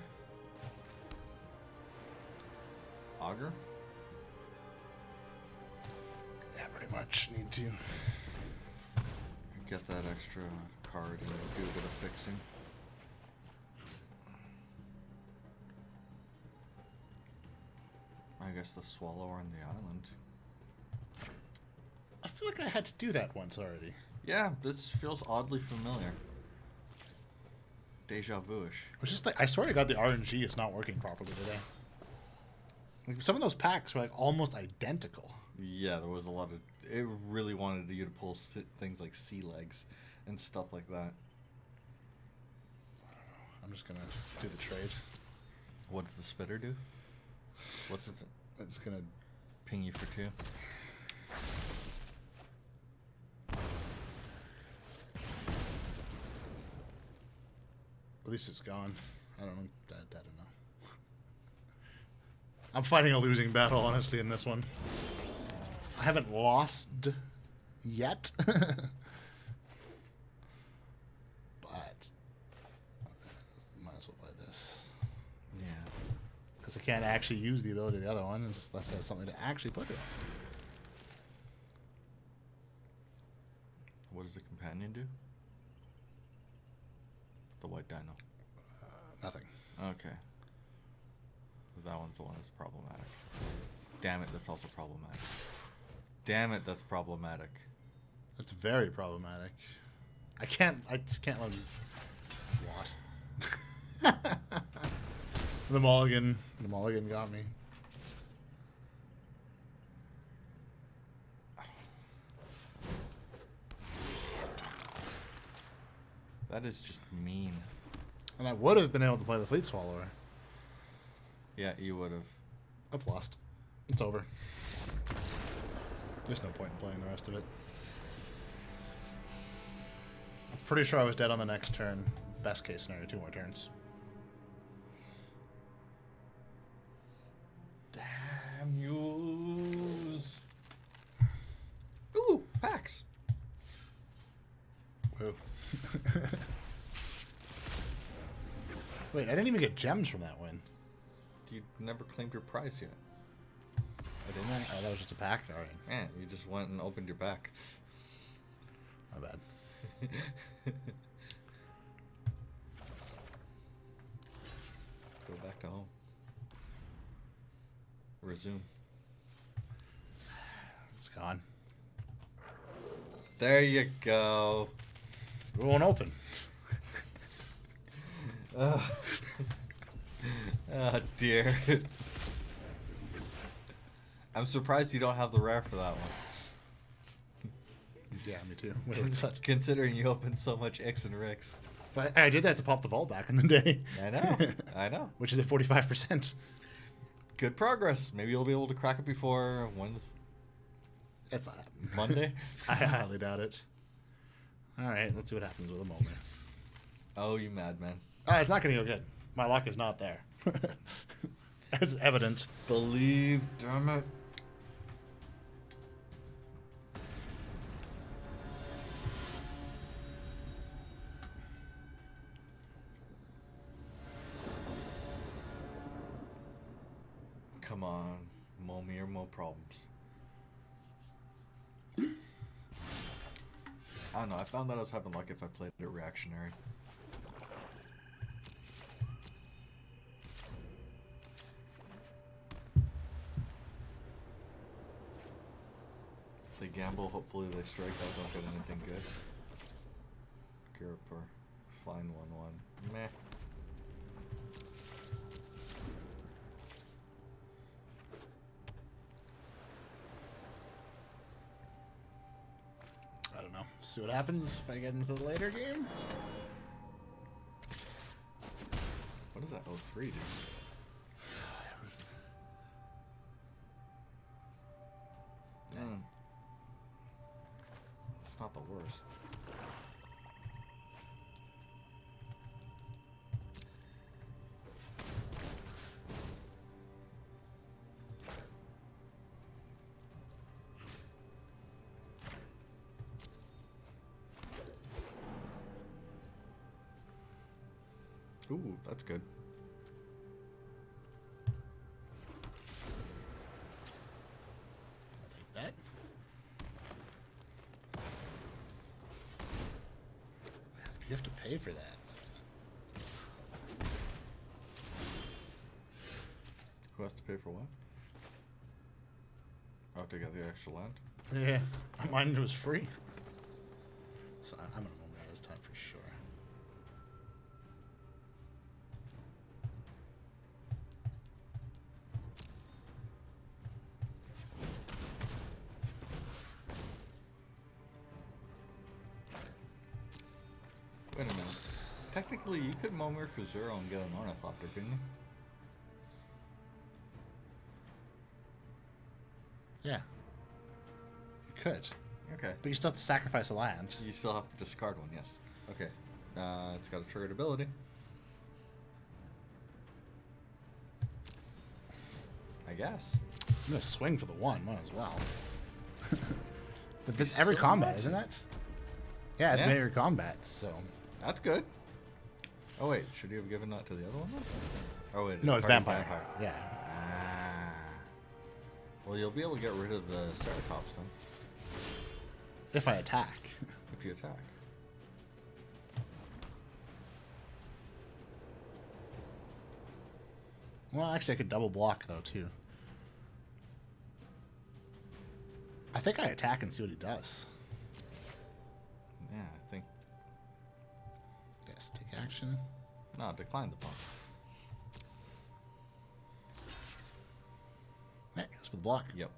Augur? Yeah, pretty much need to. Get that extra card and do a bit of fixing. I guess the Swallow on the island. I feel like I had to do that once already. Yeah, this feels oddly familiar. Deja vu-ish. It's just like, I swear to God, the RNG is not working properly today. Like, some of those packs were like almost identical. Yeah, there was a lot of... It really wanted you to pull things like sea legs and stuff like that. I'm just gonna do the trade. What does the spitter do? What's it? It's gonna Ping you for 2. At least it's gone. I don't know. I don't know. I'm fighting a losing battle, honestly, in this one. I haven't lost yet. But might as well play this. Yeah. Because I can't actually use the ability of the other one unless it has something to actually put it on. What does the companion do? The white dino. Nothing. Okay. That one's the one that's problematic. Damn it, that's also problematic. Damn it, that's problematic. That's very problematic. I just can't let him. I've lost. The mulligan got me. That is just mean. And I would have been able to play the Fleet Swallower. Yeah, you would have. I've lost. It's over. There's no point in playing the rest of it. I'm pretty sure I was dead on the next turn. Best case scenario, 2 more turns. Damn yous. Ooh, packs. Woo. Wait, I didn't even get gems from that win. You never claimed your prize yet. I didn't. Oh, that was just a pack? Alright. Yeah, you just went and opened your pack. My bad. Go back to home. Resume. It's gone. There you go. We won't open. Oh dear. I'm surprised you don't have the rare for that one. Yeah, me too. Wait, Considering you opened so much X and Ricks. but I did that to pop the vault back in the day. I know. I know. Which is at 45%. Good progress. Maybe you'll be able to crack it before when's That's not happening. Monday? I highly doubt it. Alright, let's see what happens with a Momir. Oh, you madman. It's not going to go good. My luck is not there. As evident. Believe, damn it. Come on, Momir, more problems. I don't know, I found that I was having luck if I played it reactionary. The gamble. Hopefully they strike. I don't get anything good. Gear up or flying 1/1. Meh. I don't know. See what happens if I get into the later game. What does that 03 do? It's not the worst. Ooh, that's good. I'll take that. You have to pay for that. Who has to pay for what? Oh, to get the extra land? Yeah, mine was free. So I'm gonna Momir this time for sure. Wait a minute. Technically, you could Momir for 0 and get an Ornithopter, couldn't you? Yeah. You could. Okay. But you still have to sacrifice a land. You still have to discard one, yes. Okay. It's got a triggered ability. I guess. I'm gonna swing for the 1, might as well. But It's this every so combat, much. isn't it? Yeah, it's Yeah. every combat, so. That's good. Oh wait, should you have given that to the other one then? Oh wait, No, it's already vampire. Yeah. Ah. Well, you'll be able to get rid of the Ceratops then, If I attack. if you attack. Well, actually, I could double block, though, too. I think I attack and see what he does. Yeah, I think. Yes, take action. No, decline the bump. Yeah, goes for the block. Yep.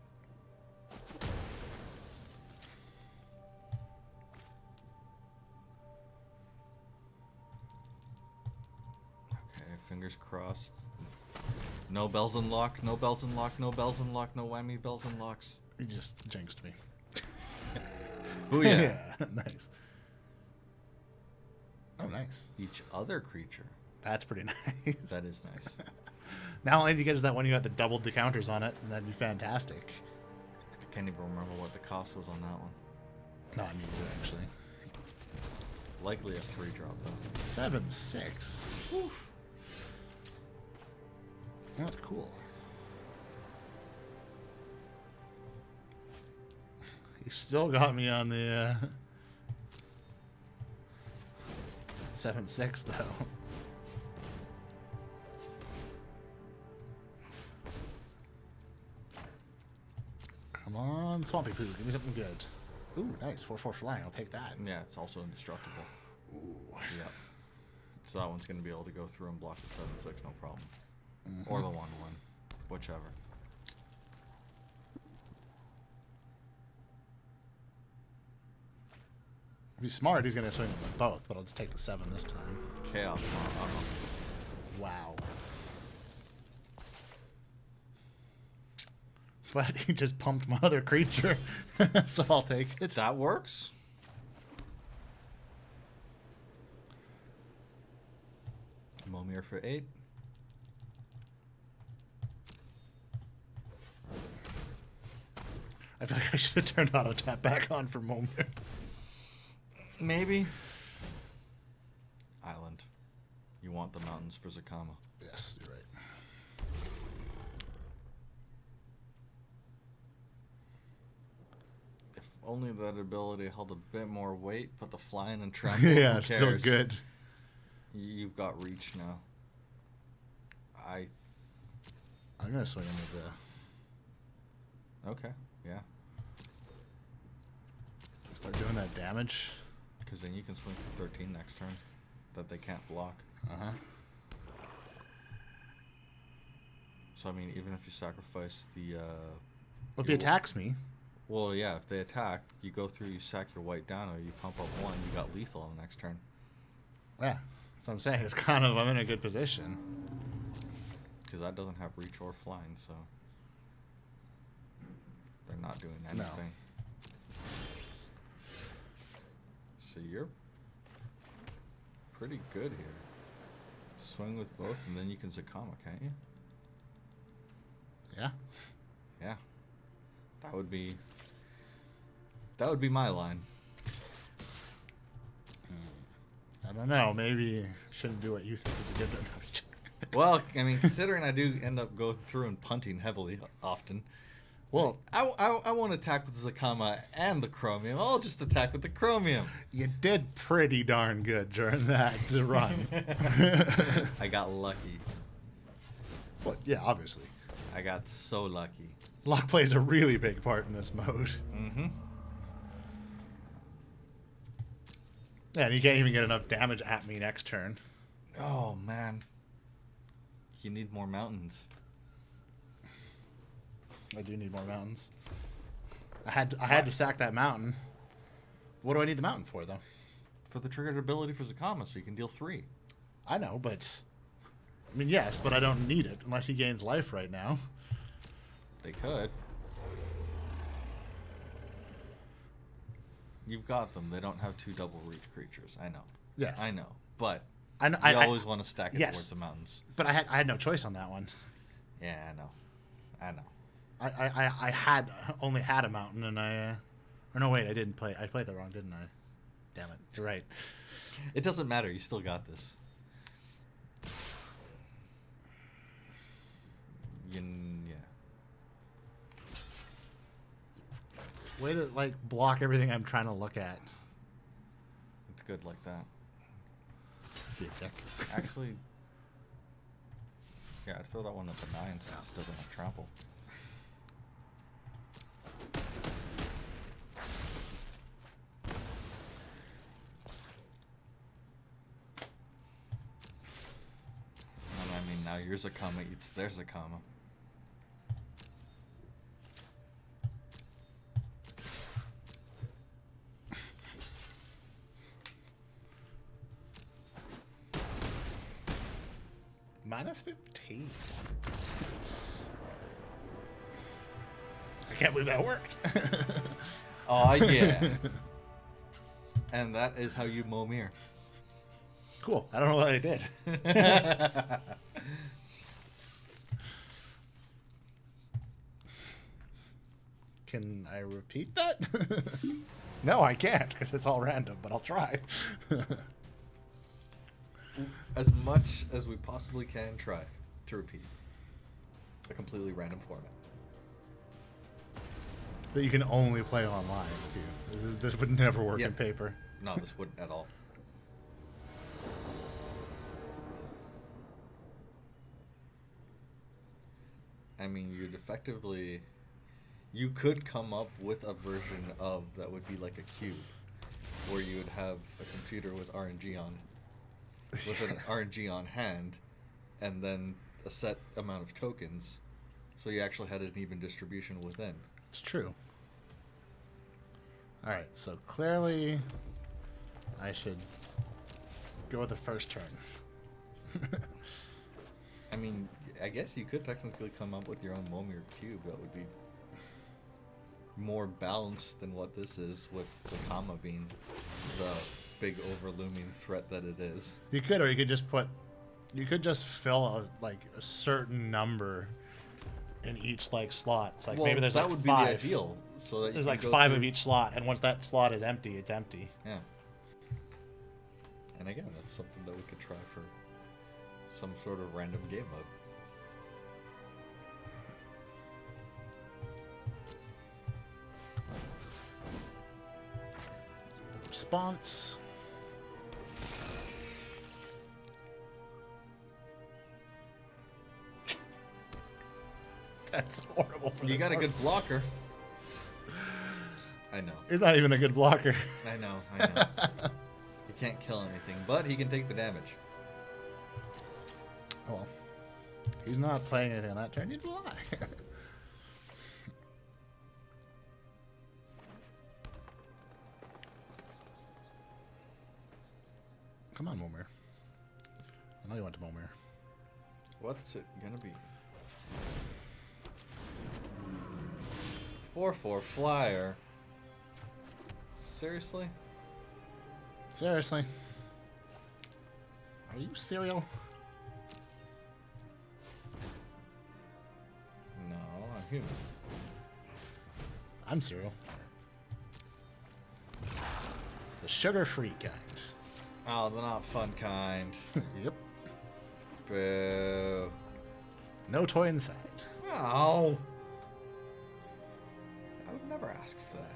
Okay, fingers crossed. No bells and lock, no bells and lock, no bells and lock, no whammy bells and locks. He just jinxed me. Booyah! Nice. Oh, nice. Each other creature. That's pretty nice. That is nice. Now all I need to get is that one you got the doubled the counters on it, and that'd be fantastic. I can't even remember what the cost was on that one. No, I mean, actually. Likely a 3-drop though. 7/6. Oof. That's cool. He still got me on the 7/6 though. Come on, Swampy Poo, give me something good. Ooh, nice. 4/4 flying, I'll take that. Yeah, it's also indestructible. Ooh. Yep. So that one's going to be able to go through and block the 7/6, no problem. Or the 1/1, whichever. If he's smart, he's going to swing with both, but I'll just take the 7 this time. Chaos. Wow. But he just pumped my other creature, so I'll take it. That works. Momir for 8. I feel like I should have turned auto tap back on for Momir. Maybe. Island. You want the mountains for Zacama. Yes, you're right. If only that ability held a bit more weight, but the flying and trample. Yeah, who still cares? good. You've got reach now. I'm gonna swing him with Okay, yeah. Start doing that damage. Because then you can swing for 13 next turn that they can't block. Uh-huh. So, I mean, even if you sacrifice the... Well, if he attacks me... Well, yeah, if they attack, you go through, you sack your white down, or you pump up 1, you got lethal on the next turn. Yeah, that's what I'm saying. It's kind of, I'm in a good position. Because that doesn't have reach or flying, so... They're not doing anything. No. So you're pretty good here. Swing with both, and then you can Zacama, can't you? Yeah. Yeah. That would be my line. I don't know. Maybe shouldn't do what you think is a good one. Well, I mean, considering I do end up going through and punting heavily often. Well, I won't attack with the Zacama and the Chromium. I'll just attack with the Chromium. you did pretty darn good during that run. I got lucky. Well, yeah, obviously. I got so lucky. Luck plays a really big part in this mode. Mm-hmm. Yeah, and you can't even get enough damage at me next turn. Oh, man. You need more mountains. I do need more mountains. I had to sack that mountain. What do I need the mountain for, though? For the triggered ability for Zacama, so you can deal 3. I know, but... I mean, yes, but I don't need it unless he gains life right now. They could. You've got them. They don't have 2 double reach creatures. I know. Yes. I know. But I know, you always want to stack it yes, towards the mountains. But I had no choice on that one. Yeah, I know. I know. I had only had a mountain, and or no, wait, I didn't play. I played that wrong, didn't I? Damn it! You're right. It doesn't matter. You still got this. Yeah. Way to like block everything I'm trying to look at. It's good like that. Be a dick. Actually, yeah, I'd throw that one at the 9 since it doesn't have trample. And I mean, now your Zacama eats their Zacama. Minus 15. I can't believe that worked. Oh, yeah. And that is how you Momir. Cool. I don't know what I did. Can I repeat that? No, I can't because it's all random, but I'll try. As much as we possibly can try to repeat a completely random format. That you can only play online, too. This would never work in paper. No, this wouldn't at all. I mean, you'd effectively... You could come up with a version of that would be like a cube, where you would have a computer with RNG on it, with an RNG on hand, and then a set amount of tokens, so you actually had an even distribution within. It's true. Alright, so clearly I should go with the first turn. I mean, I guess you could technically come up with your own Momir cube that would be more balanced than what this is, with Zacama being the big overlooming threat that it is. You could, or you could just put... You could just fill a certain number in each slot. It's like, well, maybe there's that like would 5. be the ideal. So that there's like 5 of each slot, and once that slot is empty, it's empty. Yeah. And again, that's something that we could try for some sort of random game mode. Response. That's horrible for you got a good blocker. I know. He's not even a good blocker. I know. He can't kill anything, but he can take the damage. Oh well. He's not playing anything on that turn. Neither will I. Come on, Momir. I know you went to Momir. What's it gonna be? 4/4 flyer. Seriously? Seriously? Are you cereal? No, I'm human. I'm cereal. The sugar-free kind. Oh, the not fun kind. Yep. Boo. No toy inside. Oh. I would never ask for that.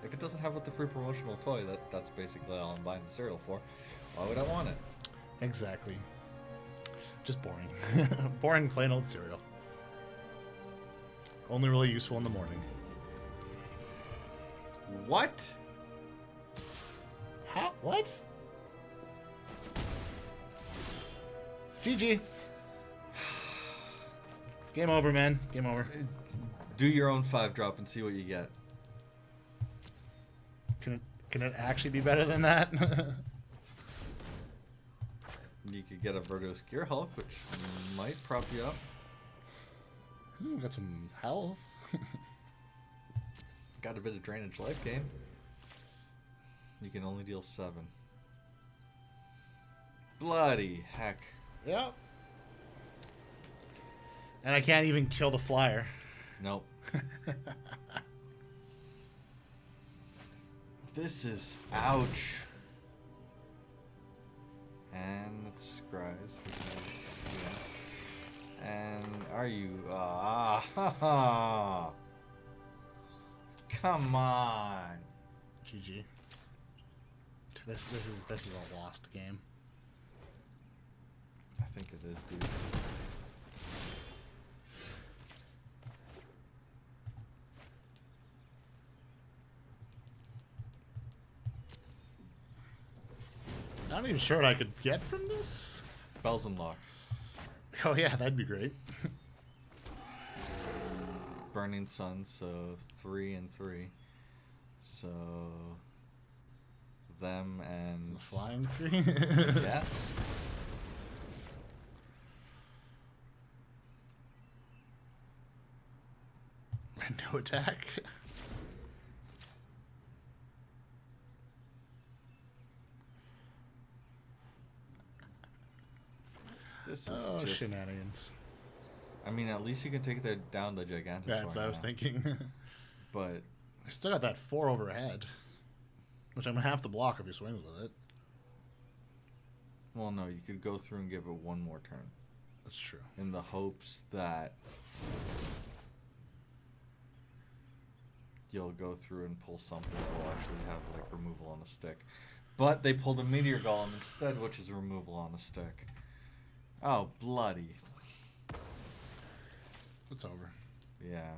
If it doesn't have with the free promotional toy, that's basically all I'm buying the cereal for. Why would I want it? Exactly. Just boring. Boring plain old cereal. Only really useful in the morning. What? How? What? GG. Game over, man. Game over. Do your own 5-drop and see what you get. Can it actually be better than that? You could get a Verdos Gear Hulk, which might prop you up. Got some health. Got a bit of drainage life gain. You can only deal 7. Bloody heck. Yep. And I can't even kill the flyer. Nope. This is ouch. And it's Scries. Yeah. And are you come on. GG. This is a lost game. I think it is, dude. Not even sure what I could get from this. Bells and Lock. Oh yeah, that'd be great. Burning Sun, so 3 and 3. So them and Flying tree. yes. No attack. This is just shenanigans. I mean, at least you can take down the Gigantosaur. That's what I was thinking. But I still got that 4 overhead, which I'm gonna have to block if he swings with it. well, no, you could go through and give it one more turn That's true. in the hopes that you'll go through and pull something that will actually have like removal on a stick. But they pulled a Meteor Golem instead, which is removal on a stick. Oh, bloody. It's over. Yeah.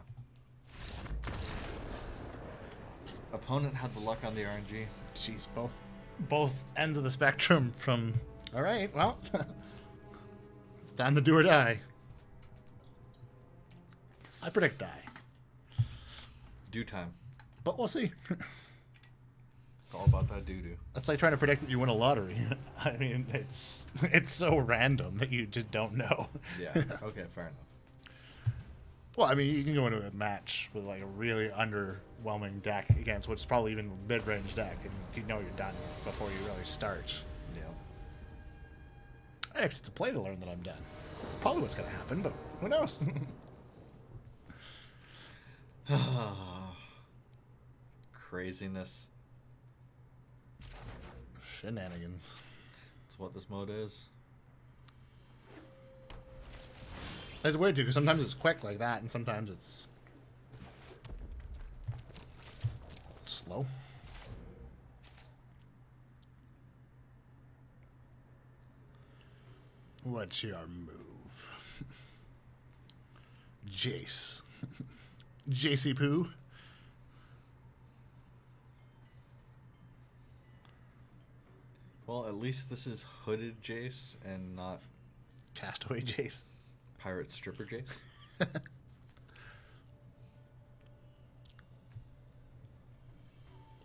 Opponent had the luck on the RNG. Jeez, both ends of the spectrum from... Alright, well... it's time to do or die. I predict die. Due time. But we'll see. It's all about that doo-doo. That's like trying to predict that you win a lottery. I mean, it's so random that you just don't know. Yeah, okay, fair enough. Well, I mean, you can go into a match with like a really underwhelming deck against what's probably even a mid-range deck, and you know you're done before you really start. Yeah. I actually have to play to learn that I'm done. Probably what's going to happen, but who knows? Craziness. Shenanigans. That's what this mode is. It's weird, too, because sometimes it's quick like that, and sometimes it's slow. What's your move? Jace. JC Poo. Well, at least this is hooded Jace and not Castaway Jace. pirate stripper Jace.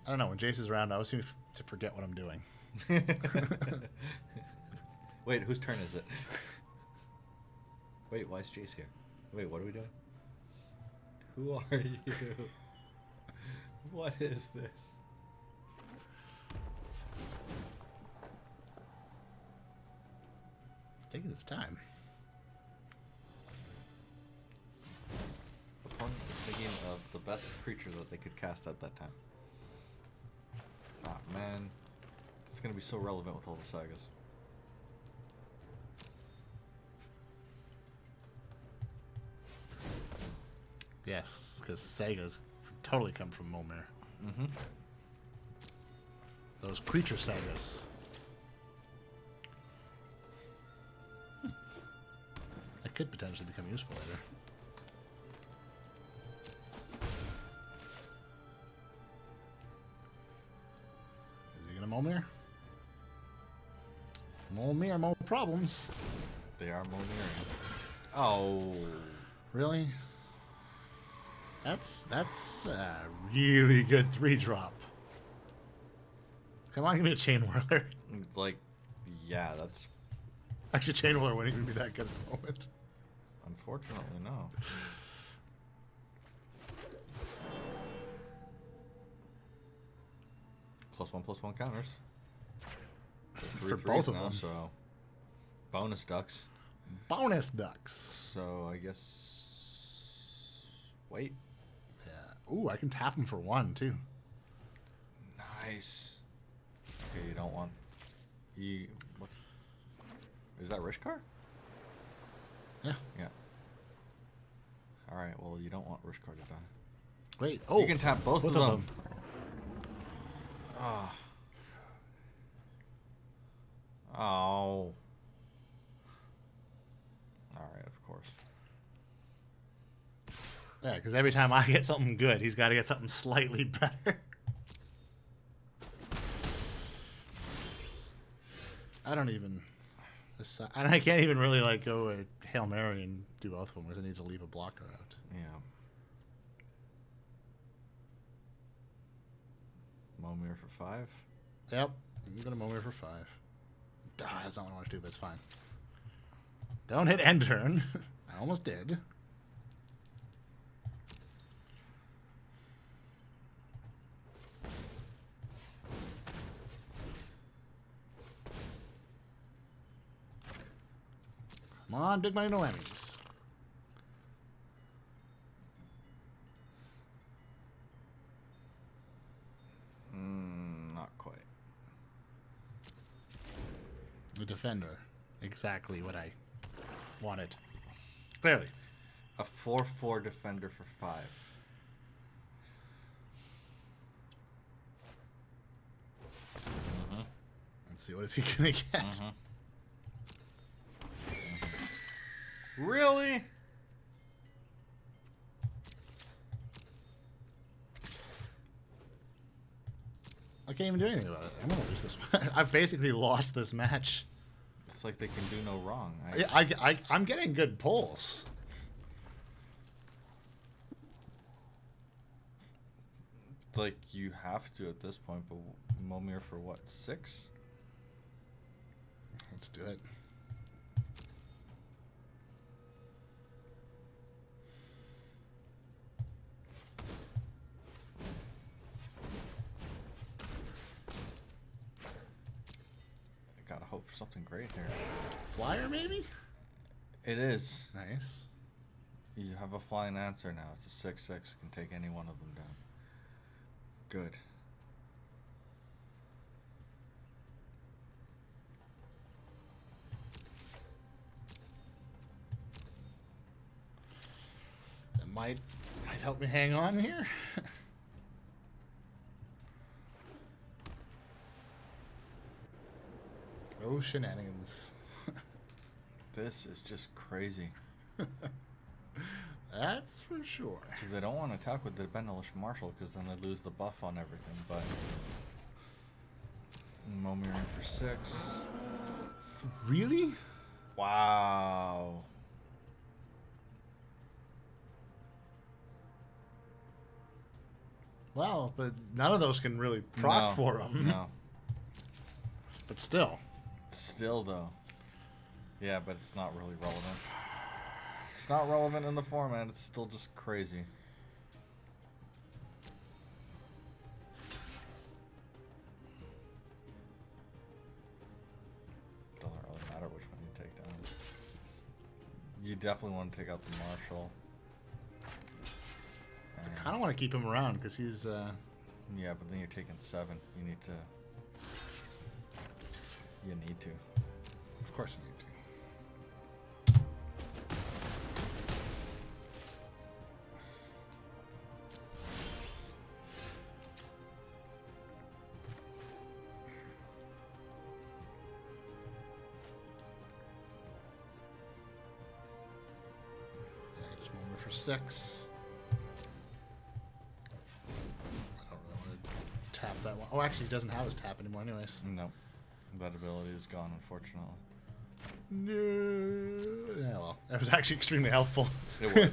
I don't know. When Jace is around, I always seem to forget what I'm doing. Wait, whose turn is it? Wait, why is Jace here? Wait, what are we doing? Who are you? What is this? Taking his time. Opponent is thinking of the best creature that they could cast at that time. Ah, man. It's going to be so relevant with all the sagas. Yes, because sagas totally come from Momir. Mm-hmm. Those creature sagas. That could potentially become useful later. Is he gonna Momir? Momir, more problems. They are Momir. Oh. Really? That's a really good 3-drop. Come on, give me a Chain Whirler. Like, yeah, that's... Actually, Chain Whirler wouldn't even be that good at the moment. Unfortunately, no. +1/+1 counters. For both of them. So bonus ducks. Bonus ducks. So I guess... Wait. Yeah. Ooh, I can tap him for 1, too. Nice. Okay, you don't want... What's... Is that Rishkar? Yeah. Yeah. Alright, well, you don't want Rishkar to die. Wait, oh. You can tap both of them. Ah. Oh. Alright, of course. Yeah, because every time I get something good, he's got to get something slightly better. I don't even... And I can't even really, like, go a Hail Mary and do both of them, because I need to leave a blocker out. Yeah. Momir for 5. Yep. I'm going to Momir for 5. That's not what I want to do, but it's fine. Don't hit end turn. I almost did. Come on, big money, no whammies. Not quite. The defender. Exactly what I wanted. Clearly. A 4/4 defender for 5. Let's see, what is he going to get? Really? I can't even do anything about it. I'm going to lose this one. I've basically lost this match. It's like they can do no wrong. I'm getting good pulls. Like, you have to at this point, but Momir for what, 6? Let's do it. I gotta hope for something great here. Flyer, maybe? It is. Nice. You have a flying answer now. It's a 6/6. Can take any one of them down. Good. That might help me hang on here. Oh, shenanigans. This is just crazy. That's for sure. Because they don't want to attack with the Benelush Marshal, because then they lose the buff on everything, but... Momir in for 6. Really? Wow. Well, but none of those can really proc No, for him. No. But still. Still, though. Yeah, but it's not really relevant. It's not relevant in the format. It's still just crazy. Doesn't really matter which one you take down. You definitely want to take out the Marshal. I kind of want to keep him around because he's... Yeah, but then you're taking 7. You need to... You need to. Of course you need to. Just Momir for 6. I don't really want to tap that one. Oh, actually, he doesn't have his tap anymore anyways. No. That ability is gone, unfortunately. No. Yeah, well, that was actually extremely helpful. It was.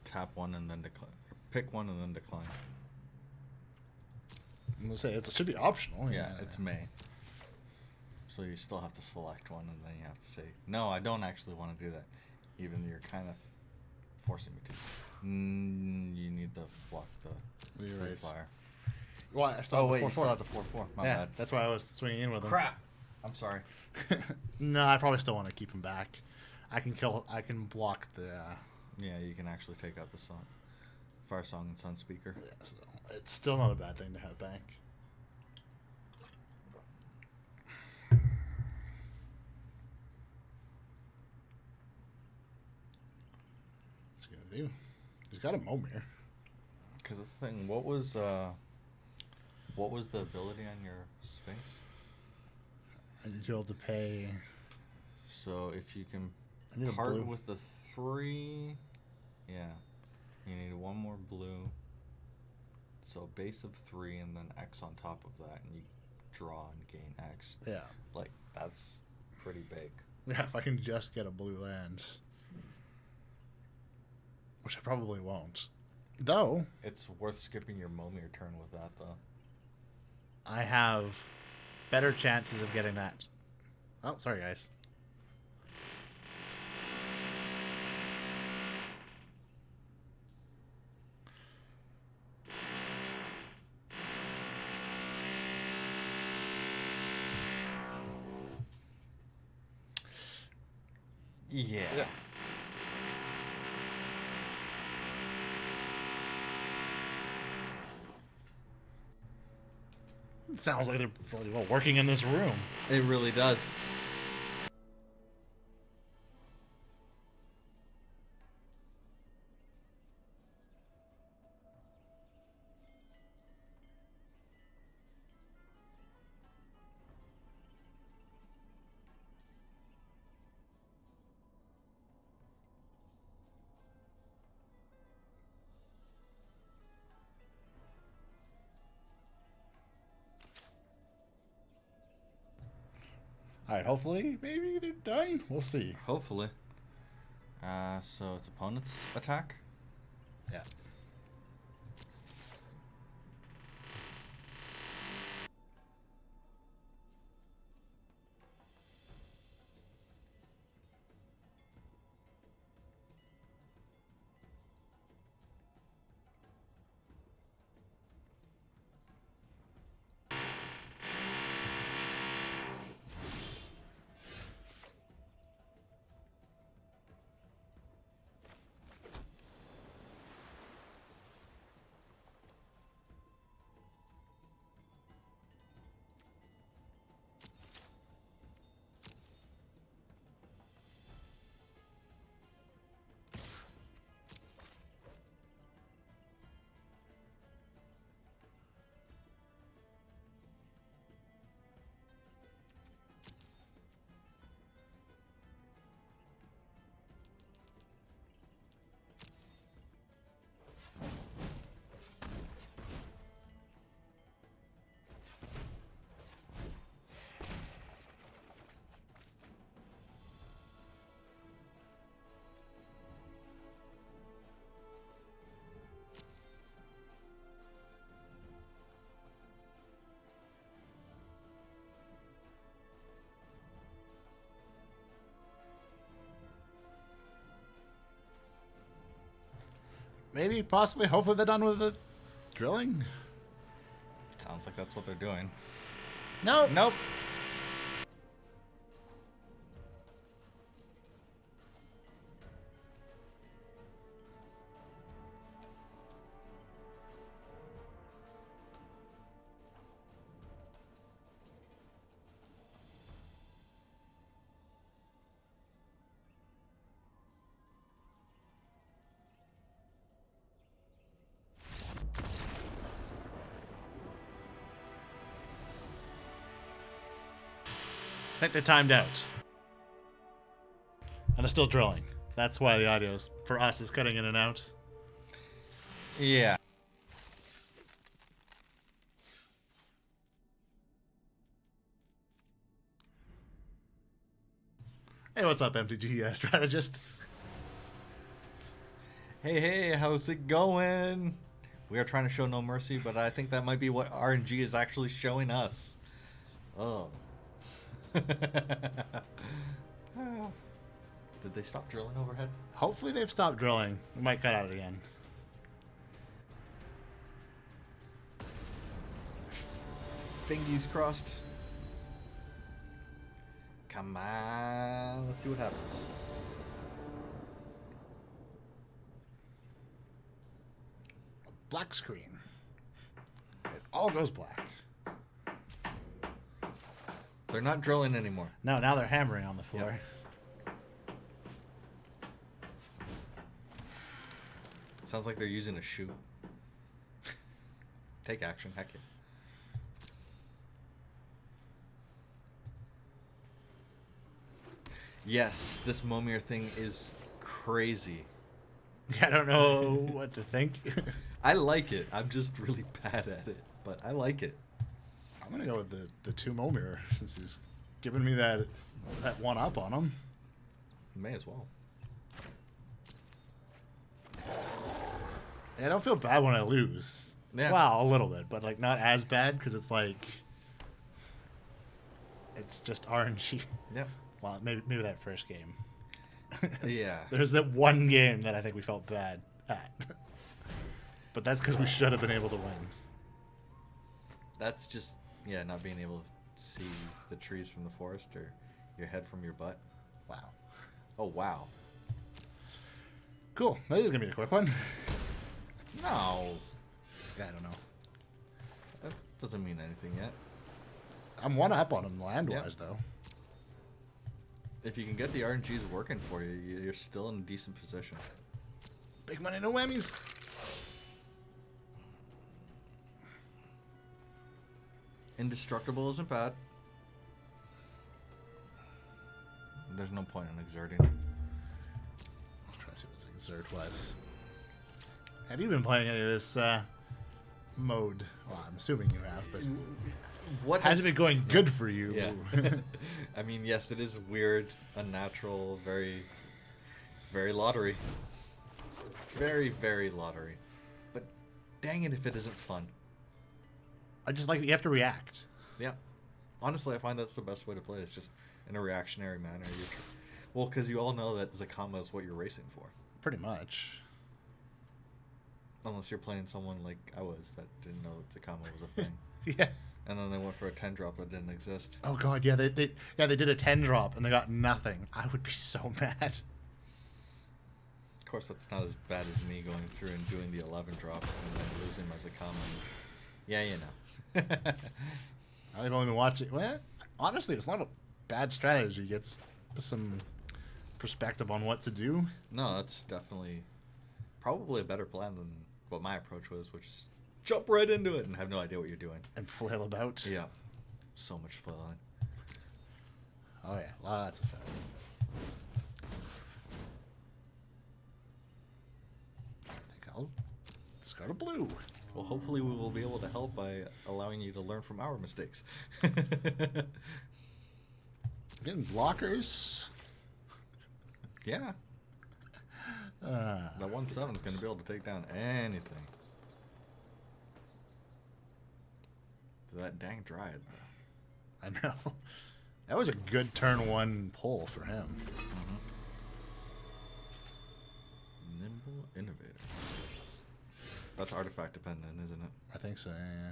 Tap one and then decline. Pick one and then decline. I'm gonna say it should be optional. Yeah, it's May. So you still have to select one and then you have to say, no, I don't actually want to do that. Even though you're kind of forcing me to. You need to block the You're free right. flyer. Well, I still have wait, the you 4/4. still have the 4/4. My Yeah, bad. that's why I was swinging in with him. Crap. I'm sorry. No, I probably still want to keep him back. I can block the. Yeah, you can actually take out the song. Fire Song and Sun Speaker. Yeah, so it's still not a bad thing to have back. What's he gonna do? He's got a Momir. Because that's the thing. What was the ability on your Sphinx? I need to be able to pay. So if you can I need a part blue. with the 3, yeah, you need one more blue. So base of 3 and then X on top of that, and you draw and gain X. Yeah. Like that's pretty big. Yeah, if I can just get a blue land. Which I probably won't. Though, It's worth skipping your Momir turn with that, though. I have better chances of getting that. Oh, sorry, guys. Yeah. It sounds like they're really well working in this room. It really does. All right, hopefully, maybe they're done. We'll see. Hopefully. So it's opponent's attack. Yeah. Maybe, possibly, hopefully they're done with the drilling. Sounds like that's what they're doing. Nope. Nope. I think they timed out. And they're still drilling. That's why the audio for us is cutting in and out. Yeah. Hey, what's up, MTG strategist? Hey, how's it going? We are trying to show no mercy, but I think that might be what RNG is actually showing us. Oh. Did they stop drilling overhead? Hopefully they've stopped drilling. We might cut out again. Fingies crossed. Come on, let's see what happens. Black screen. It all goes black. They're not drilling anymore. No, now they're hammering on the floor. Yep. Sounds like they're using a shoe. Take action, heck yeah. Yes, this Momir thing is crazy. I don't know what to think. I like it. I'm just really bad at it, but I like it. I'm gonna go with the 2 Momir since he's giving me that one up on him. May as well. I don't feel bad when I lose. Yeah. Well, a little bit, but like not as bad because it's like it's just RNG. Yep. Well, maybe that first game. Yeah. There's that one game that I think we felt bad at. But that's because we should have been able to win. That's just, yeah, not being able to see the trees from the forest or your head from your butt. Wow. Oh, wow. Cool. That is going to be a quick one. No. Yeah, I don't know. That doesn't mean anything yet. I'm 1 up on him land-wise, though. If you can get the RNGs working for you, you're still in a decent position. Big money, no whammies. Indestructible isn't bad. There's no point in exerting. I'll try to see what this exert was. Have you been playing any of this mode? Well, I'm assuming you have, but What has it been going good for you? Yeah. I mean, yes, it is weird, unnatural, very, very lottery. Very, very lottery. But dang it if it isn't fun. I just like that you have to react. Yeah. Honestly, I find that's the best way to play. It's just in a reactionary manner. Well, because you all know that Zacama is what you're racing for. Pretty much. Unless you're playing someone like I was that didn't know that Zacama was a thing. Yeah. And then they went for a 10 drop that didn't exist. Oh god, yeah, they did a 10 drop and they got nothing. I would be so mad. Of course, that's not as bad as me going through and doing the 11 drop and then losing my Zacama. Yeah, you know. I've only been watching. Well, honestly, it's not a bad strategy. It gets some perspective on what to do. No, that's definitely probably a better plan than what my approach was, which is jump right into it and have no idea what you're doing. And flail about. Yeah. So much flailing. Oh, yeah. Lots of fun. I think I'll discard a blue. Well, hopefully we will be able to help by allowing you to learn from our mistakes. Getting blockers. Yeah. That 1/7 is going to be able to take down anything. That dang Dryad, though. I know. That was a good turn 1 pull for him. Nimble Innovator. That's artifact dependent, isn't it? I think so. Yeah.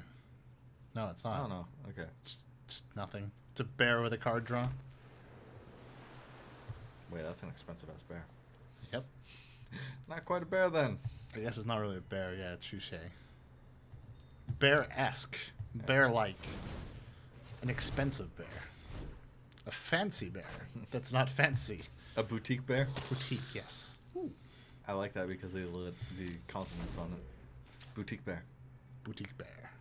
No, it's not. I don't know. Okay. Just nothing. It's a bear with a card draw. Wait, that's an expensive ass bear. Yep. Not quite a bear then. I guess it's not really a bear. Yeah, touche. Bear-esque. Bear-like. An expensive bear. A fancy bear. That's not fancy. A boutique bear? Boutique, yes. Ooh. I like that because they lit the consonants on it. Boutique bear. Boutique bear.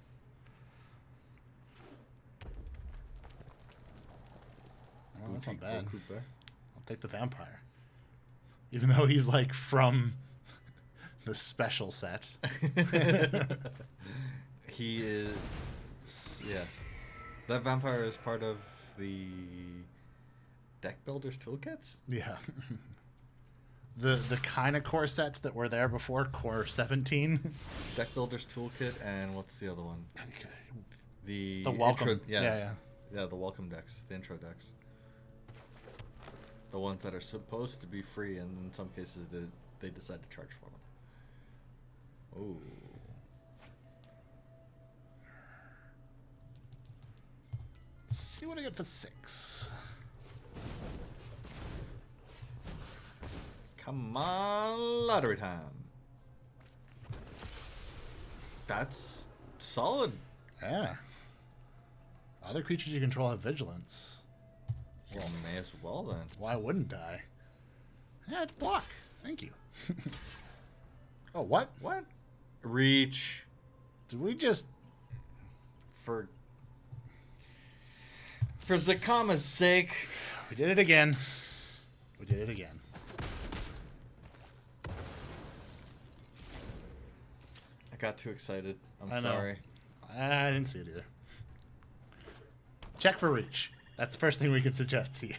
Well, that's not bad. Boutique bear. I'll take the vampire. Even though he's like from the special set. He is, yeah. That vampire is part of the deck builders toolkits. Yeah. The kind of core sets that were there before, core 17. Deck builders toolkit, and what's the other one? The welcome. Intro, Yeah, the welcome decks, the intro decks. The ones that are supposed to be free, and in some cases they decide to charge for them. Ooh. Let's see what I get for 6. Come on, lottery time. That's solid. Yeah. Other creatures you control have vigilance. Well, may as well then. Why wouldn't I? Yeah, it's block. Thank you. Oh, what? What? Reach. Did we just... For Zacama's sake. We did it again. We did it again. I got too excited. I I'm know. sorry. I didn't see it either. Check for reach. That's the first thing we could suggest to you.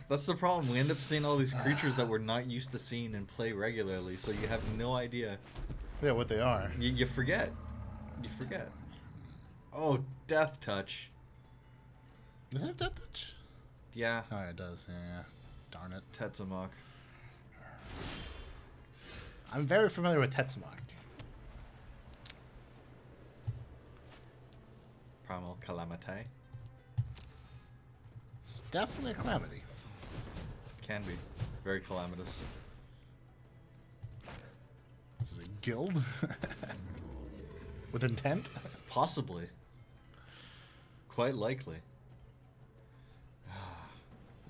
That's the problem. We end up seeing all these creatures that we're not used to seeing and play regularly, so you have no idea. Yeah, what they are. You forget. You forget. Oh, Death Touch. Does it have Death Touch? Yeah. Oh, it does. Yeah. Darn it. Tetzamok. I'm very familiar with Tetzamok. Primal Calamite. It's definitely a calamity. Can be. Very calamitous. Is it a guild? With intent? Possibly. Quite likely.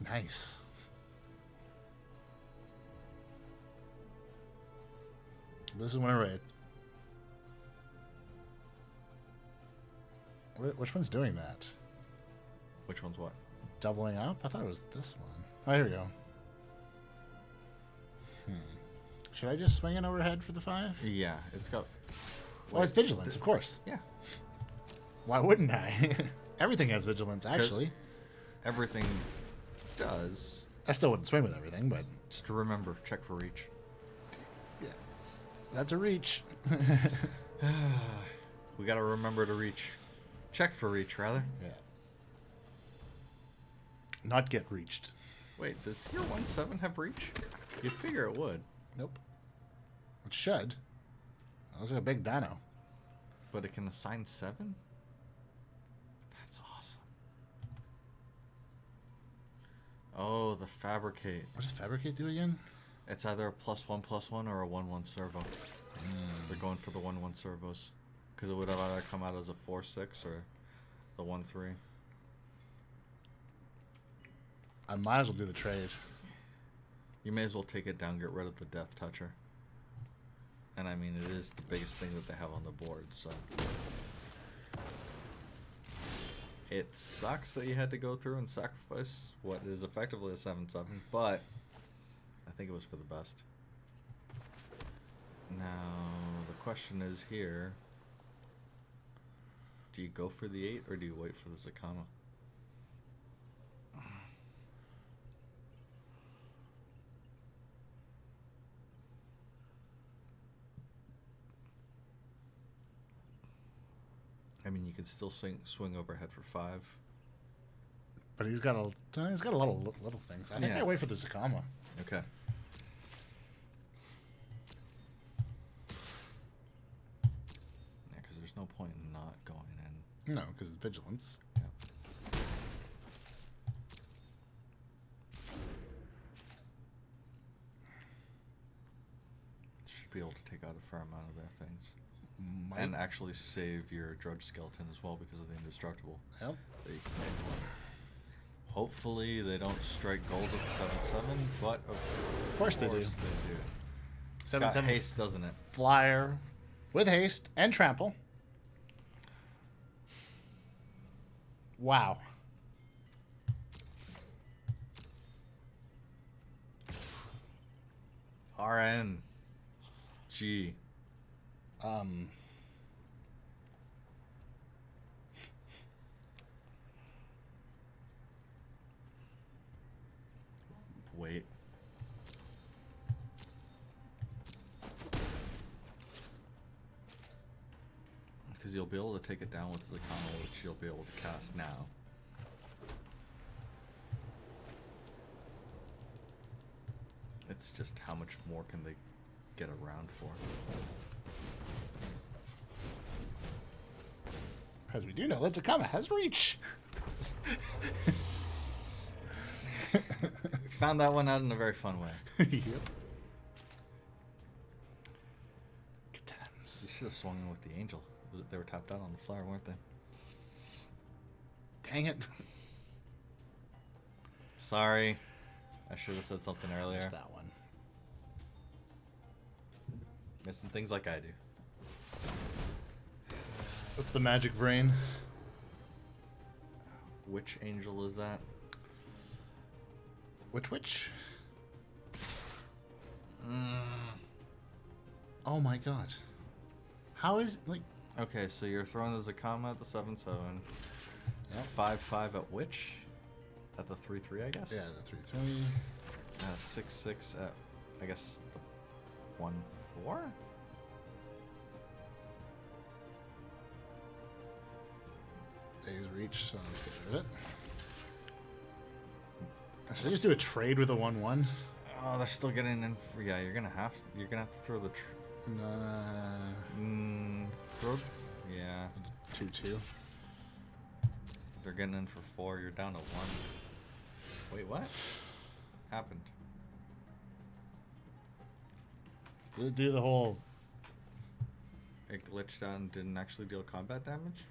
Nice. This is when I raid. Which one's doing that? Which one's what? Doubling up? I thought it was this one. Oh, here we go. Should I just swing it overhead for the 5? Yeah, it's got... Oh, it's vigilance, of course. Yeah. Why wouldn't I? Everything has vigilance, actually. Everything does. I still wouldn't swing with everything, but... Just to remember, check for reach. Yeah. That's a reach. We gotta remember to reach. Check for reach, rather. Yeah. Not get reached. Wait, does your 1/7 have reach? You'd figure it would. Nope. It should. That looks like a big dino. But it can assign 7? That's awesome. Oh, the Fabricate. What does Fabricate do again? It's either a +1/+1 or a 1/1 servo. They're going for the 1/1 servos. Because it would have either come out as a 4/6 or the 1/3. I might as well do the trade. You may as well take it down, get rid of the Death Toucher. And I mean, it is the biggest thing that they have on the board, so... It sucks that you had to go through and sacrifice what is effectively a 7/7, but I think it was for the best. Now, the question is here, do you go for the 8 or do you wait for the Zacama? I mean, you could still swing overhead for 5. But he's got a lot of little things. I think I wait for the Zacama. Okay. no point in not going in. No, because it's vigilance. Yeah. Should be able to take out a fair amount of their things. Might. And actually save your Drudge Skeleton as well because of the indestructible. Yep. That you can make. Hopefully they don't strike gold at 7/7, but of course they do. 7/7 Got haste, doesn't it? flyer with haste and trample. Wow. RNG. Wait. Because you'll be able to take it down with Zacama, which you'll be able to cast now. It's just how much more can they get around for. Because we do know that Zacama has reach. Found that one out in a very fun way. Yep. Good times. You should have swung in with the angel. They were tapped out on the flower, weren't they? Dang it. Sorry. I should have said something earlier. Missed that one. Missing things like I do. What's the magic brain? Which angel is that? Which? Oh my god. How is, like... Okay, so you're throwing the Zacama at the 7/7. Yep. 5/5 at which? At the 3/3, I guess? Yeah, the 3/3. 6/6 at, I guess, the 1/4? Days reach, so let's get rid of it. Should I just do a trade with a 1/1? Oh, they're still getting in. Yeah, you're gonna have to throw the. Throw. Yeah. 2/2. They're getting in for 4. You're down to 1. Wait, what? Happened. Did it do the whole... It glitched out and didn't actually deal combat damage?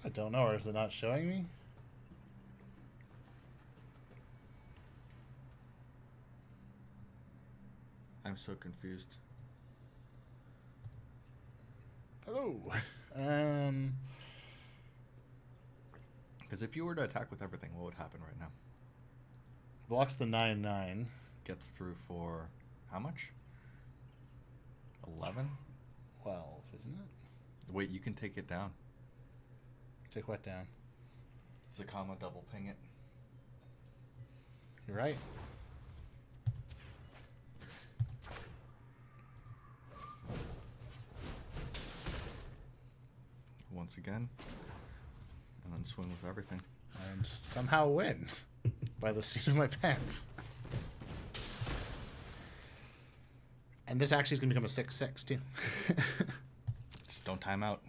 I don't know, or is it not showing me? I'm so confused. Hello. Because if you were to attack with everything, what would happen right now? Blocks the 9/9. Gets through for how much? 11? 12, isn't it? Wait, you can take it down. Take what down? Zacama double ping it. You're right. Once again. And then swing with everything. And somehow win. By the seat of my pants. And this actually is going to become a 6/6 too. Just don't time out.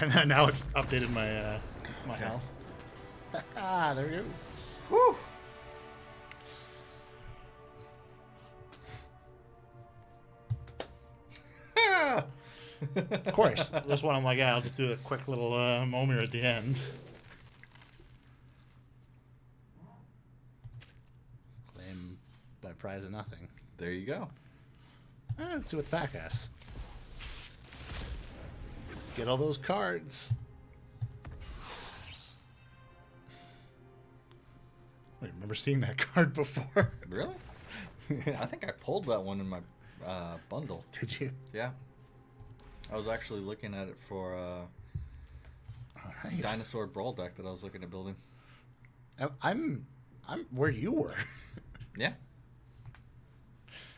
And now it's updated my my Okay. health. Ah, there we go. Whew! Of course. This one I'm like, yeah, I'll just do a quick little Momir at the end. Claim by prize of nothing. There you go. Let's see what the back has. Get all those cards. I remember seeing that card before. Really? I think I pulled that one in my bundle. Did you? Yeah. I was actually looking at it for All right. Dinosaur Brawl deck that I was looking at building. I'm where you were. Yeah.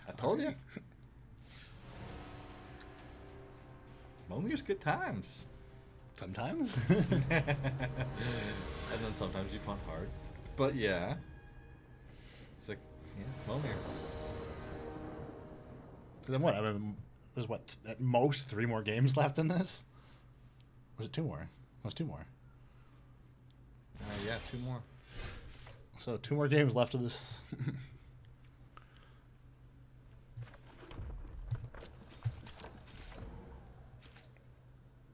I told you. Momir's good times. Sometimes. And then sometimes you punt hard. But yeah. It's like Yeah, Momir. Then what? I mean, there's what, at most 3 more games left in this? Or was it 2 more? It was 2 more. Yeah, 2 more. So 2 more games left of this.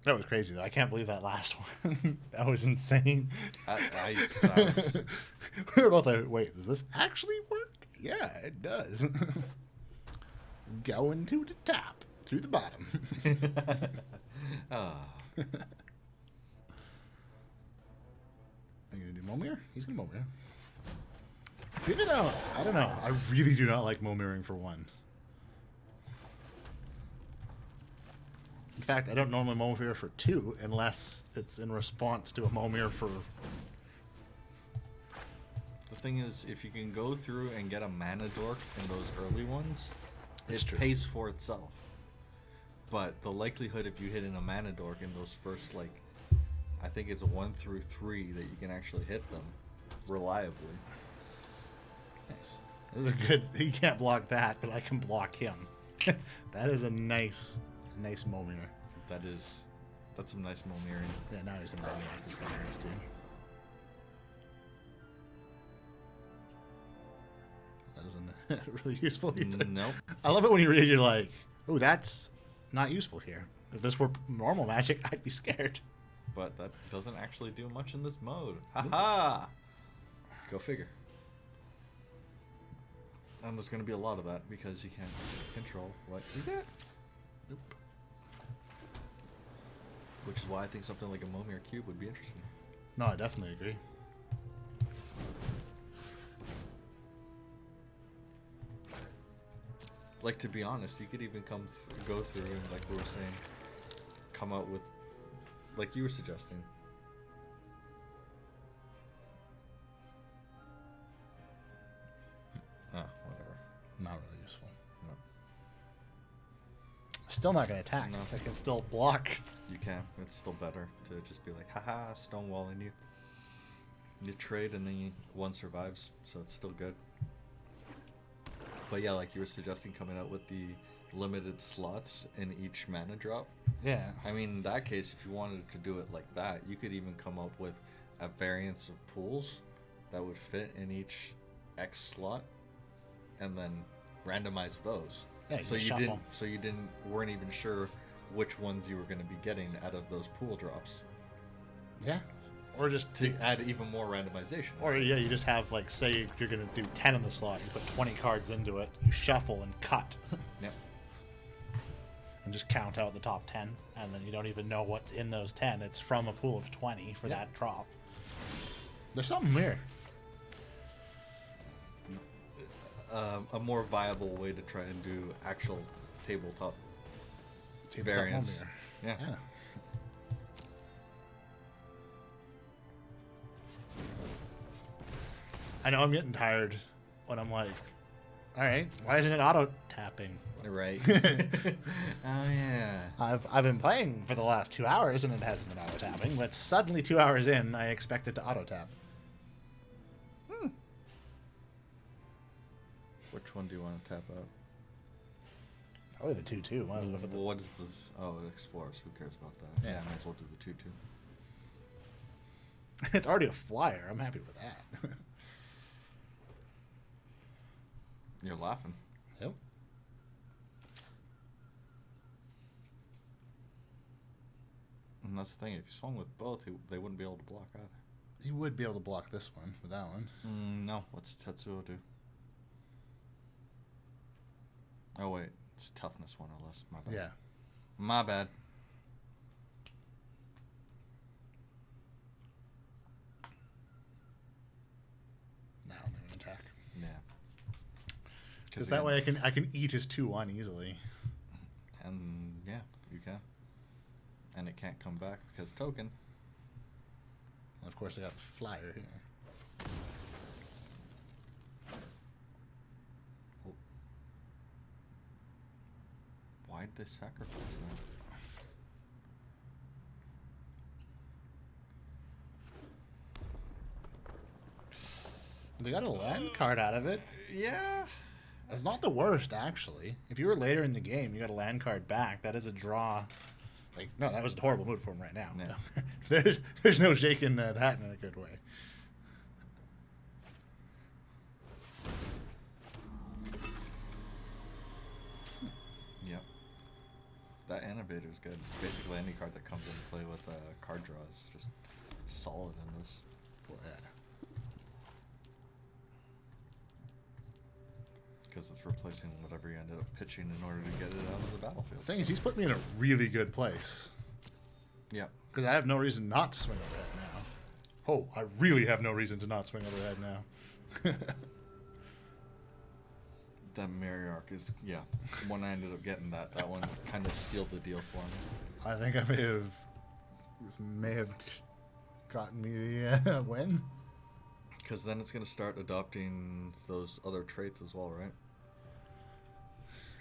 That was crazy, though. I can't believe that last one. That was insane. We were both like, wait, does this actually work? Yeah, it does. Going to the top, through the bottom. Ah. Are you going to do Momir? He's going to Momir. I don't know. I really do not like Momiring for 1. In fact, I don't normally Momir for 2 unless it's in response to a Momir for... The thing is, if you can go through and get a mana dork in those early ones, It's it true. pays for itself. But the likelihood if you hit in a mana dork in those first, like, I think it's 1 through 3 that you can actually hit them reliably. Nice. This is a good... He can't block that, but I can block him. That is a nice Momir. That's some nice Momiring. Yeah, now he's going to bring me out. He's going to ask, dude. That isn't really useful either. Nope. I love it when you read, you're like, oh, that's not useful here. If this were normal Magic, I'd be scared. But that doesn't actually do much in this mode. Haha! Go figure. And there's going to be a lot of that because you can't control what you get. Nope. Which is why I think something like a Momir Cube would be interesting. No, I definitely agree. Like, to be honest, you could even go through and, like we were saying, come out with, like you were suggesting. Whatever. Not really useful. No. Still not going to attack. No. So I can still block. You can. It's still better to just be like, haha, stonewalling you. You trade and then one survives, so it's still good. But yeah, like you were suggesting, coming out with the limited slots in each mana drop. Yeah. I mean, in that case, if you wanted to do it like that, you could even come up with a variance of pools that would fit in each X slot, and then randomize those. Yeah, so you shuffle. weren't even sure which ones you were going to be getting out of those pool drops. Yeah. Or just To add even more randomization. Or yeah, you just have, like, say you're gonna do 10 in the slot, you put 20 cards into it, you shuffle and cut. Yep. And just count out the top 10, and then you don't even know what's in those 10. It's from a pool of 20 for that drop. There's something weird. A more viable way to try and do actual tabletop variants. Yeah. Yeah. I know I'm getting tired when I'm like, all right, why isn't it auto tapping? Right. Oh yeah. I've been playing for the last 2 hours and it hasn't been auto tapping, but suddenly 2 hours in, I expect it to auto tap. Which one do you want to tap out? Probably the 2/2. Might as well go for the... Well, what is this? Oh, it explores. Who cares about that? Yeah. Might as well do the 2/2. It's already a flyer. I'm happy with that. You're laughing. Yep. And that's the thing. If you swung with both, they wouldn't be able to block either. You would be able to block this one with that one. No. What's Tetsuo do? Oh wait, it's toughness 1 or less. My bad. Yeah. My bad. Now I'm going to attack. Yeah. Because that way I can eat his 2/1 easily. And yeah, you can. And it can't come back because token. And of course I got the flyer here. Why'd they sacrifice that? They got a land card out of it. Yeah. That's not the worst, actually. If you were later in the game, you got a land card back. That is a draw. Like, no, that was a horrible move for him right now. Yeah. There's no shaking that in a good way. Yep. That innovator is good. Basically, any card that comes into play with card draw is just solid in this. Yeah. Because it's replacing whatever you ended up pitching in order to get it out of the battlefield. The thing is, he's put me in a really good place. Yep. Because I have no reason not to swing overhead now. Oh, I really have no reason to not swing overhead now. That Mary arc is, yeah. When I ended up getting that one kind of sealed the deal for me. I think I may have gotten me the win. Because then it's going to start adopting those other traits as well, right?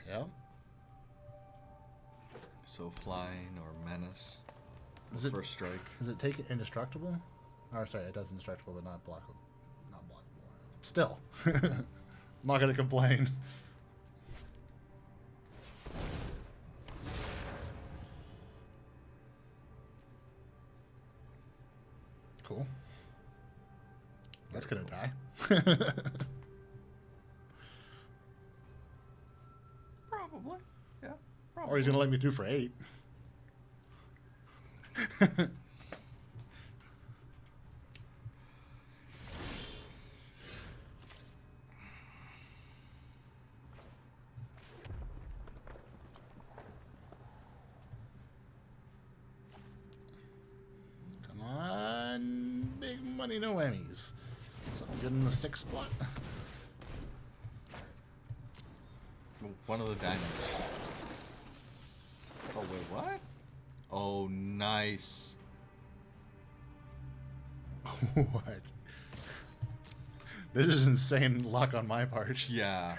Yeah. So flying or menace. Is it first strike. Does it take indestructible? Oh, sorry, it does indestructible, but not blockable. Not blockable. Still, I'm not gonna complain. Cool. That's gonna die. Probably. Yeah. Probably. Or he's gonna let me through for 8. Come on, big money, no whammies. Something good in the 6th spot. One of the diamonds. Oh, wait, what? Oh, nice. What? This is insane luck on my part. Yeah.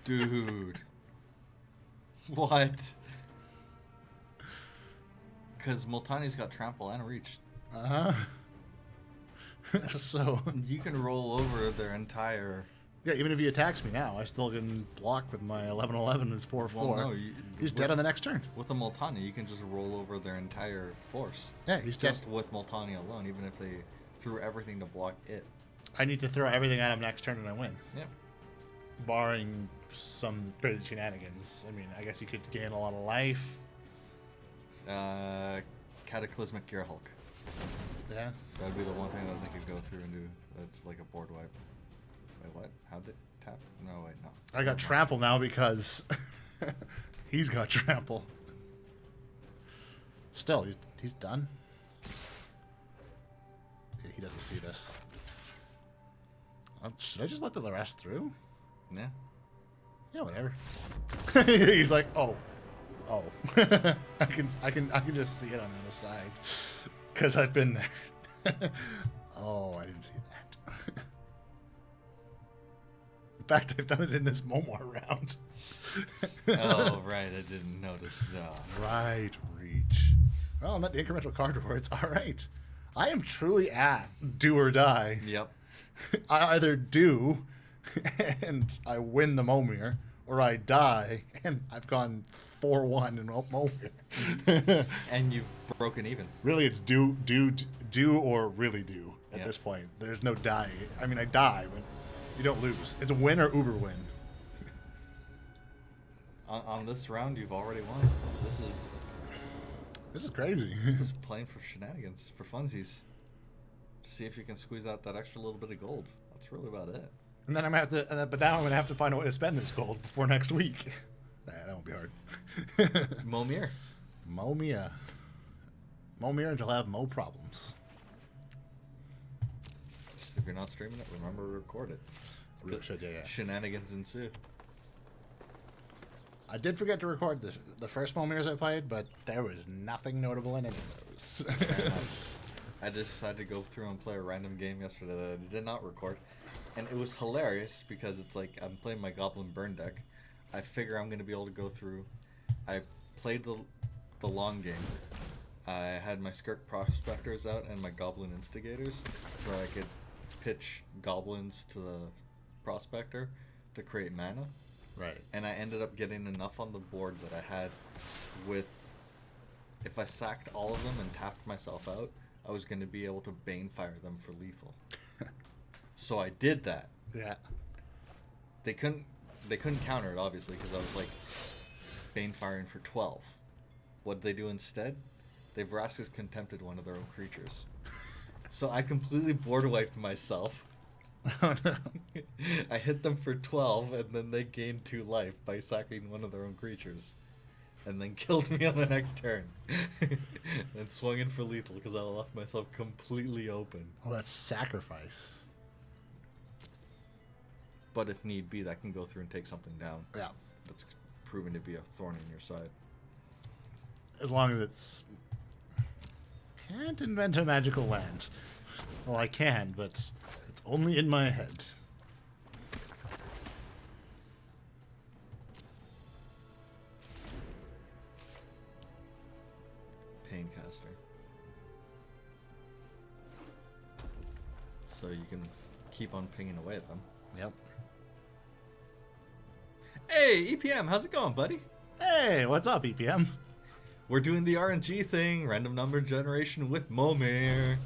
Dude. What? Because Multani's got trample and reach. Uh-huh. So... You can roll over their entire... Yeah, even if he attacks me now, I still can block with my 11/11 is 4/4. Well, no, He's dead on the next turn. With a Multani, you can just roll over their entire force. Yeah, he's just dead. with Multani alone, even if they threw everything to block it. I need to throw everything at him next turn and I win. Yeah. Barring some crazy shenanigans. I mean, I guess you could gain a lot of life. Cataclysmic Gear Hulk. Yeah. That would be the one thing that they could go through and do. That's like a board wipe. Wait, what? How'd they tap? No, wait, no. I got trample now because he's got trample. Still, he's done. Yeah, he doesn't see this. Should I just let the rest through? Yeah. Yeah, whatever. He's like, oh. I can just see it on the other side because I've been there. Oh, I didn't see that. In fact, I've done it in this Momir round. Oh, right. I didn't notice. Right, reach. Well, I'm at the incremental card rewards. All right. I am truly at do or die. Yep. I either do and I win the Momir, or I die and I've gone 4-1 in Momir. And you've broken even. Really, it's do or really do at this point. There's no die. I mean, I die, but you don't lose. It's a win or uber win. On this round, you've already won. This is crazy. This is playing for shenanigans, for funsies. See if you can squeeze out that extra little bit of gold. That's really about it. And then I'm gonna have to. But now I'm gonna have to find a way to spend this gold before next week. That won't be hard. Momir. Momir until I have Mo problems. Just if you're not streaming it, remember to record it. Really should, yeah. Shenanigans ensue. I did forget to record the first Momirs I played, but there was nothing notable in any of those. I decided to go through and play a random game yesterday that I did not record. And it was hilarious because it's like I'm playing my Goblin Burn deck. I figure I'm going to be able to go through. I played the long game. I had my Skirk Prospectors out and my Goblin Instigators so I could pitch Goblins to the Prospector to create mana. Right. And I ended up getting enough on the board that I had with... If I sacked all of them and tapped myself out, I was going to be able to Banefire them for lethal. So I did that. Yeah. They couldn't counter it, obviously, because I was like Banefiring for 12. What did they do instead? They Vraska's Contempted one of their own creatures. So I completely board wiped myself. Oh, no. I hit them for 12, and then they gained 2 life by sacking one of their own creatures. And then killed me on the next turn. And swung in for lethal because I left myself completely open. Oh, that's sacrifice. But if need be, that can go through and take something down. Yeah. That's proven to be a thorn in your side. As long as it's... Can't invent a magical land. Well, I can, but it's only in my head. Paincaster. So you can keep on pinging away at them. Yep. Hey, EPM, how's it going, buddy? Hey, what's up, EPM? We're doing the RNG thing, random number generation with Momir.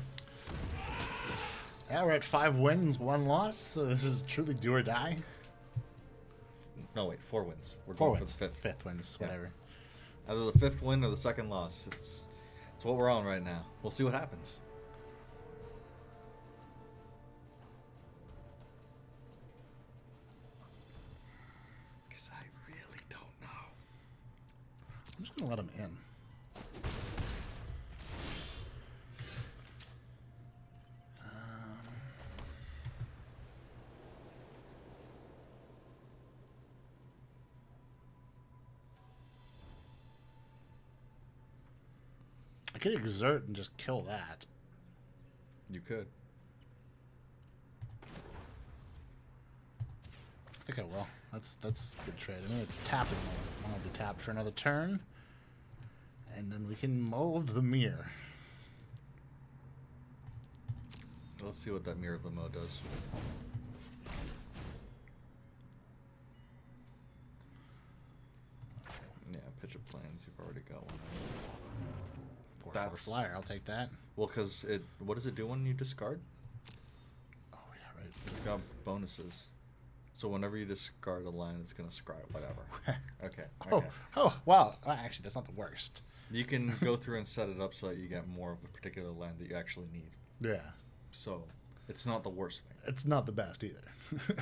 Yeah, we're at 5 wins, 1 loss, so this is truly do or die. No, wait, 4 wins. We're 4 going wins. for the 5th. 5th wins, Yeah. whatever. Either the 5th win or the 2nd loss. It's what we're on right now. We'll see what happens. Because I really don't know. I'm just going to let him in. I could exert and just kill that. You could. I think I will. That's a good trade. I mean, it's tapping. I want to be tapped for another turn. And then we can mold the mirror. Let's see what that Mirror of the Mo does. Yeah, pitch of planes. You've already got one. 4/4 flyer. I'll take that. Well, because it. What does it do when you discard? Oh yeah, right. It's got bonuses. So whenever you discard a land, it's gonna scry whatever. Okay. Okay. Oh wow. Actually, that's not the worst. You can go through and set it up so that you get more of a particular land that you actually need. Yeah. So it's not the worst thing. It's not the best either.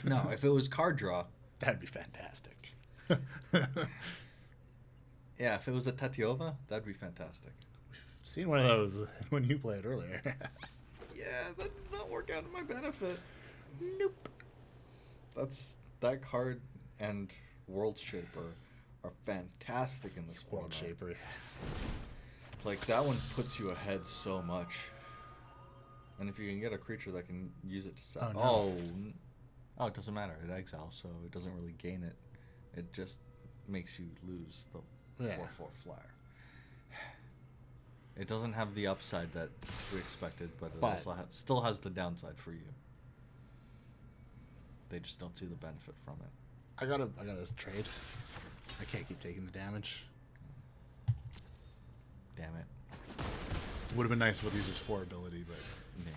No, if it was card draw. That'd be fantastic. Yeah, if it was a Tatiova, that'd be fantastic. Seen one of those when you played earlier. Yeah, that did not work out in my benefit. Nope. That card and World Shaper are fantastic in this World format. Shaper. Like, that one puts you ahead so much. And if you can get a creature that can use it to set... Oh, no. Oh, it doesn't matter. It exiles, so it doesn't really gain it. It just makes you lose the 4/4 flyer. It doesn't have the upside that we expected, but it also still has the downside for you. They just don't see the benefit from it. I gotta trade. I can't keep taking the damage. Damn it. Would have been nice if it uses 4 ability, but Yeah.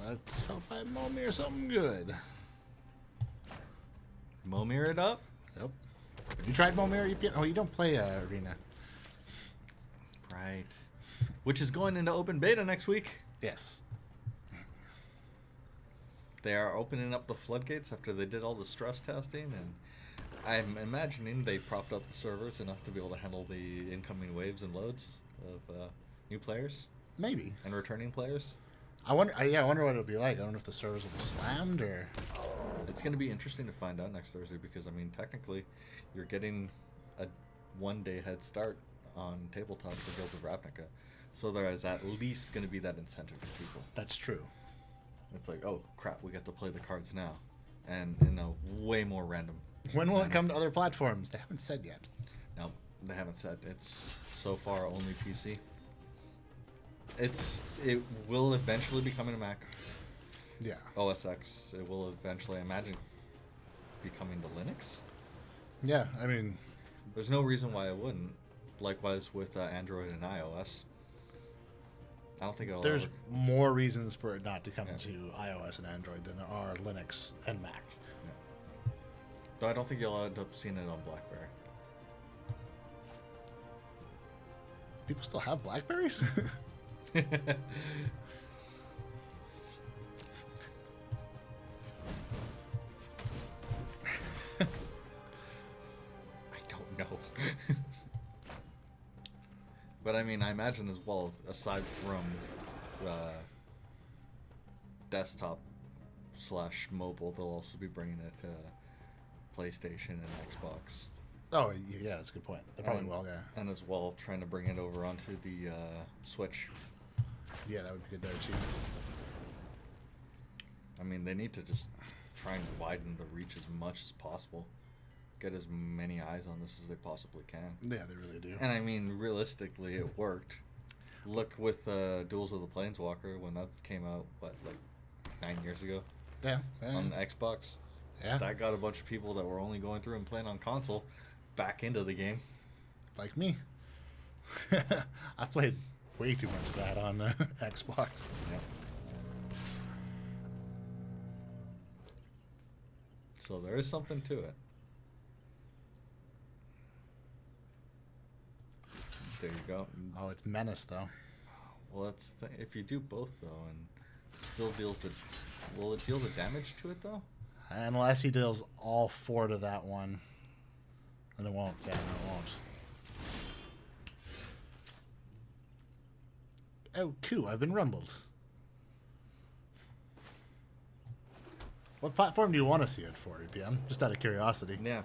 let's hope I Momir something good. Momir it up? Yep. You tried Momir? Oh, you don't play Arena. Right. Which is going into open beta next week. Yes. They are opening up the floodgates after they did all the stress testing, and I'm imagining they propped up the servers enough to be able to handle the incoming waves and loads of new players Maybe. and returning players. I wonder what it'll be like. I don't know if the servers will be slammed or... It's going to be interesting to find out next Thursday because, I mean, technically, you're getting a one-day head start on tabletop for Guilds of Ravnica. So there is at least going to be that incentive for people. That's true. It's like, oh, crap, we get to play the cards now. And in a way more random When will manner. it come to other platforms? They haven't said yet. Now, They haven't said. It's so far only PC. It will eventually be coming to Mac. Yeah. OS X. It will eventually, I imagine, be coming to Linux. Yeah, I mean, There's no reason why it wouldn't. Likewise with Android and iOS. I don't think it'll. there's ever... more reasons for it not to come Yeah. to iOS and Android than there are Linux and Mac. Yeah. Though I don't think you'll end up seeing it on BlackBerry. People still have Blackberries? I don't know. But I mean, I imagine as well, aside from desktop / mobile, they'll also be bringing it to PlayStation and Xbox. Oh, yeah, that's a good point. They probably And- will, yeah. And as well, trying to bring it over onto the Switch. Yeah, that would be good there, too. I mean, they need to just try and widen the reach as much as possible. Get as many eyes on this as they possibly can. Yeah, they really do. And I mean, realistically, it worked. Look with Duels of the Planeswalker when that came out, what, like 9 years ago Yeah. on the Xbox. Yeah. That got a bunch of people that were only going through and playing on console back into the game. Like me. I played way too much of that on Xbox. Yep. So there is something to it. There you go. Oh, it's Menace, though. Well, that's the thing. If you do both though, and still deals the, will it deal the damage to it though? Unless he deals all 4 to that one. And it won't. Yeah, no, it won't. Oh, cool. I've been rumbled. What platform do you want to see it for, EPM? Just out of curiosity. Yeah.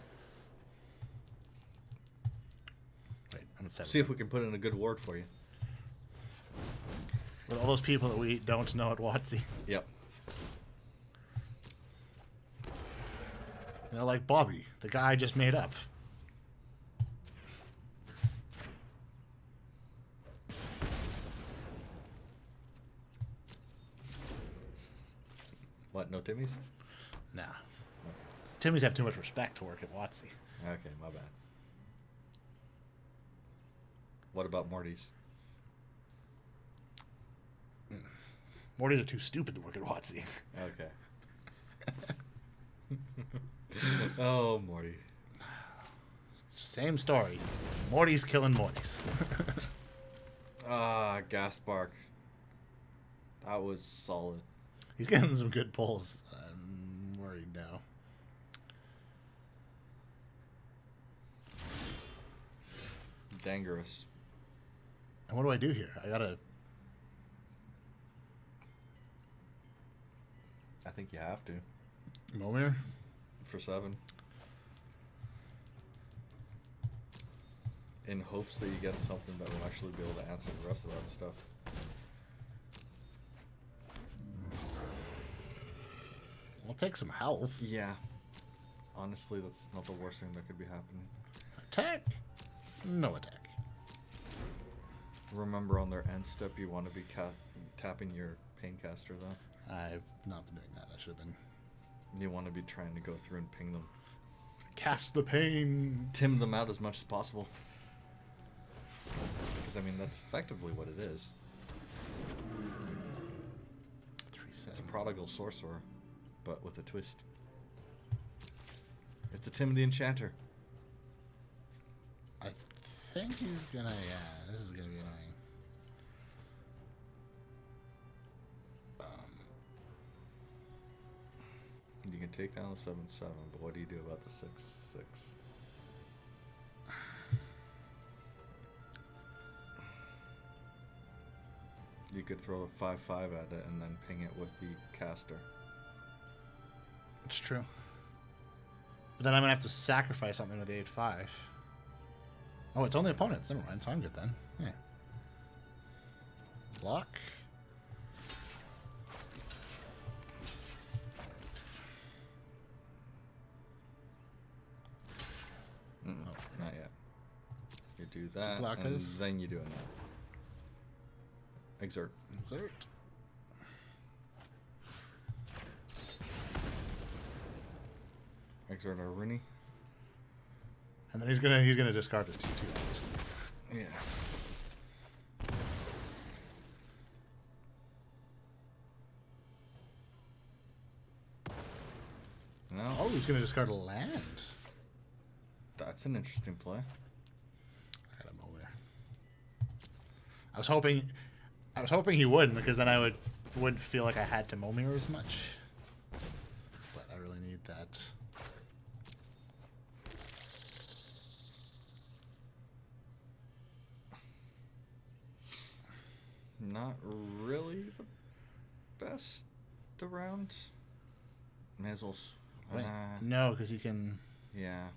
Wait, I'm gonna set See if we can put in a good word for you. with all those people that we don't know at WotC. Yep. You know, like Bobby, the guy I just made up. What? No Timmy's? Nah. Timmy's have too much respect to work at WotC. Okay, my bad. What about Morty's? Mortys are too stupid to work at WotC. Okay. Oh, Morty. Same story. Morty's killing Mortys. Ah, Gaspark. That was solid. He's getting some good pulls. I'm worried now. Dangerous. And what do I do here? I gotta... I think you have to. Momir? For 7. In hopes that you get something that will actually be able to answer the rest of that stuff. We'll take some health. Yeah. Honestly, that's not the worst thing that could be happening. Attack? No attack. Remember, on their end step, you want to be tapping your Paincaster, though. I've not been doing that. I should have been. You want to be trying to go through and ping them. Cast the pain. Tim them out as much as possible. Because, I mean, that's effectively what it is. 3-7. It's a prodigal sorcerer, but with a twist. It's a Tim the Enchanter. I think he's gonna... Yeah, this is gonna be annoying. You can take down the 7/7, but what do you do about the 6/6? You could throw a 5/5 at it and then ping it with the caster. It's true. But then I'm gonna have to sacrifice something with the 8/5. Oh, it's only opponents. Never mind. So I'm good then. Yeah. Block. Not yet. that, block and us. then you do it. Exert. Exert. Exert our Rooney. And then he's gonna discard his 2/2, obviously. Yeah. No. Oh, he's gonna discard a land. That's an interesting play. I got a Momir. I was hoping he wouldn't, because then I wouldn't feel like I had to Momir as much. But I really need that. Not really the best around. May as well. Wait, no, because he can. Yeah,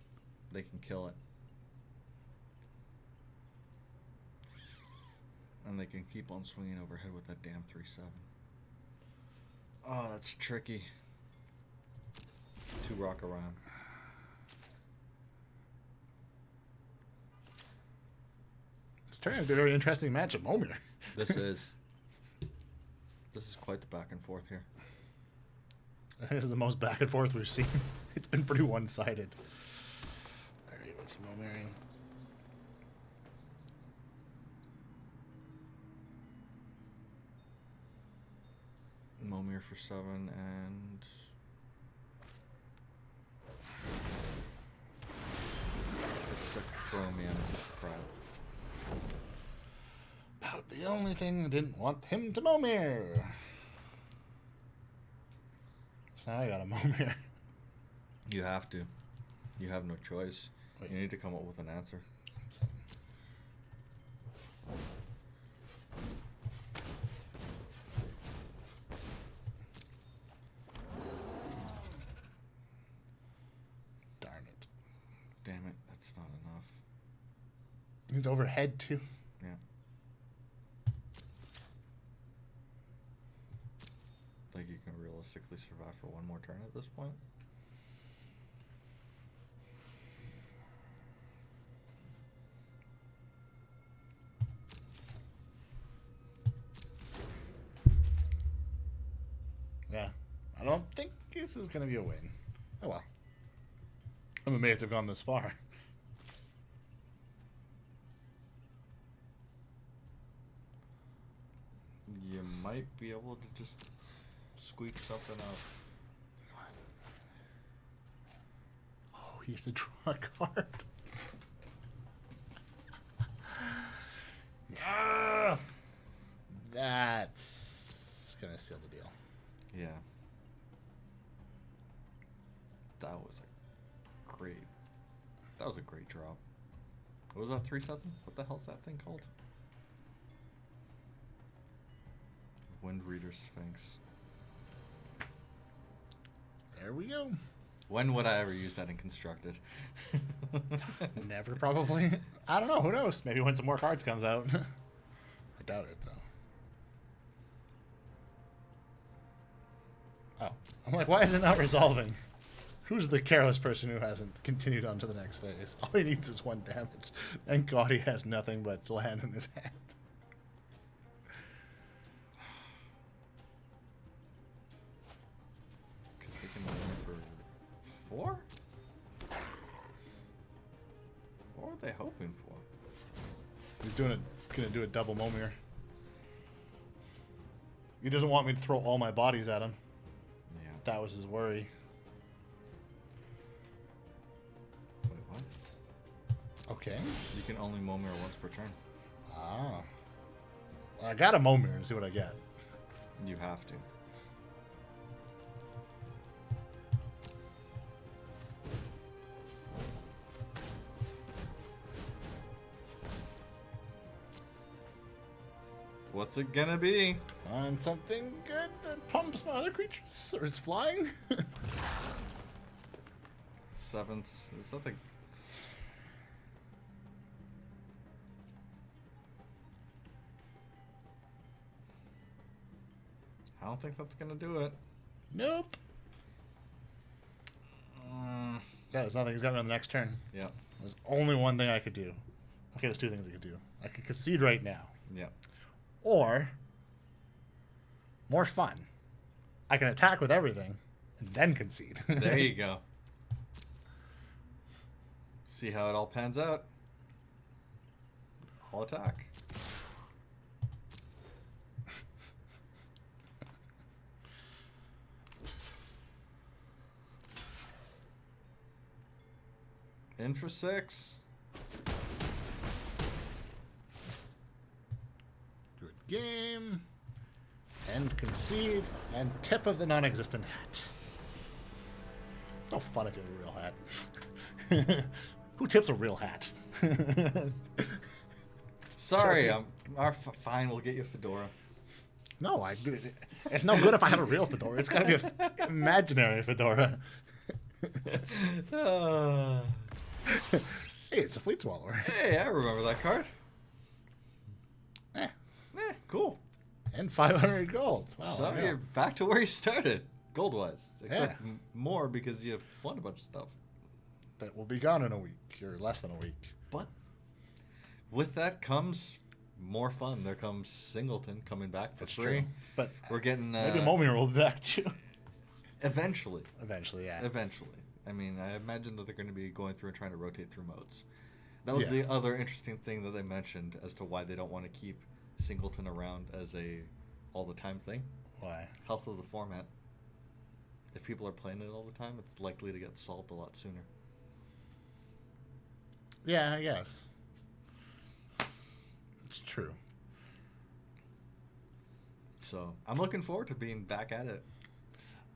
they can kill it. And they can keep on swinging overhead with that damn 3/7. Oh, that's tricky. 2 rock around. It's turning into a very interesting matchup, Momir. This is. This is quite the back and forth here. I think this is the most back and forth we've seen. It's been pretty one-sided. All right, what's he Momiring? Momir for 7 and it's a chromium crap. About the only thing I didn't want him to Momir. So now I got a Momir. You have to. You have no choice. Wait. You need to come up with an answer. Darn it. Damn it, that's not enough. He's overhead too. Yeah. Think you can realistically survive for one more turn at this point? Yeah. I don't think this is going to be a win. Oh well. I'm amazed I've gone this far. You might be able to just squeak something out. Oh, he has to draw a card. Yeah. That's going to seal the deal. Yeah. That was a great drop. What was that 3/7? What the hell's that thing called? Wind Reader Sphinx. There we go. When would I ever use that in Constructed? Never, probably. I don't know. Who knows? Maybe when some more cards comes out. I doubt it, though. Oh. I'm like, why is it not resolving? Who's the careless person who hasn't continued on to the next phase? All he needs is 1 damage. Thank God he has nothing but land in his hand. Because they can win for 4? What were they hoping for? He's gonna do a double Momir. He doesn't want me to throw all my bodies at him. Yeah. That was his worry. Wait, what? Okay. You can only Momir once per turn. Ah. I got a Momir and see what I get. You have to. What's it gonna be? Find something good that pumps my other creatures, or it's flying. 7th. Is that the? I don't think that's gonna do it. Nope. Yeah, there's nothing. He's got me on the next turn. Yeah. There's only one thing I could do. Okay, there's two things I could do. I could concede right now. Yeah. Or, more fun, I can attack with everything and then concede. There you go. See how it all pans out. I'll attack. In for 6. Good game. And concede. And tip of the non-existent hat. It's no fun if you have a real hat. Who tips a real hat? Sorry, fine. We'll get you a fedora. No, it's no good if I have a real fedora. It's got to be an imaginary fedora. Hey, it's a Fleet Swallower. Hey, I remember that card. Cool. And 500 gold. Wow, So you're back to where you started, gold-wise. Except more because you won a bunch of stuff. That will be gone in a week, or less than a week. But with that comes more fun. There comes Singleton coming back for free. True. But we're getting... maybe Momir will be back too. Eventually. Eventually, yeah. Eventually. I mean, I imagine that they're going to be going through and trying to rotate through modes. That was the other interesting thing that they mentioned as to why they don't want to keep Singleton around as a all-the-time thing. Why? Health of the format. If people are playing it all the time, it's likely to get solved a lot sooner. Yeah, I guess. It's true. So, I'm looking forward to being back at it.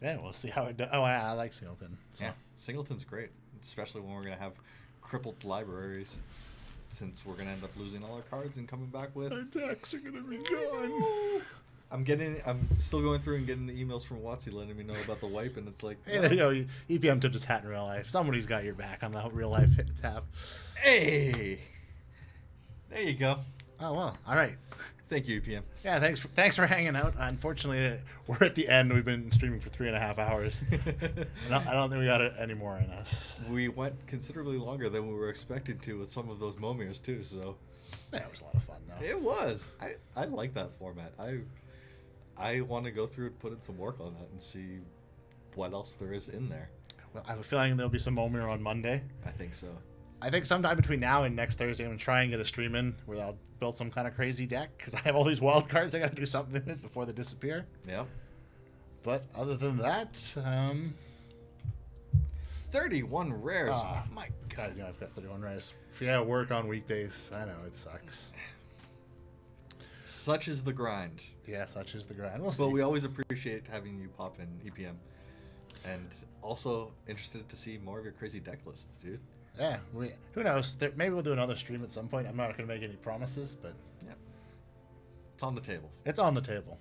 Yeah, we'll see how it does. Oh, I like Singleton. So. Yeah, Singleton's great, especially when we're going to have crippled libraries, since we're going to end up losing all our cards and coming back with... Our decks are going to be gone. I'm still going through and getting the emails from Watsy letting me know about the wipe, and it's like... Hey, there you go. EPM tipped his hat in real life. Somebody's got your back on the real life tab. Hey! There you go. Oh, well. All right. Thank you, EPM. Yeah, thanks for hanging out. Unfortunately, we're at the end. We've been streaming for 3.5 hours. I don't think we got any more in us. We went considerably longer than we were expected to with some of those Momirs, too, so... Yeah, it was a lot of fun, though. It was. I like that format. I want to go through and put in some work on that and see what else there is in there. Well, I have a feeling there'll be some Momir on Monday. I think so. I think sometime between now and next Thursday, I'm going to try and get a stream in where I'll build some kind of crazy deck, because I have all these wild cards I got to do something with before they disappear. Yeah. But other than that, 31 rares. Oh my God, yeah, I've got 31 rares. If you got to work on weekdays, I know, it sucks. Such is the grind. Yeah, such is the grind. We'll see. But we always appreciate having you pop in EPM. And also interested to see more of your crazy deck lists, dude. Yeah, who knows? Maybe we'll do another stream at some point. I'm not going to make any promises, but... Yeah. It's on the table. It's on the table.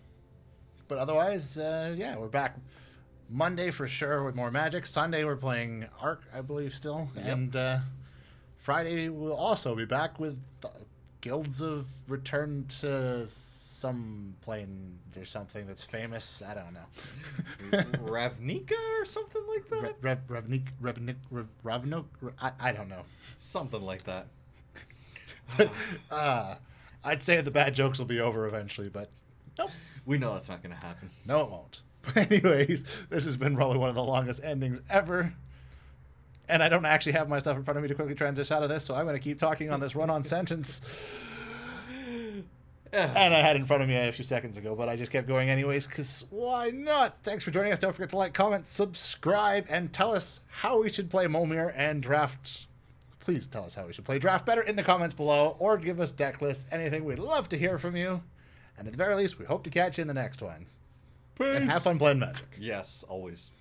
But otherwise, yeah, we're back Monday for sure with more Magic. Sunday we're playing Arc, I believe, still. Yep. And Friday we'll also be back with Guilds of Return to some plane or something that's famous. I don't know. Ravnica or something like that? Ravnik? I don't know. Something like that. I'd say the bad jokes will be over eventually, but nope. We know that's not going to happen. No, it won't. But anyways, this has been probably one of the longest endings ever. And I don't actually have my stuff in front of me to quickly transition out of this, so I'm going to keep talking on this run-on sentence. And I had it in front of me a few seconds ago, but I just kept going anyways, because why not? Thanks for joining us. Don't forget to like, comment, subscribe, and tell us how we should play Momir and draft. Please tell us how we should play draft better in the comments below, or give us deck lists, anything. We'd love to hear from you. And at the very least, we hope to catch you in the next one. Peace. And have fun playing Magic. Yes, always.